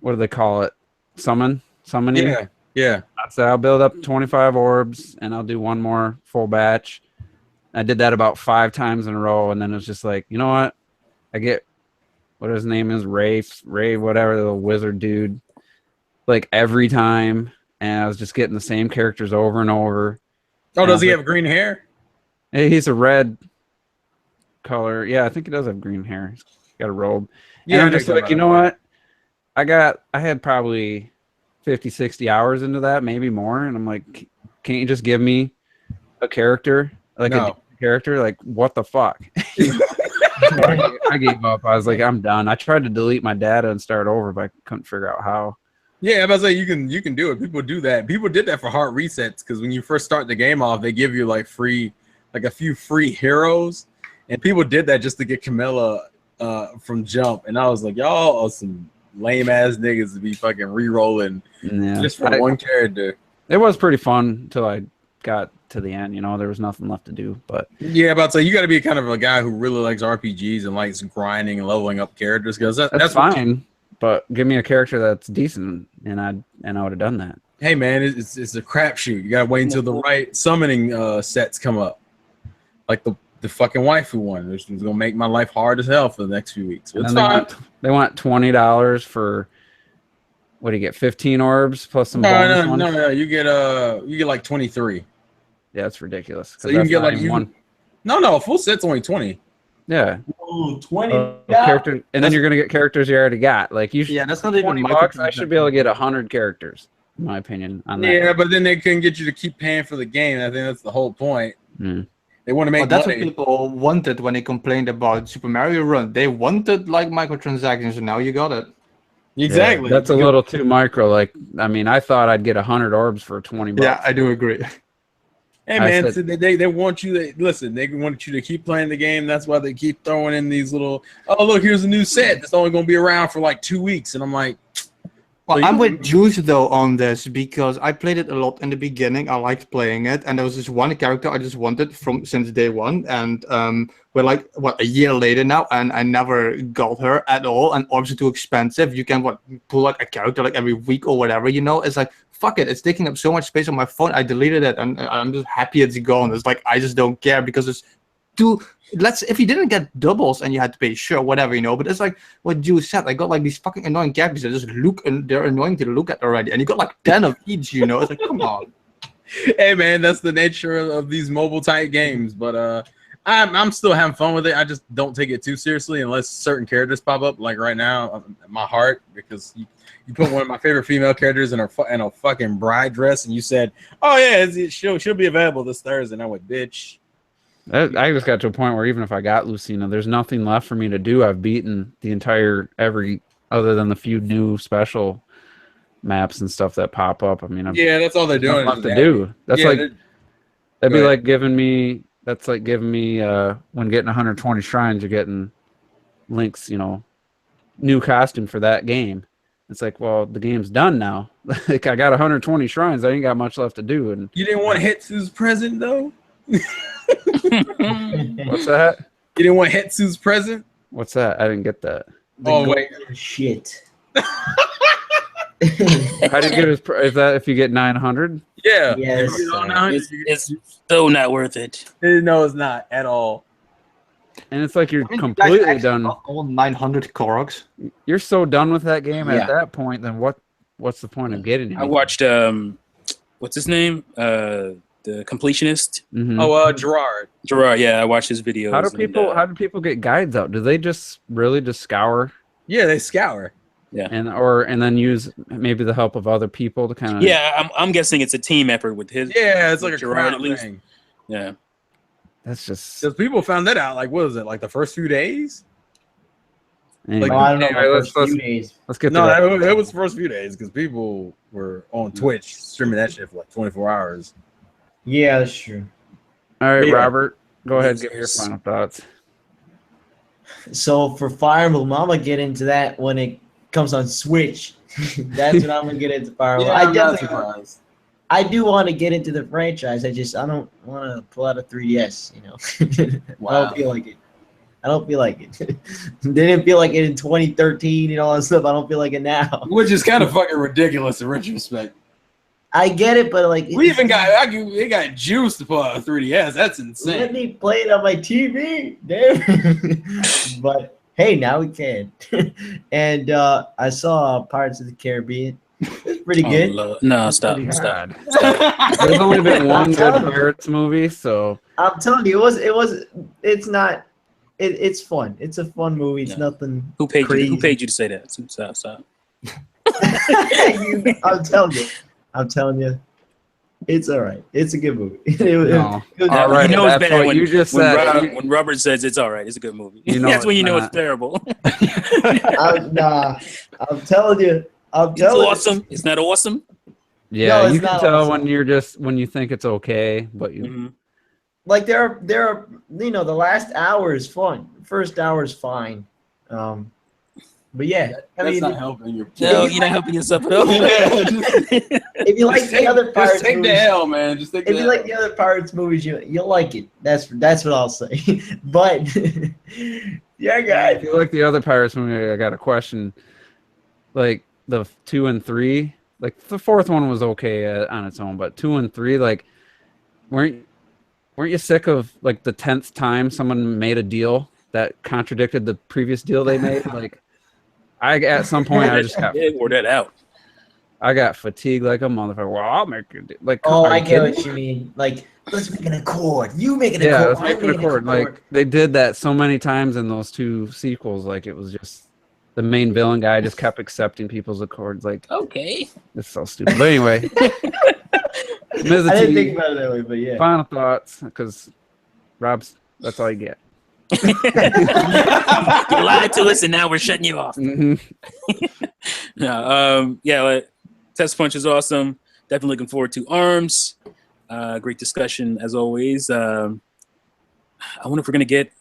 What do they call it? Summoning? Yeah. So I'll build up 25 orbs, and I'll do one more full batch. I did that about 5 times in a row, and then it was just like, you know what? I get what his name is, Ray, whatever, the wizard dude, like every time, and I was just getting the same characters over and over. Oh, And does he like, have green hair? hey, he's a red color. Yeah, I think he does have green hair. He's got a robe. Yeah, And I I'm know just you're like, talking you know what? I had probably 50, 60 hours into that, maybe more. And I'm like, can't you just give me a character? Like No. a different character? Like, what the fuck? I gave up. I was like, I'm done. I tried to delete my data and start over, but I couldn't figure out how. Yeah, I was about to say you can do it. People do that. People did that for hard resets because when you first start the game off, they give you like a few free heroes, and people did that just to get Camilla from jump. And I was like, y'all are some lame ass niggas to be fucking re-rolling just for one character. It was pretty fun until I got to the end. You know, there was nothing left to do. But yeah, about to say you got to be kind of a guy who really likes RPGs and likes grinding and leveling up characters because that's fine. But give me a character that's decent, and I would have done that. Hey man, it's a crapshoot. You gotta wait until the right summoning sets come up, like the fucking waifu one, which is gonna make my life hard as hell for the next few weeks. It's fine. They want $20 for what do you get? 15 orbs plus some bonus ones? No. You get like 23. Yeah, it's ridiculous. So you can get like one. No, a full set's only 20. Yeah. Ooh, 20 character, and then you're gonna get characters you already got. Like you should. Yeah, that's not even $20. I should be able to get 100 characters, in my opinion. On that. Yeah, but then they couldn't get you to keep paying for the game. I think that's the whole point. Mm. They want to make. That's money. what people wanted when they complained about Super Mario Run. They wanted like microtransactions, and now you got it. Exactly. Yeah, that's a little too micro. Like, I mean, I thought I'd get 100 orbs for $20. Yeah, I do agree. Hey man, so they want you to listen. They want you to keep playing the game. That's why they keep throwing in these little. Oh look, here's a new set that's only going to be around for like 2 weeks, and I'm like. Well, I'm with Juice though on this because I played it a lot in the beginning. I liked playing it, and there was this one character I just wanted since day one, and we're like a year later now, and I never got her at all. And orbs are too expensive. You can pull like a character like every week or whatever. You know, it's like fuck it. It's taking up so much space on my phone. I deleted it, and I'm just happy it's gone. It's like I just don't care because it's too. If you didn't get doubles and you had to pay, sure, whatever, you know. But it's like what Juice said. I got like these fucking annoying characters that just look, and they're annoying to look at already. And you got like 10 of each, you know. It's like, come on. Hey man, that's the nature of these mobile type games. But I'm still having fun with it. I just don't take it too seriously unless certain characters pop up. Like right now, my heart, because you put one of my favorite female characters in a fucking bride dress, and you said, "Oh yeah, she'll be available this Thursday." And I went, "Bitch." I just got to a point where even if I got Lucina, there's nothing left for me to do. I've beaten the entire other than the few new special maps and stuff that pop up. I mean, that's all they're doing. Nothing to do. That's that'd be like giving me. That's like giving me when getting 120 shrines, you're getting Link's, new costume for that game. It's like, well, the game's done now. Like I got 120 shrines. I ain't got much left to do. And you didn't want Hetsu's present though. What's that? You didn't want Hetsu's present? What's that? I didn't get that. Wait. Shit. How do you get his? Is that if you get 900? Yeah. Yes. It's so not worth it. No, it's not at all. And it's like you're completely done. All 900 Koroks. You're so done with that game at that point. Then what's the point of getting it? I watched what's his name? The completionist. Mm-hmm. Oh, Gerard. Yeah, I watched his videos. How do people get guides out? Do they just really just scour? Yeah, they scour. Yeah, and then use maybe the help of other people to kind of. Yeah, I'm guessing it's a team effort with his. Yeah, it's like a Gerard crowd thing. Yeah, that's just because people found that out. Like, what was it? Like the first few days. Anyway, I don't know. Let's get it was the first few days because people were on Twitch streaming that shit for like 24 hours. Yeah, that's true. All right, Robert, go ahead and give your final thoughts. So for Fire Emblem, I'm gonna get into that when it comes on Switch. That's when I'm gonna get into Fire Emblem. I do want to get into the franchise. I don't want to pull out a 3DS. Wow. I don't feel like it. Didn't feel like it in 2013 and all that stuff. I don't feel like it now. Which is kind of fucking ridiculous in retrospect. I get it, but like We even it got juice to pull out a 3DS. That's let insane. me play it on my TV, damn. But hey, now we can. And I saw Pirates of the Caribbean. It's pretty good. No, It's stop. pretty good. Stop. There's only been one I'm good telling you. Pirates movie, so I'm telling you, it's not. It's fun. It's a fun movie. It's No. nothing. Who paid crazy. you? Who paid you to say that? Stop. I'm telling you, it's all right. It's a good movie. no. It was- All right, you know it's that's better what when you just when, said. when Robert says it's all right. It's a good movie. You know That's when it's you know not. it's terrible. I'm telling you. It's awesome. It's not awesome. Yeah, No, it's you can not tell awesome. when you think it's okay, but you Mhm. Like there are the last hour is fun. First hour is fine. But yeah, I That's mean, not helping your No, you you're not helping yourself at all. if you like the other Pirates just take the movies, L, man. Just take if the you like the other Pirates movies, you'll like it. That's what I'll say. But yeah, if guys. you like the other Pirates movie, I got a question. Like the 2 and 3, like the fourth one was okay on its own, but 2 and 3, like weren't you sick of like the 10th time someone made a deal that contradicted the previous deal they made? Like at some point I just got Word that out. I got fatigued like a motherfucker. Well, I'll make it. Like, Oh, are I you get kidding what me? you mean. Like, let's make an accord. You make an Yeah, accord. let's I'm make an making accord. Like they did that so many times in those two sequels. Like it was just the main villain guy just kept accepting people's accords. Like Okay. it's so stupid. But anyway, Ms. I didn't think T, about it that way, but yeah. final thoughts, because Rob's that's all you get. You lied to us, and now we're shutting you off. hmm No, like, Test Punch is awesome. Definitely looking forward to Arms. Great discussion as always. I wonder if we're gonna get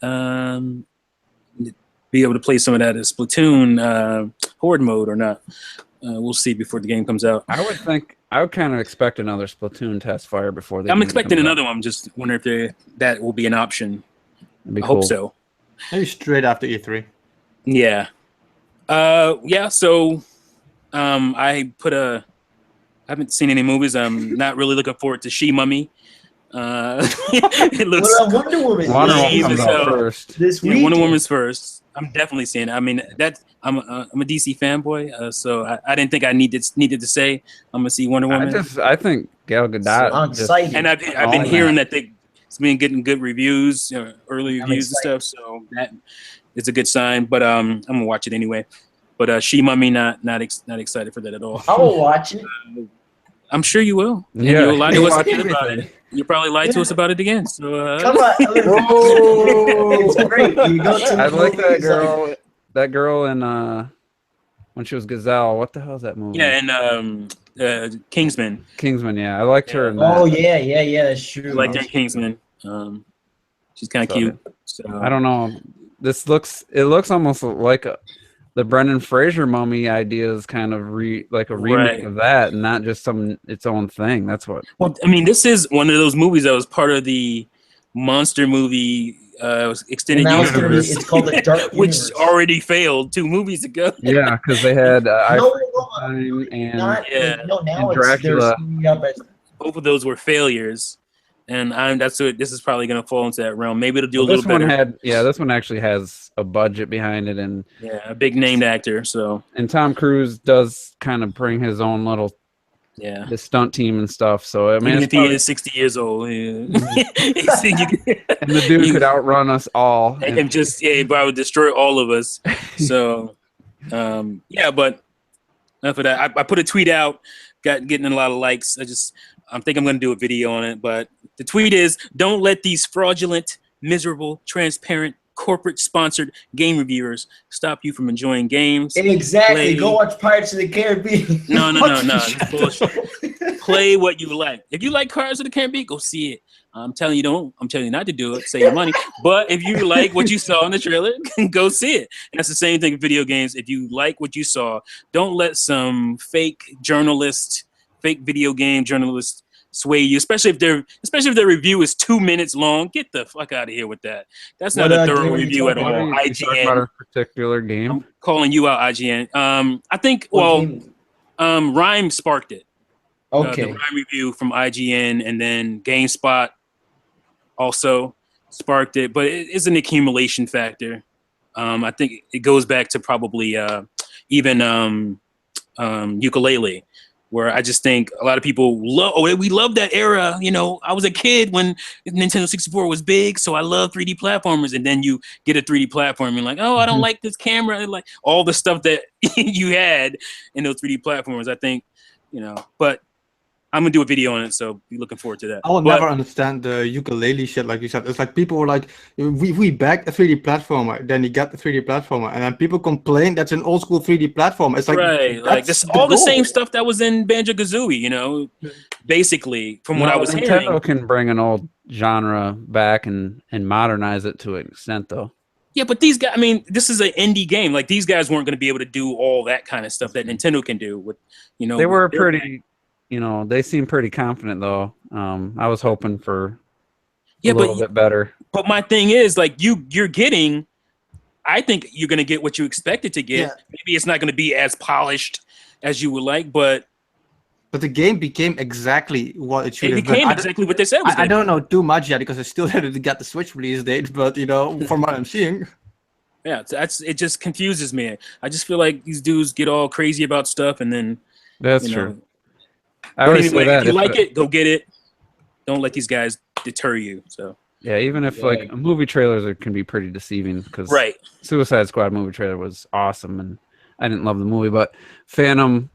be able to play some of that as Splatoon Horde mode or not. We'll see before the game comes out. I would kind of expect another Splatoon test fire before the I'm game expecting comes out. another one. I'm just wondering if that will be an option. That'd be I cool. hope so. Maybe straight after E3. Yeah. So I haven't seen any movies. I'm not really looking forward to She Mummy. It looks What about Wonder Woman? Wonder Yeah, Woman comes so- out first. This yeah, week. Wonder Woman's first. I'm definitely seeing it. I mean, I'm a DC fanboy, so I didn't think I needed to say I'm gonna see Wonder Woman. I think Gal Gadot. I'm just- excited. And I've been Oh, hearing that it's been getting good reviews, early I'm reviews and excited. stuff. So that is a good sign. But I'm gonna watch it anyway. But She Mummy, not excited for that at all. I will watch it. I'm sure you will. And Yeah, you'll lie to you us watch again about everything. it. You probably lied to us about it again. So Come on. It's great. You go to I the like that movies, girl. That girl in when she was Gazelle. What the hell is that movie? yeah, and Kingsman. Kingsman. Yeah, I liked her in that. Oh yeah, that's true. I like her in Kingsman. She's kind of So- cute. So I don't know. It looks almost like the Brendan Fraser Mummy idea is kind of like a remake Right. of that, and not just its own thing. That's what. Well, I mean, this is one of those movies that was part of the monster movie extended Now it's gonna be. universe, It's called the Dark which Universe. already failed 2 movies ago. Yeah, because they had No, Time and not. Yeah. No, now and it's they're Dracula. setting it up as Both of those were failures, and this is probably going to fall into that realm. Maybe it'll do a this little one better. this one actually has a budget behind it, and Yeah, a big named actor. So Tom Cruise does kind of bring his own little yeah. his stunt team and stuff. So I mean, Even it's if he is 60 years old, yeah. and the dude could outrun us all. and just probably would destroy all of us. So but enough of that. I put a tweet out, getting a lot of likes. I think I'm going to do a video on it. But the tweet is: don't let these fraudulent, miserable, transparent, corporate-sponsored game reviewers stop you from enjoying games. exactly. Play- Go watch Pirates of the Caribbean. No. It's bullshit. Play what you like. If you like Pirates of the Caribbean, go see it. I'm telling you not to do it. Save your money. But if you like what you saw in the trailer, go see it. And that's the same thing with video games. If you like what you saw, don't let some fake video game journalist sway you. Especially if their review is 2 minutes long. Get the fuck out of here with that. That's not What a game thorough are you review at talking all. You talking about IGN. a particular game? I'm calling you out, IGN. I think What game? Rhyme sparked it. Okay. The Prime review from IGN, and then GameSpot also sparked it. But it is an accumulation factor. I think it goes back to probably even Ukulele, where I just think a lot of people love. Oh, we love that era. You know, I was a kid when Nintendo 64 was big, so I love 3D platformers. And then you get a 3D platform, and you're like, oh, I don't like this camera. Like all the stuff that you had in those 3D platformers. I think, you know, but I'm gonna do a video on it, so be looking forward to that. I will But- never understand the ukulele shit, like you said. It's like people were like, we backed a 3D platformer, then you got the 3D platformer, and then people complain that's an old school 3D platform. It's like, right, like that's this, all the goal. same stuff that was in Banjo Kazooie, you know, basically from what I was Nintendo hearing. can bring an old genre back and modernize it to an extent, though. Yeah, but these guys, I mean, this is an indie game. Like these guys weren't going to be able to do all that kind of stuff that Nintendo can do with, you know. They were with their- pretty, you know, they seemed pretty confident though. I was hoping for Yeah, a little bit better. But my thing is, like, you're getting. I think you're going to get what you expected to get. Yeah. Maybe it's not going to be as polished as you would like, but But the game became exactly what it should it have been. became exactly what they said it was I going don't know too much yet because I still haven't got the Switch release date, but you know, from what I'm seeing. Yeah, it just confuses me. I just feel like these dudes get all crazy about stuff, and then That's you know, true. I but always anyway, say that if you like it, go get it. Don't let these guys deter you. So yeah, even if like movie trailers can be pretty deceiving because right, Suicide Squad movie trailer was awesome and I didn't love the movie, but Phantom,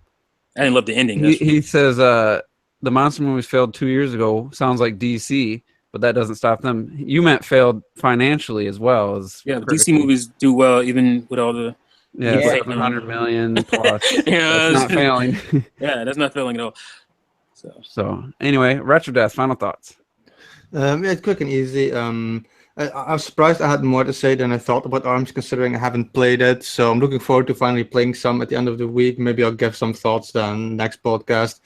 I didn't love the ending. he says the monster movies failed 2 years ago. Sounds like DC, but that doesn't stop them. You meant failed financially as well as yeah, DC movies do well even with all the yeah, Yeah. 700 million plus. yeah, That's not failing. yeah, that's not failing at all. So anyway, Retro Death, final thoughts. Yeah, it's quick and easy. I was surprised I had more to say than I thought about ARMS, considering I haven't played it. So I'm looking forward to finally playing some at the end of the week. Maybe I'll give some thoughts then next podcast.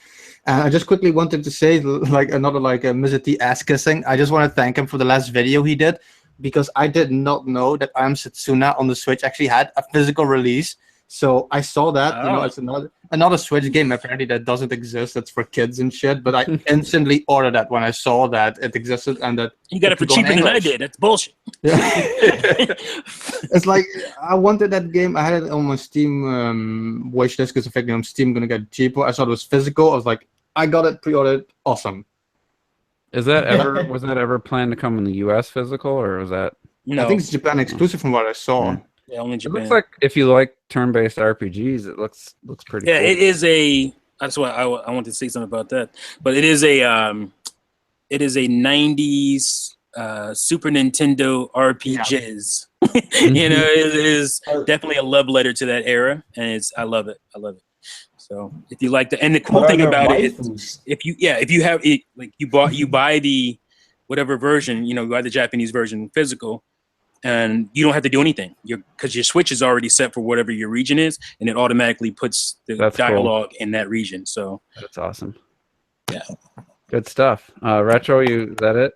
And I just quickly wanted to say, like another like a Mr. T ass kissing. I just want to thank him for the last video he did, because I did not know that ARMS Setsuna on the Switch actually had a physical release. So I saw that, you know, Oh. it's another Switch game apparently that doesn't exist. That's for kids and shit. But I instantly ordered that when I saw that it existed and that You got it for It's on cheaper than I English. did. That's bullshit. yeah. It's like I wanted that game. I had it on my Steam wish list because I figured Steam gonna get cheaper. I saw it was physical. I was like, I got it, pre-ordered, awesome. Was that ever planned to come in the US physical or was that No, I think it's Japan exclusive from what I saw. Mm. yeah, only in it Japan. looks like if you like turn-based RPGs, it looks pretty Yeah, cool. it is a. That's why I wanted to say something about that. But it is a 90s Super Nintendo RPGs. You know, it is definitely a love letter to that era, and I love it. I love it. So if you like the, and the cool What are thing their about it is, waifus? if you have it, like you buy the whatever version, you know, you buy the Japanese version physical, and you don't have to do anything. Because your Switch is already set for whatever your region is, and it automatically puts the That's cool. dialogue in that region. So That's awesome. Yeah. Good stuff. Retro, is that it?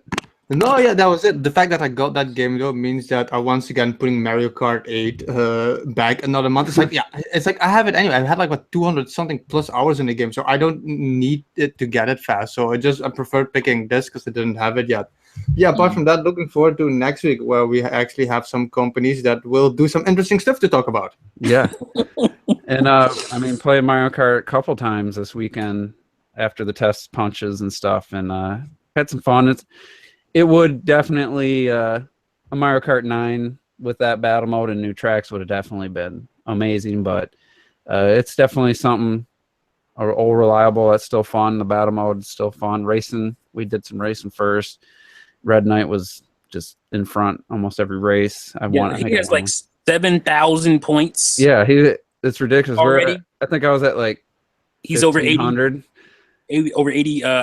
No, yeah, that was it. The fact that I got that game though means that I once again putting Mario Kart 8 back another month. It's like, yeah, it's like I have it anyway. I've had like what 200 something plus hours in the game, so I don't need it to get it fast. So I prefer picking this because I didn't have it yet. Yeah, apart from that, looking forward to next week where we actually have some companies that will do some interesting stuff to talk about. Yeah. And I mean, played Mario Kart a couple times this weekend after the test punches and stuff, and had some fun. It would definitely a Mario Kart 9 with that battle mode and new tracks would have definitely been amazing, but it's definitely something all reliable. That's still fun. The battle mode is still fun. Racing, we did some racing first. Red Knight was just in front almost every race. I he has like 7,000 points. Yeah, it's ridiculous. Already? I think I was at like He's over 80 1,500.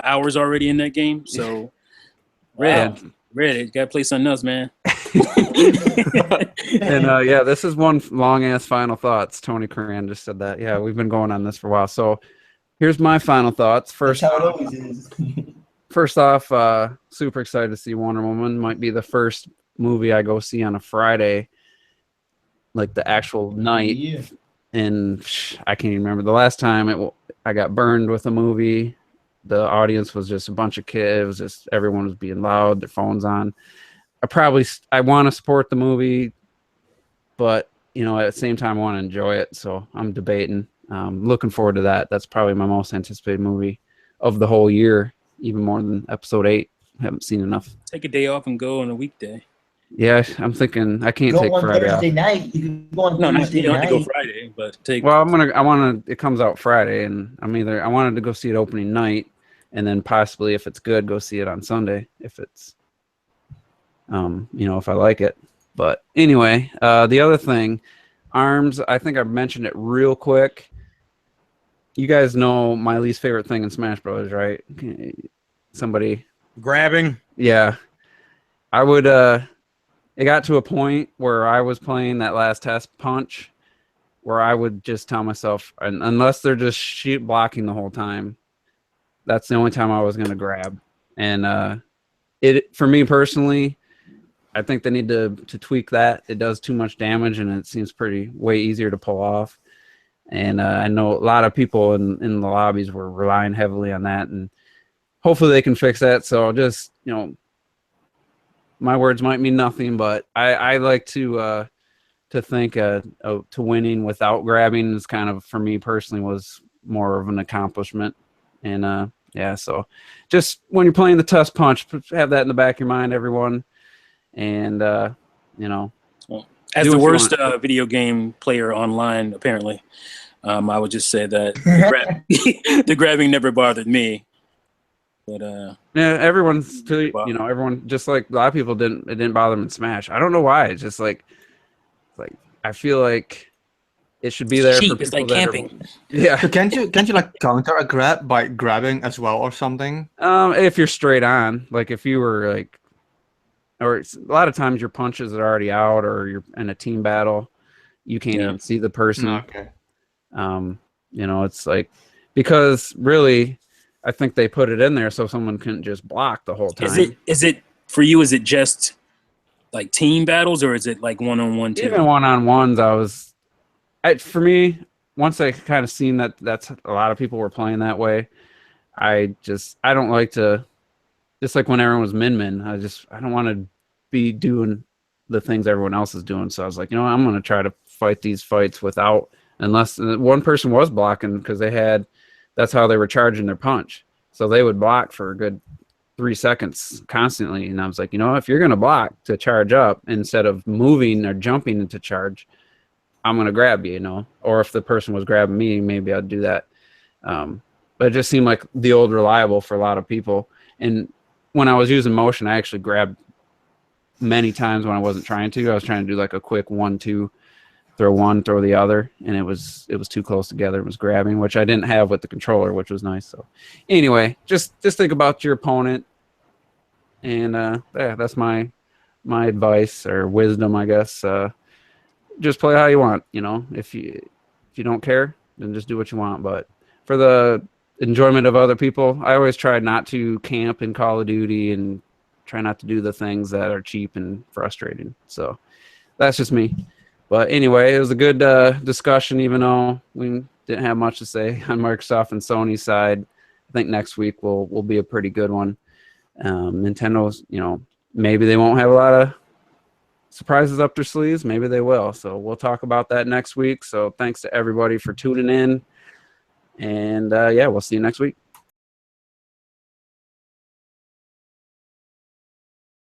hours already in that game. So Red, you gotta play something else, man. And yeah, this is one long ass final thoughts. Tony Curran just said that. Yeah, we've been going on this for a while. So here's my final thoughts. That's how it always is. First off, super excited to see Wonder Woman. Might be the first movie I go see on a Friday, like the actual night. Yeah. And I can't even remember the last time I got burned with a movie the audience was just a bunch of kids. It was just everyone was being loud, their phones on. I want to support the movie, but you know, at the same time, I want to enjoy it. So I'm debating. Looking forward to that. That's probably my most anticipated movie of the whole year, even more than Episode 8. Haven't seen enough. Take a day off and go on a weekday. Yeah, I'm thinking I can't Go take on Friday Thursday off. night. You can go on No, not, Thursday you don't have to go night. Friday, but take. Well, it comes out Friday, and I wanted to go see it opening night, and then possibly, if it's good, go see it on Sunday if it's, if I like it. But anyway, the other thing, ARMS, I think I mentioned it real quick. You guys know my least favorite thing in Smash Bros, right? Somebody Grabbing. Yeah. I would it got to a point where I was playing that last test punch where I would just tell myself, unless they're just shoot blocking the whole time, that's the only time I was going to grab. And for me personally, I think they need to tweak that. It does too much damage, and it seems way easier to pull off. And I know a lot of people in the lobbies were relying heavily on that, and hopefully they can fix that. So just, my words might mean nothing, but I like to think to winning without grabbing is kind of, for me personally, was more of an accomplishment. And so just when you're playing the test punch, have that in the back of your mind, everyone. And As do the what you worst want. video game player online, apparently, I would just say that the grabbing never bothered me. But yeah, everyone's Wow. everyone, just like a lot of people, it didn't bother them in Smash. I don't know why. It's just like I feel like it should be there for cheap. people It's like that camping. yeah. So can't you like counter a grab by grabbing as well or something? If you're straight on, like if you were like, or a lot of times your punches are already out, or you're in a team battle, you can't even see the person. Okay. It's like, because really, I think they put it in there so someone couldn't just block the whole time. Is it for you? Is it just like team battles, or is it like one-on-one too? Even one-on-ones, for me, once I kind of seen that's a lot of people were playing that way, I don't like to, just like when everyone was min-min, I don't want to be doing the things everyone else is doing. So I was like, I'm going to try to fight these fights unless one person was blocking, because that's how they were charging their punch. So they would block for a good 3 seconds constantly. And I was like, if you're going to block to charge up instead of moving or jumping into charge, I'm going to grab you, or if the person was grabbing me, maybe I'd do that. But it just seemed like the old reliable for a lot of people. And when I was using motion, I actually grabbed many times when I wasn't trying to. I was trying to do like a quick 1-2, throw one, throw the other, and it was too close together. It was grabbing, which I didn't have with the controller, which was nice. So anyway, just think about your opponent, and that's my advice or wisdom, I guess. Just play how you want. If you don't care, then just do what you want. But for the enjoyment of other people, I always try not to camp in Call of Duty and try not to do the things that are cheap and frustrating. So that's just me. But anyway, it was a good discussion, even though we didn't have much to say on Microsoft and Sony's side. I think next week will be a pretty good one. Nintendo's, maybe they won't have a lot of surprises up their sleeves. Maybe they will. So we'll talk about that next week. So thanks to everybody for tuning in. And we'll see you next week.